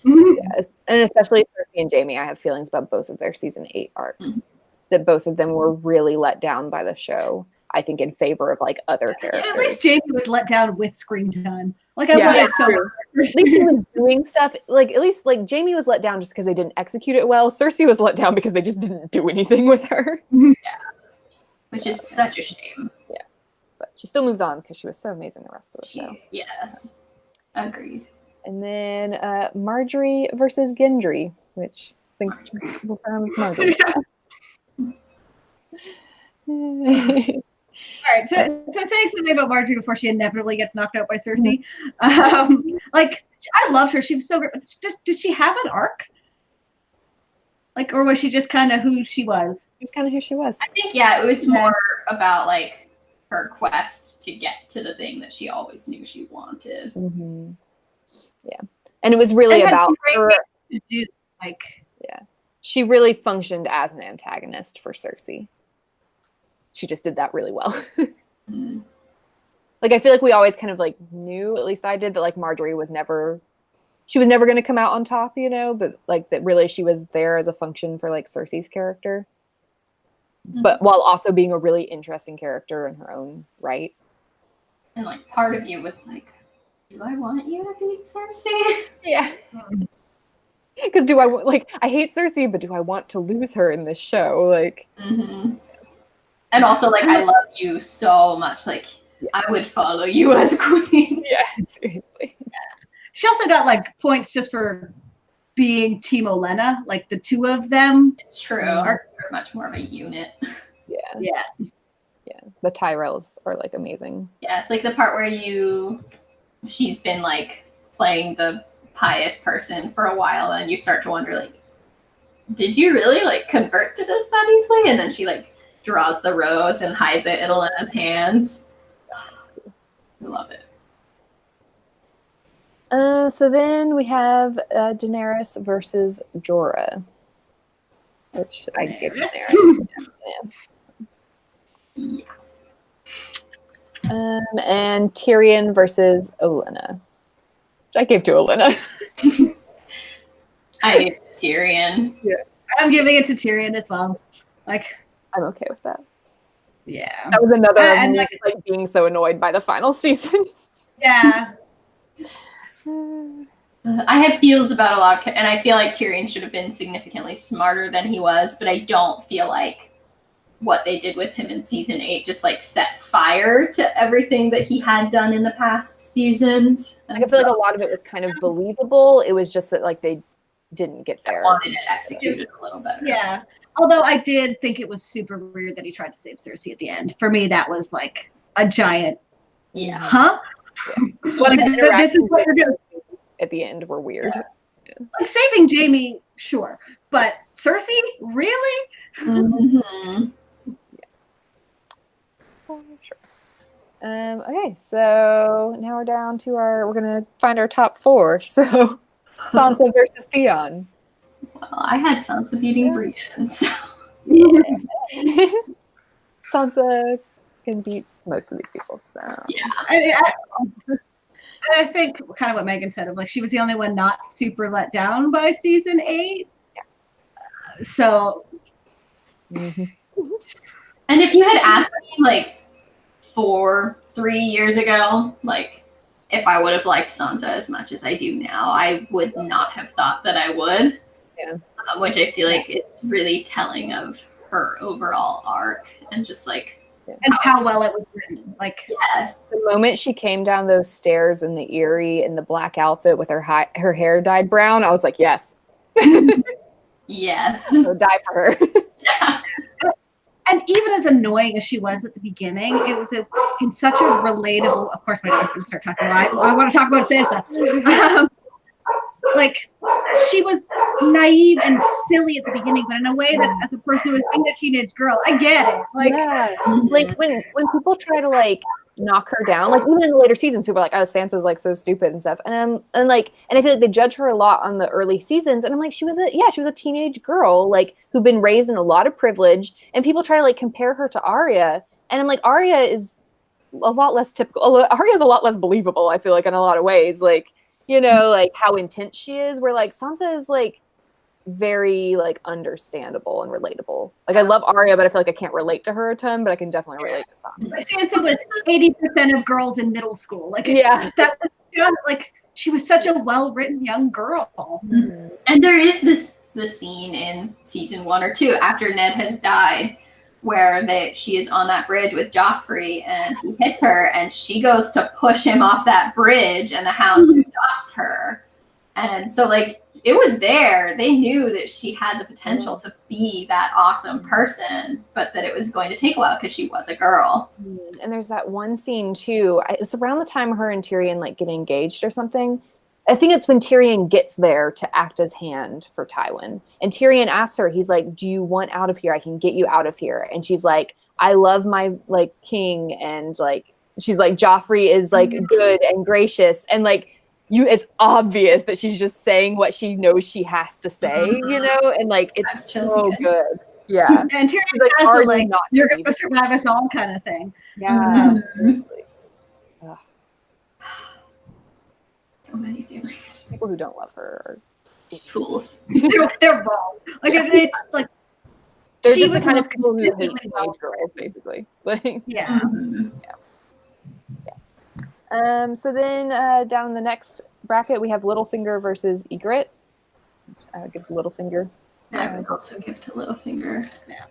Yes, and especially Cersei and Jaime, I have feelings about both of their season 8 arcs. That both of them were really let down by the show. I think in favor of like other characters. At least Jaime was let down with screen time. Like I wanted so much. At least he was doing stuff. Like at least like Jaime was let down just because they didn't execute it well. Cersei was let down because they just didn't do anything with her. Which is such a shame. Yeah, but she still moves on because she was so amazing the rest of the show. Yes, agreed. And then Marjorie versus Gendry, which I think we'll find with Marjorie. All right, so saying something about Marjorie before she inevitably gets knocked out by Cersei. Like, I loved her. She was so great. Did she have an arc? Like, or was she just kind of who she was? She was kind of who she was. I think, it was more about, like, her quest to get to the thing that she always knew she wanted. Yeah. And it was really about her. To do, like, she really functioned as an antagonist for Cersei. She just did that really well. Like, I feel like we always kind of like knew, at least I did, that like Marjorie was never going to come out on top, you know, but like that really she was there as a function for like Cersei's character. But while also being a really interesting character in her own right. And like part of you was like, do I want you to beat Cersei? Yeah. Because I hate Cersei, but do I want to lose her in this show? Like, and also like I love you so much. Like I would follow you as queen. Yeah, seriously. Yeah. She also got like points just for being Team Olenna, like the two of them. It's true. Are much more of a unit. Yeah. The Tyrells are like amazing. Yeah, it's like the part where she's been like playing the pious person for a while, and you start to wonder like, did you really like convert to this that easily? And then she like draws the rose and hides it in Olenna's hands. I love it. So then we have Daenerys versus Jorah, which I give Daenerys. Yeah. And Tyrion versus Olenna, which I gave to Olenna. I gave it to Tyrion. Yeah, I'm giving it to Tyrion as well. Like, I'm okay with that. Yeah, that was another and like being so annoyed by the final season. Yeah. I had feels about a lot of, and I feel like Tyrion should have been significantly smarter than he was, but I don't feel like what they did with him in season 8 just like set fire to everything that he had done in the past seasons. Like, I feel like a lot of it was kind of believable. It was just that like they didn't get there. I wanted it executed a little better. Yeah. Although I did think it was super weird that he tried to save Cersei at the end. For me, that was like a giant. Yeah. Huh? Yeah. Like, this is what you're doing. At the end were weird. Yeah. Like saving Jaime, sure, but Cersei, really? Mm-hmm. Sure. Okay, so now we're down to we're gonna find our top 4. So Sansa versus Theon. Well, I had Sansa beating Brienne, so yeah. Sansa can beat most of these people, so yeah. I think kind of what Meghan said, of like she was the only one not super let down by season 8. Yeah. So. And if you had asked me like 3 years ago, like if I would have liked Sansa as much as I do now, I would not have thought that I would. Yeah. Which I feel like it's really telling of her overall arc and just like. And how well it was written. Like, yes. The moment she came down those stairs in the Eyrie in the black outfit with her hair dyed brown, I was like, yes. Yes. So die for her. Yeah. And even as annoying as she was at the beginning, it was in such a relatable. Of course, my dad's going to start talking about. I want to talk about Sansa. Like, she was naive and silly at the beginning, but in a way that, as a person who was being a teenage girl, I get it. Like, yeah. Like when people try to like knock her down, like even in the later seasons, people are like, "Oh, Sansa's like so stupid and stuff," and I feel like they judge her a lot on the early seasons, and I'm like, she was a teenage girl, like who'd been raised in a lot of privilege, and people try to like compare her to Arya, and I'm like, Arya is a lot less typical. Arya's a lot less believable, I feel like, in a lot of ways, like. You know, like how intense she is, where like Sansa is like very like understandable and relatable. Like I love Arya, but I feel like I can't relate to her a ton, but I can definitely relate to Sansa. Sansa was 80% of girls in middle school. Like yeah, that was just, like she was such a well-written young girl. Mm-hmm. And there is the scene in season 1 or 2 after Ned has died, where she is on that bridge with Joffrey and he hits her and she goes to push him off that bridge and the Hound stops her. And so like it was there. They knew that she had the potential to be that awesome person, but that it was going to take a while because she was a girl. And there's that one scene too. It was around the time her and Tyrion like get engaged or something. I think it's when Tyrion gets there to act as hand for Tywin. And Tyrion asks her, he's like, do you want out of here? I can get you out of here. And she's like, I love my king. And like, she's like, Joffrey is like good and gracious. And like, it's obvious that she's just saying what she knows she has to say, you know, and like it's so good. Yeah. And Tyrion like, has the like, not you're going to survive us all kind of thing. Yeah. So many feelings. People who don't love her are fools. They're wrong. Like it's like they're just the kind of people who hate teenage girls, basically. Like, yeah. So then down in the next bracket, we have Littlefinger versus Ygritte. I would give to Littlefinger. I would also give to Littlefinger. Yeah.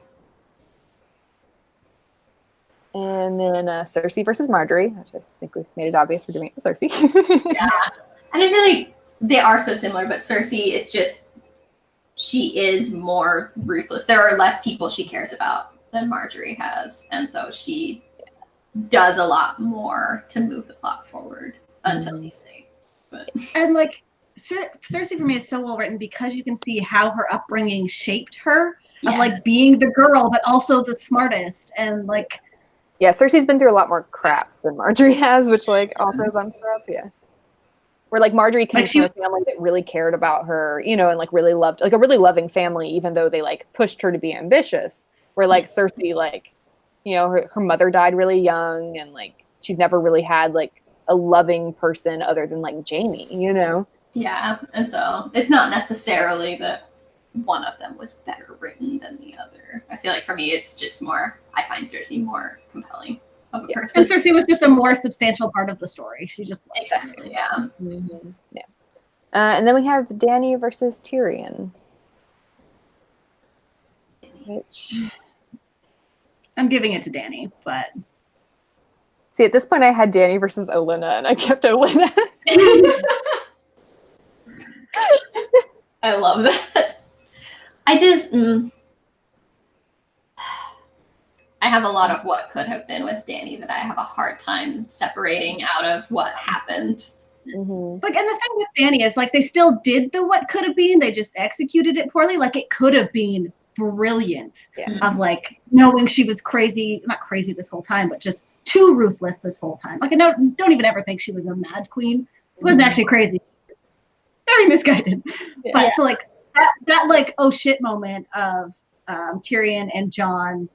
And then Cersei versus Marjorie, which I think we've made it obvious we're doing it with Cersei. Yeah. And I feel like they are so similar, but Cersei, it's just, she is more ruthless. There are less people she cares about than Marjorie has. And so she does a lot more to move the plot forward until she's safe. But. And like, Cersei for me is so well written because you can see how her upbringing shaped her of like being the girl, but also the smartest and like. Yeah, Cersei's been through a lot more crap than Marjorie has, which like also bumps her up. Yeah. Where like Marjorie came from a family that really cared about her, you know, and like really loved, like a really loving family, even though they like pushed her to be ambitious. Where like Cersei, like, you know, her mother died really young, and like she's never really had like a loving person other than like Jaime, you know. Yeah, and so it's not necessarily that one of them was better written than the other. I feel like for me, it's just more, I find Cersei more compelling of a person. And Cersei was just a more substantial part of the story. She just was. Exactly, yeah. Yeah. And then we have Dany versus Tyrion. Which... I'm giving it to Dany, but... See, at this point, I had Dany versus Olenna, and I kept Olenna. I love that. I just... I have a lot of what could have been with Dany that I have a hard time separating out of what happened. Like, and the thing with Dany is, like, they still did the what could have been. They just executed it poorly. Like, it could have been brilliant of, like, knowing she was crazy. Not crazy this whole time, but just too ruthless this whole time. Like, I don't even ever think she was a mad queen. She wasn't actually crazy. She was just very misguided. Yeah. But so, like, that like, oh shit moment of Tyrion and Jon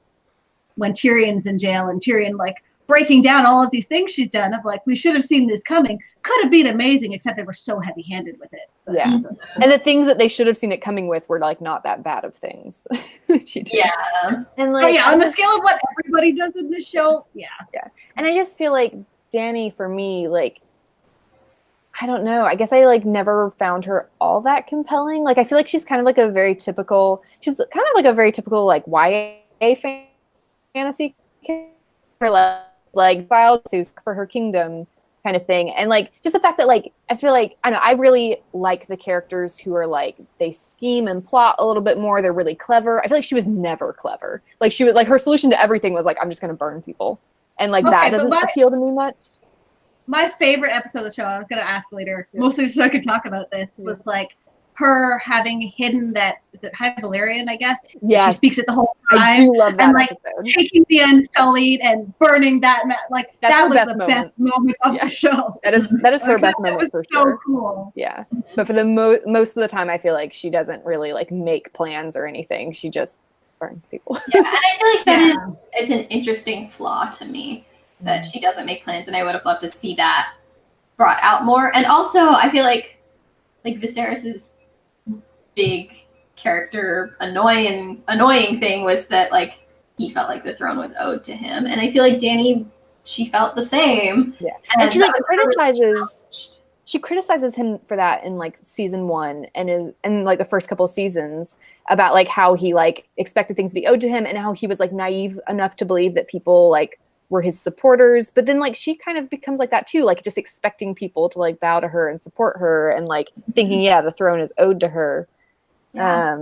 when Tyrion's in jail and Tyrion, like, breaking down all of these things she's done of, like, we should have seen this coming, could have been amazing, except they were so heavy-handed with it. But, yeah. So. And the things that they should have seen it coming with were, like, not that bad of things. She did. Yeah. And, like, oh, yeah, on the scale of what everybody does in this show, yeah. Yeah. And I just feel like Dany, for me, like, I don't know. I guess I, like, never found her all that compelling. Like, I feel like she's kind of like a very typical, like, YA fantasy character, like style suits for her kingdom kind of thing. And like just the fact that like I feel like I really like the characters who are like they scheme and plot a little bit more. They're really clever. I feel like she was never clever. Like she was like her solution to everything was like I'm just gonna burn people. And like that doesn't appeal to me much. My favorite episode of the show, I was gonna ask later, mostly so I could talk about this, was like her having hidden that, is it High Valyrian, I guess? Yeah. She speaks it the whole time. I do love that and like episode. taking the Unsullied and burning that, like that was the best moment of the show. That is her best moment for sure. So cool. Yeah. But for the most of the time, I feel like she doesn't really like make plans or anything. She just burns people. Yeah, and I feel like it's an interesting flaw to me that she doesn't make plans, and I would have loved to see that brought out more. And also, I feel like Viserys's big character annoying thing was that like he felt like the throne was owed to him, and I feel like Dany, she felt the same. Yeah, and she like criticizes him for that in like season 1 and like the first couple of seasons about like how he like expected things to be owed to him and how he was like naive enough to believe that people like were his supporters. But then like she kind of becomes like that too, like just expecting people to like bow to her and support her and like thinking the throne is owed to her. I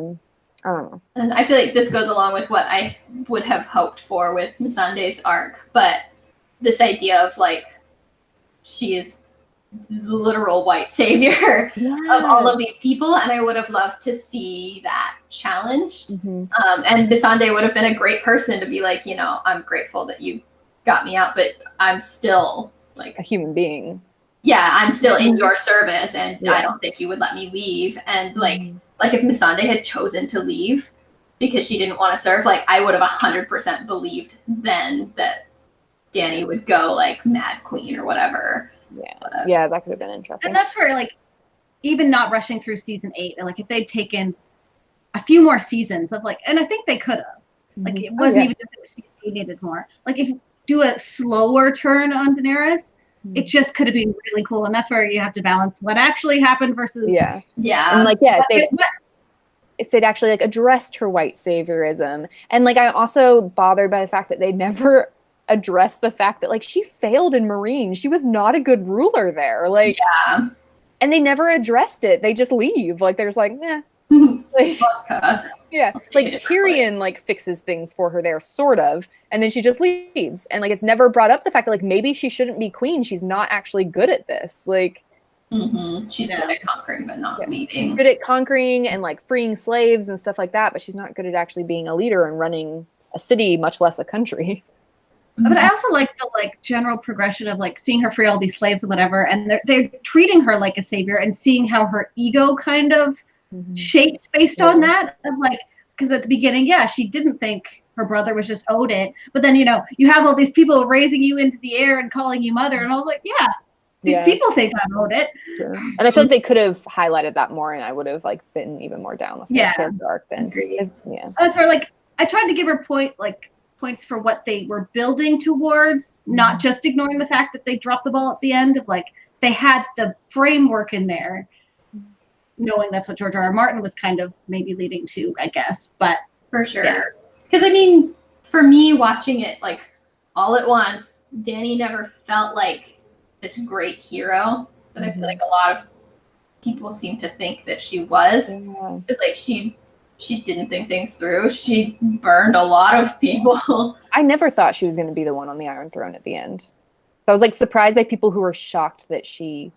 don't know. And I feel like this goes along with what I would have hoped for with Missandei's arc, but this idea of like she is the literal white savior of all of these people, and I would have loved to see that challenged. And Missandei would have been a great person to be like, I'm grateful that you got me out, but I'm still like a human being. yeah, I'm still in your service, and I don't think you would let me leave. And like if Missandei had chosen to leave because she didn't want to serve, like I would have 100% believed then that Dany would go like Mad Queen or whatever. Yeah, that could have been interesting. And that's where like even not rushing through season 8, and like if they'd taken a few more seasons of like, and I think they could have. Like it wasn't even just that we needed more. Like if you do a slower turn on Daenerys, it just could have been really cool. And that's where you have to balance what actually happened versus and like if they'd actually like addressed her white saviorism. And like I'm also bothered by the fact that they never addressed the fact that like she failed in Marine. She was not a good ruler there. Like and they never addressed it. They just leave. Like there's like, like, like Tyrion like fixes things for her there, sort of, and then she just leaves, and like it's never brought up the fact that like maybe she shouldn't be queen. She's not actually good at this. Like, she's good at conquering, but not leading. She's good at conquering and like freeing slaves and stuff like that, but she's not good at actually being a leader and running a city, much less a country. But I also like the like general progression of like seeing her free all these slaves and whatever, and they're treating her like a savior and seeing how her ego kind of shapes based on that, of like, because at the beginning she didn't think her brother was just owed it, but then you have all these people raising you into the air and calling you mother, and I was like these people think I'm owed it. And I feel like they could have highlighted that more, and I would have like been even more down with the character arc then. That's where like I tried to give her points for what they were building towards, not just ignoring the fact that they dropped the ball at the end, of like they had the framework in there, knowing that's what George R.R. Martin was kind of maybe leading to, I guess. But for sure. Because I mean, for me watching it like all at once, Dany never felt like this great hero that I feel like a lot of people seem to think that she was. It's like she didn't think things through. She burned a lot of people. I never thought she was going to be the one on the Iron Throne at the end. So I was like surprised by people who were shocked that she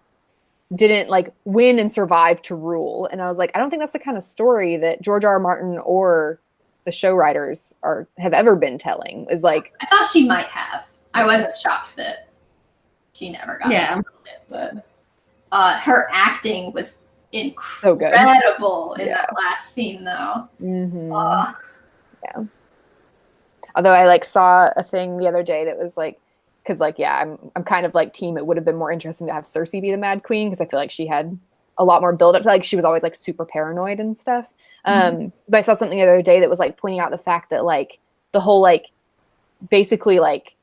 didn't like win and survive to rule. And I was like, I don't think that's the kind of story that George R.R. Martin or the show writers have ever been telling. Is like, I thought she might have. I wasn't shocked that she never got it, but her acting was incredible in that last scene though. Although I like saw a thing the other day that was like, because like I'm kind of like team, it would have been more interesting to have Cersei be the Mad Queen, because I feel like she had a lot more build up to, like she was always like super paranoid and stuff. But I saw something the other day that was like pointing out the fact that like the whole like basically like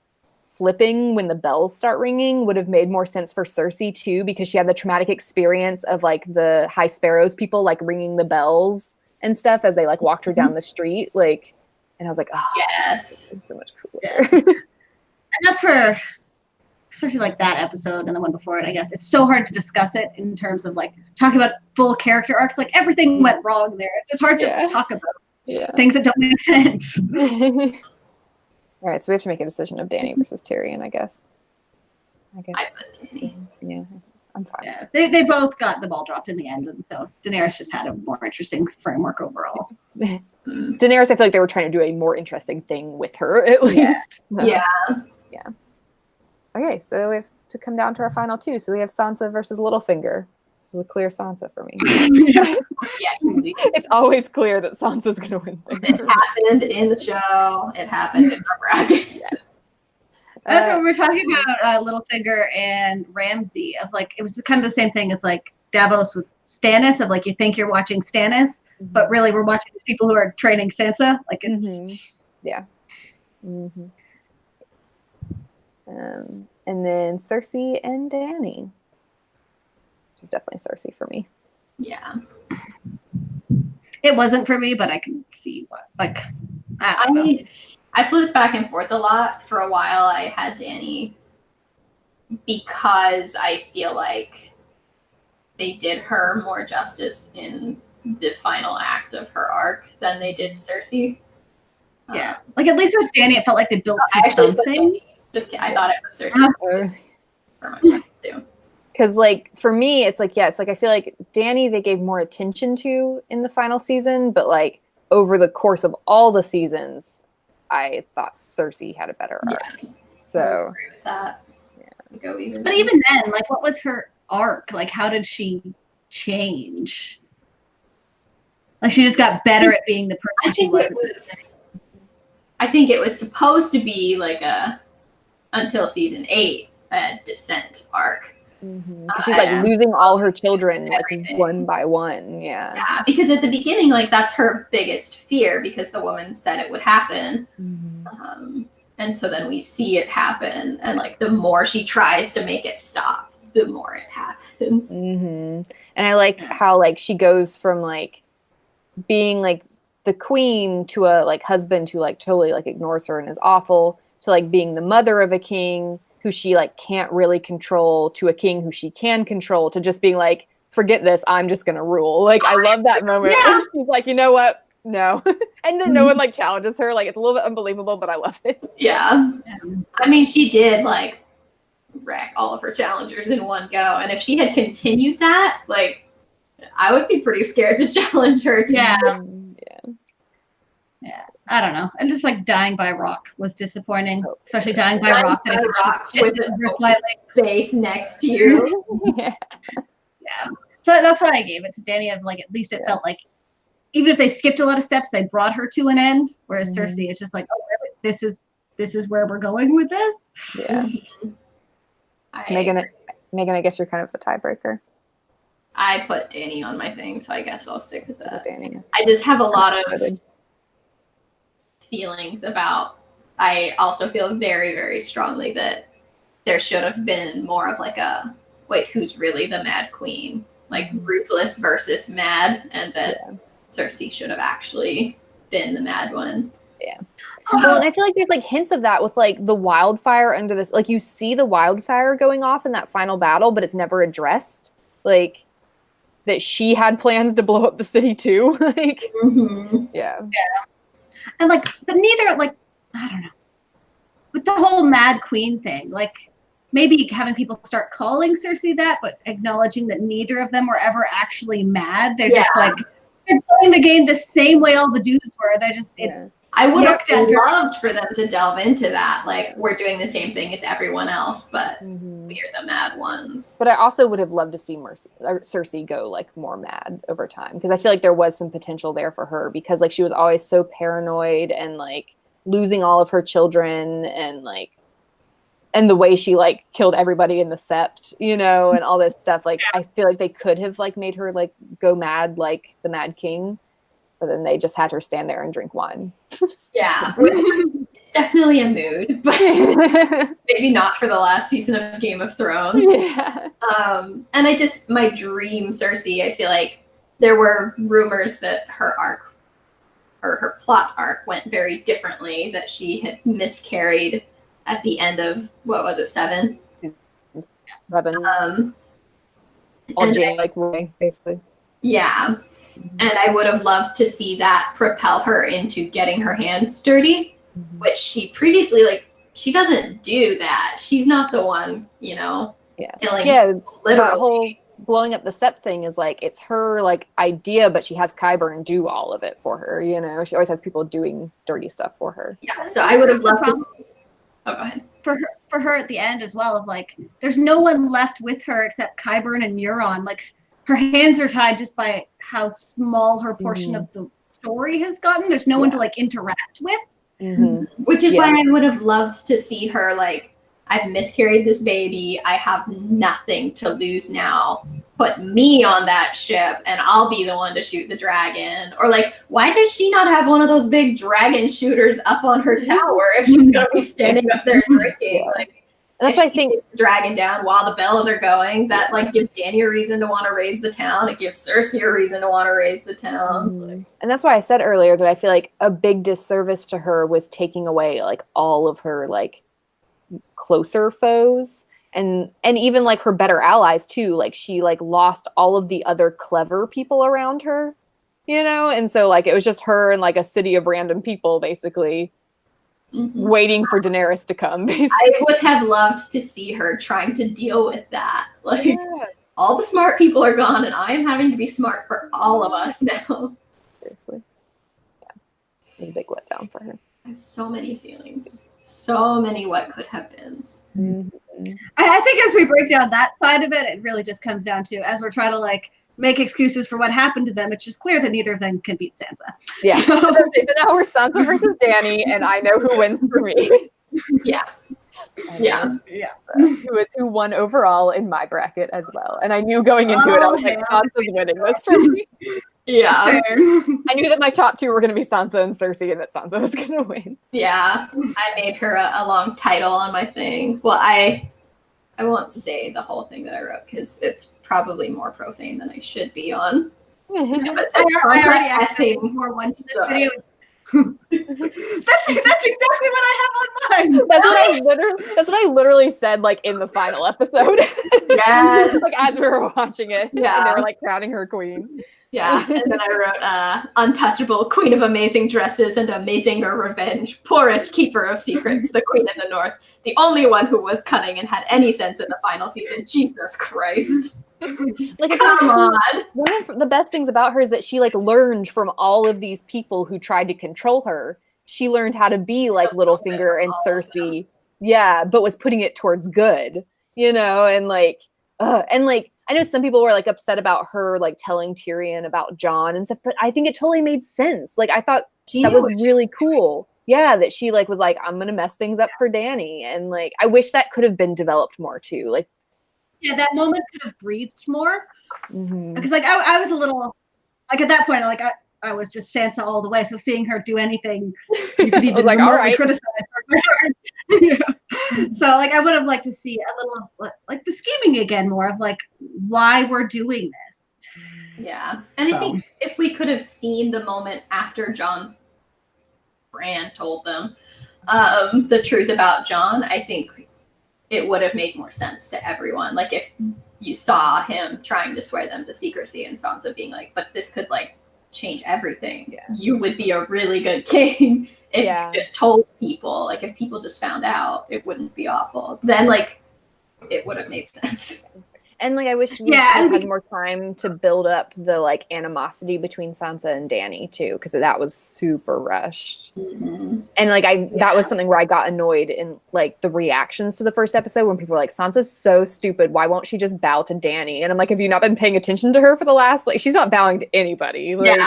flipping when the bells start ringing would have made more sense for Cersei too, because she had the traumatic experience of like the High Sparrows people like ringing the bells and stuff as they like walked her down the street, like, and I was like, oh yes, it's so much cooler. And that's where, especially like that episode and the one before it, I guess, it's so hard to discuss it in terms of like talking about full character arcs. Like everything went wrong there. It's just hard to talk about things that don't make sense. All right, so we have to make a decision of Dany versus Tyrion, I guess. I put Dany. Yeah, I'm fine. Yeah, they both got the ball dropped in the end, and so Daenerys just had a more interesting framework overall. Daenerys, I feel like they were trying to do a more interesting thing with her, at least. Yeah. Okay, so we have to come down to our final two. So we have Sansa versus Littlefinger. This is a clear Sansa for me. Easy. It's always clear that Sansa's going to win things. It happened in the show. It happened in our bracket. Yes. That's what we were talking about, Littlefinger and Ramsay. Of like, it was kind of the same thing as like Davos with Stannis. Of like, you think you're watching Stannis, but really we're watching these people who are training Sansa. Like it's and then Cersei and Dany. It's definitely Cersei for me. Yeah. It wasn't for me, but I can see what, like, I flipped back and forth a lot. For a while, I had Dany because I feel like they did her more justice in the final act of her arc than they did Cersei. Yeah. Like, at least with Dany, it felt like they built to something. Just kidding. I thought I put Cersei for my point too. Because, like, for me, it's like, it's like I feel like Dany they gave more attention to in the final season, but, like, over the course of all the seasons, I thought Cersei had a better arc. Yeah, so, I agree with that. Yeah. go either. But even then, like, what was her arc? Like, how did she change? Like, she just got better at being the person she was. I think it was supposed to be like until season 8, a descent arc. She's like losing all her children like one by one. Yeah, because at the beginning, like, that's her biggest fear, because the woman said it would happen. And so then we see it happen, and like the more she tries to make it stop, the more it happens. And I like how like she goes from like being like the queen to a like husband who like totally like ignores her and is awful, to like being the mother of a king who she like can't really control, to a king who she can control, to just being like, forget this, I'm just gonna rule. Like, I love that moment. And she's like, you know what? No. And then no one like challenges her. Like, it's a little bit unbelievable, but I love it. Yeah. I mean, she did like wreck all of her challengers in one go. And if she had continued that, like, I would be pretty scared to challenge her too. Yeah. I don't know. And just like dying by rock was disappointing, especially dying by rock. That rock with the space next to you. So that's why I gave it to Danny. Of like, at least it felt like, even if they skipped a lot of steps, they brought her to an end. Whereas Cersei, it's just like, oh, really? This is where we're going with this. Yeah. Meghan, I guess you're kind of the tiebreaker. I put Danny on my thing, so I guess I'll stick with that. Danny. I just have a lot of feelings about. I also feel very, very strongly that there should have been more of like a, wait, who's really the Mad Queen? Like ruthless versus mad, and that Cersei should have actually been the mad one. Yeah. Well, and I feel like there's like hints of that with like the wildfire under this. Like, you see the wildfire going off in that final battle, but it's never addressed. Like, that she had plans to blow up the city too. Like, yeah. And like, but neither, like, I don't know. With the whole Mad Queen thing, like, maybe having people start calling Cersei that, but acknowledging that neither of them were ever actually mad. They're just like, they're playing the game the same way all the dudes were. They're just, it's. I would have loved for them to delve into that. Like, we're doing the same thing as everyone else, but we're the mad ones. But I also would have loved to see Cersei go like more mad over time, because I feel like there was some potential there for her, because like she was always so paranoid and like losing all of her children, and like, and the way she like killed everybody in the Sept, you know, and all this stuff. Like, I feel like they could have like made her like go mad like the Mad King, but then they just had her stand there and drink wine. Yeah, which it's definitely a mood, but maybe not for the last season of Game of Thrones. Yeah. And my dream Cersei, I feel like there were rumors that her arc, or her plot arc, went very differently, that she had miscarried at the end of, what was it, 7? 11. All Jane, like, basically. Yeah. And I would have loved to see that propel her into getting her hands dirty, which she previously, like, she doesn't do that. She's not the one, you know, killing. Yeah, it's literally. That whole blowing up the Sept thing is like, it's her like idea, but she has Qyburn do all of it for her, you know? She always has people doing dirty stuff for her. Yeah, so I would have loved to see. Oh, go ahead. For her at the end as well, of like, there's no one left with her except Qyburn and Euron. Like, her hands are tied just by how small her portion of the story has gotten. There's no one to like interact with. Which is why I would have loved to see her like, I've miscarried this baby, I have nothing to lose now. Put me on that ship and I'll be the one to shoot the dragon. Or like, why does she not have one of those big dragon shooters up on her tower if she's gonna be standing up there drinking? Like, that's why I think the dragon down while the bells are going, that like gives Dany a reason to want to raise the town. It gives Cersei a reason to want to raise the town. And that's why I said earlier that I feel like a big disservice to her was taking away like all of her like closer foes, and even like her better allies too. Like, she like lost all of the other clever people around her, you know? And so like, it was just her and like a city of random people basically waiting for Daenerys to come. Basically. I would have loved to see her trying to deal with that. Like, all the smart people are gone and I am having to be smart for all of us now. Seriously. Yeah. It was a big letdown for her. I have so many feelings. So many what could have beens. I think as we break down that side of it, it really just comes down to, as we're trying to like make excuses for what happened to them, it's just clear that neither of them can beat Sansa. Yeah. So now we're Sansa versus Dany, and I know who wins for me. Yeah. Yeah. Who is who won overall in my bracket as well. And I knew going into it, I was like, Sansa's winning this for me. Yeah. I knew that my top two were going to be Sansa and Cersei, and that Sansa was going to win. Yeah. I made her a long title on my thing. Well, I won't say the whole thing that I wrote because it's probably more profane than I should be on. I already asked more ones in this video. That's exactly what I have on mine. That's what I literally said like in the final episode. Yes. Like as we were watching it. Yeah. And they were like crowning her queen. Yeah. And then I wrote untouchable, queen of amazing dresses and amazing revenge, poorest keeper of secrets, the queen in the north, the only one who was cunning and had any sense in the final season. Jesus Christ. Like, come on. One of the best things about her is that she like learned from all of these people who tried to control her. She learned how to be like Littlefinger and Cersei. Yeah, but was putting it towards good, you know, and like I know some people were like upset about her like telling Tyrion about Jon and stuff, but I think it totally made sense. Like I thought that was really cool. Yeah, that she like was like, I'm gonna mess things up for Dany, and like I wish that could have been developed more too. Like, yeah, that moment could have breathed more. Because like I was a little like at that point, like I was just Sansa all the way. So seeing her do anything, you could even like, all right, criticize her. Yeah. So like I would have liked to see a little like the scheming again, more of like why we're doing this. Yeah, and I think if we could have seen the moment after Jon Bran told them the truth about Jon, I think it would have made more sense to everyone. Like if you saw him trying to swear them to secrecy and Sansa being like, but this could like change everything. Yeah. You would be a really good king if you just told people. Like if people just found out, it wouldn't be awful. Then like it would have made sense. And like I wish we had more time to build up the like animosity between Sansa and Dany too, because that was super rushed. And like that was something where I got annoyed in like the reactions to the first episode when people were like, Sansa's so stupid, why won't she just bow to Dany? And I'm like, have you not been paying attention to her for the last, like, she's not bowing to anybody like,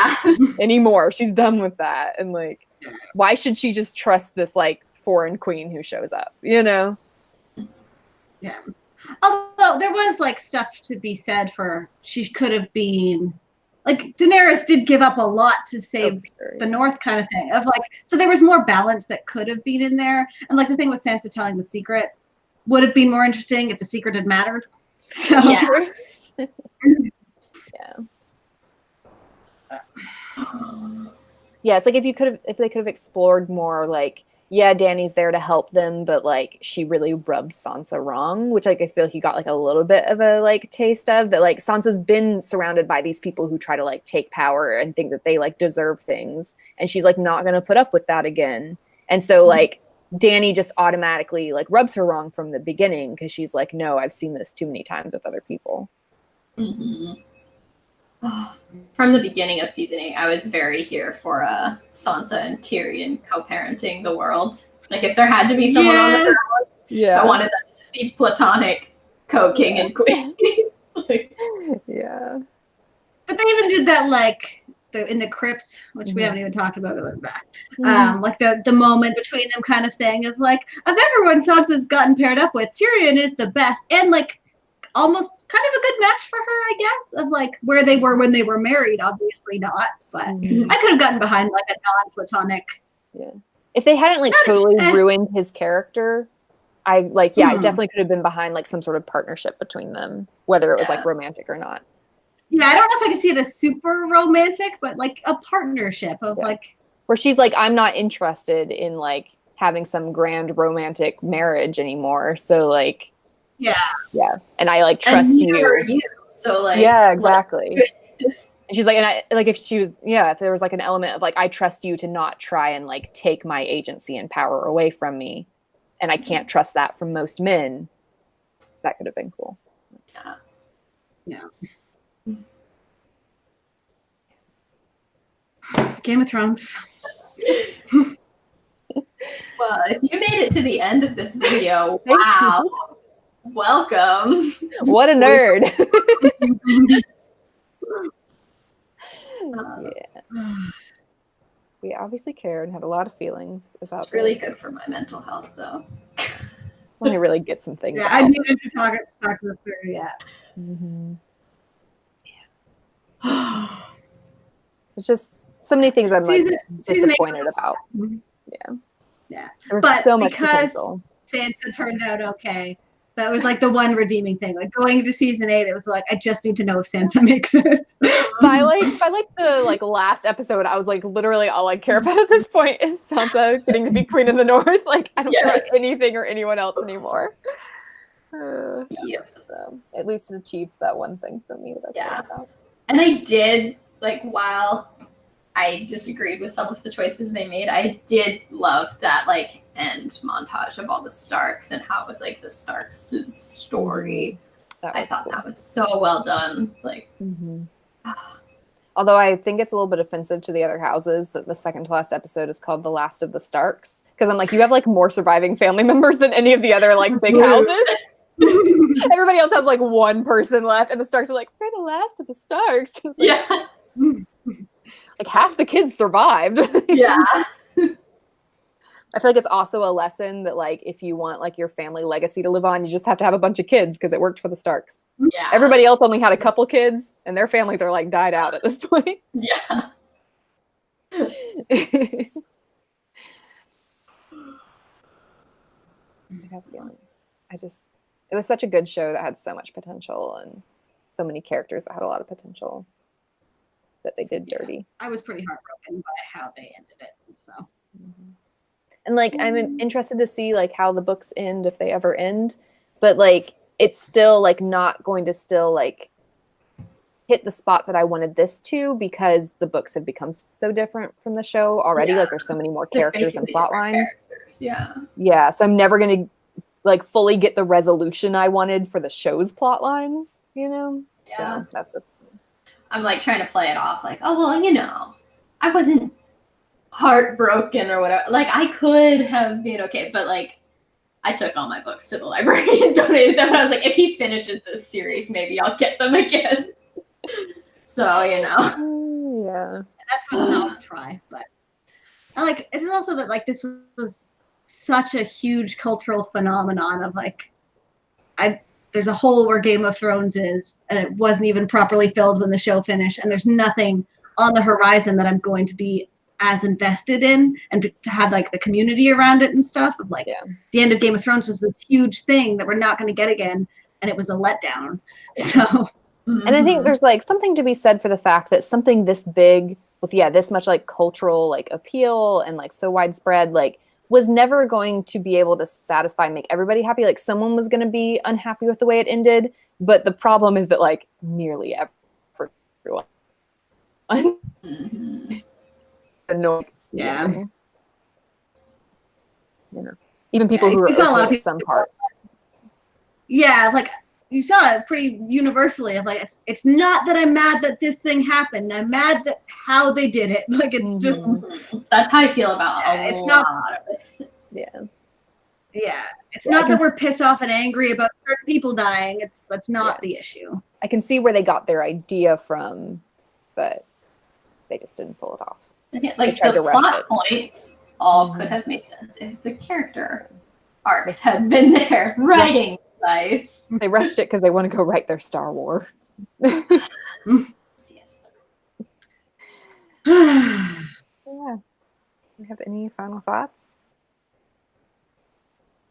anymore. She's done with that. And like, why should she just trust this like foreign queen who shows up, you know? Yeah. Although there was like stuff to be said for she could have been like Daenerys did give up a lot to save the North kind of thing of like, so there was more balance that could have been in there. And like the thing with Sansa telling the secret would have been more interesting if the secret had mattered. So it's like if they could have explored more like, yeah, Dany's there to help them, but like she really rubbed Sansa wrong, which like I feel he got like a little bit of a like taste of that. Like Sansa's been surrounded by these people who try to like take power and think that they like deserve things, and she's like not gonna put up with that again. And so like Dany just automatically like rubs her wrong from the beginning because she's like, no, I've seen this too many times with other people. From the beginning of season 8, I was very here for Sansa and Tyrion co-parenting the world. Like if there had to be someone on the throne, I wanted them to be platonic co-king and queen. But they even did that like in the crypts, which we haven't even talked about other than that. Like the moment between them kind of thing of like, of everyone Sansa's gotten paired up with, Tyrion is the best, and like almost kind of a good match for her, I guess, of like where they were when they were married. Obviously not, but I could have gotten behind like a non-platonic. Yeah, if they hadn't like totally ruined his character, I like I definitely could have been behind like some sort of partnership between them, whether it was like romantic or not. Yeah, I don't know if I could see it as super romantic, but like a partnership of like where she's like, I'm not interested in like having some grand romantic marriage anymore. So like. Yeah, and I like trust you. So like, exactly. And she's like, and I like if she was, if there was like an element of like, I trust you to not try and like take my agency and power away from me, and I can't trust that from most men. That could have been cool. Game of Thrones. Well, if you made it to the end of this video, wow. welcome. What a nerd. Yeah. We obviously cared and had a lot of feelings about It's really this. good for my mental health, though. Let me really get some things out. I needed to talk this through, yeah. Mm-hmm. Yeah. It's just so many things I'm like disappointed about. Yeah. There's But so much because potential. Sansa turned out okay, that was like the one redeeming thing. Like going into season 8, it was like, I just need to know if Sansa makes it. By the last episode, I was like, literally all I care about at this point is Sansa getting to be Queen of the North. Like, I don't care about anything or anyone else anymore. So, at least it achieved that one thing for me that I cared about. And I did, like, while I disagreed with some of the choices they made, I did love that, like, end montage of all the Starks and how it was, like, the Starks' story. I thought that was so well done. Like, although I think it's a little bit offensive to the other houses that the second to last episode is called The Last of the Starks. Because I'm like, you have, like, more surviving family members than any of the other, like, big houses. Everybody else has, like, one person left, and the Starks are like, we're the last of the Starks. It's like, like, half the kids survived. Yeah. I feel like it's also a lesson that, like, if you want, like, your family legacy to live on, you just have to have a bunch of kids because it worked for the Starks. Yeah. Everybody else only had a couple kids, and their families are, like, died out at this point. Yeah. I have feelings. It was such a good show that had so much potential and so many characters that had a lot of potential that they did dirty. I was pretty heartbroken by how they ended it. So. And, like, I'm interested to see, like, how the books end, if they ever end. But, like, it's still, like, not going to still, like, hit the spot that I wanted this to because the books have become so different from the show already. Like, there's so many more characters and plot lines. Yeah, so I'm never going to, like, fully get the resolution I wanted for the show's plot lines, you know? Yeah. So that's this. I'm, like, trying to play it off like, oh, well, you know, I wasn't heartbroken or whatever. Like, I could have been okay, but, like, I took all my books to the library and donated them. I was like, if he finishes this series, maybe I'll get them again. So, you know. Yeah. That's what I'll try. But I like it's also that, like, this was such a huge cultural phenomenon of, like, there's a hole where Game of Thrones is, and it wasn't even properly filled when the show finished, and there's nothing on the horizon that I'm going to be as invested in and to have, like, the community around it and stuff of, like, the end of Game of Thrones was this huge thing that we're not going to get again, and it was a letdown. So and I think there's, like, something to be said for the fact that something this big with this much, like, cultural, like, appeal and, like, so widespread, like, was never going to be able to satisfy and make everybody happy. Like, someone was going to be unhappy with the way it ended, but the problem is that, like, nearly everyone annoyed. Yeah. You know, even people who are okay with some parts. Yeah, like, you saw it pretty universally of, like, it's not that I'm mad that this thing happened. I'm mad that how they did it. Like, it's just that's how I feel about it's not it's not that we're pissed off and angry about certain people dying. That's not the issue. I can see where they got their idea from, but they just didn't pull it off. Like, the plot points all could have made sense if the character arcs had been there. Writing advice. They rushed it because they want to go write their Star Wars. Yes. Yeah. Do you have any final thoughts?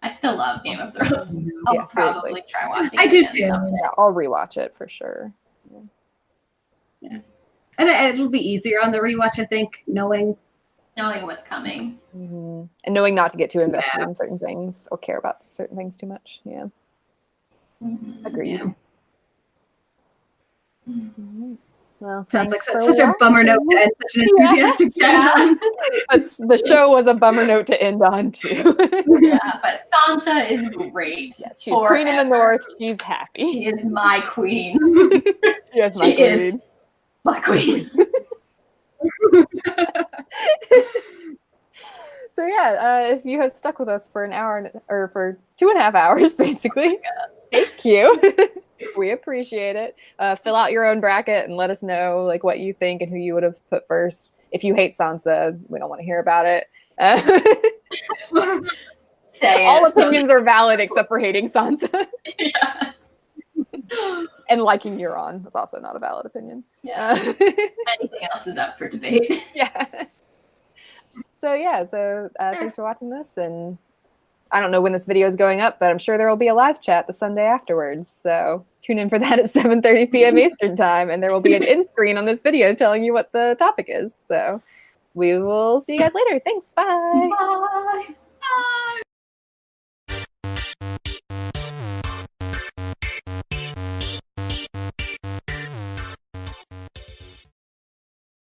I still love Game of Thrones. I'll probably try watching it. I do too. Yeah, I'll rewatch it for sure. Yeah. And it'll be easier on the rewatch, I think, knowing what's coming. And knowing not to get too invested in certain things or care about certain things too much. Yeah. Agreed. Well, sounds like such a bummer note to end such an enthusiastic on. The show was a bummer note to end on too. But Sansa is great. Yeah, she's Queen in the North. She's happy. She is my queen. She is my queen. So if you have stuck with us for an hour or for 2.5 hours, basically, you. We appreciate it. Fill out your own bracket and let us know like what you think and who you would have put first. If you hate Sansa, we don't want to hear about it. All opinions are valid except for hating Sansa. Yeah. And liking Euron is also not a valid opinion. Yeah. Anything else is up for debate. Yeah. So thanks for watching this, and I don't know when this video is going up, but I'm sure there will be a live chat the Sunday afterwards. So tune in for that at 7:30 p.m. Eastern time, and there will be an end screen on this video telling you what the topic is. So we will see you guys later. Thanks. Bye. Bye. Bye.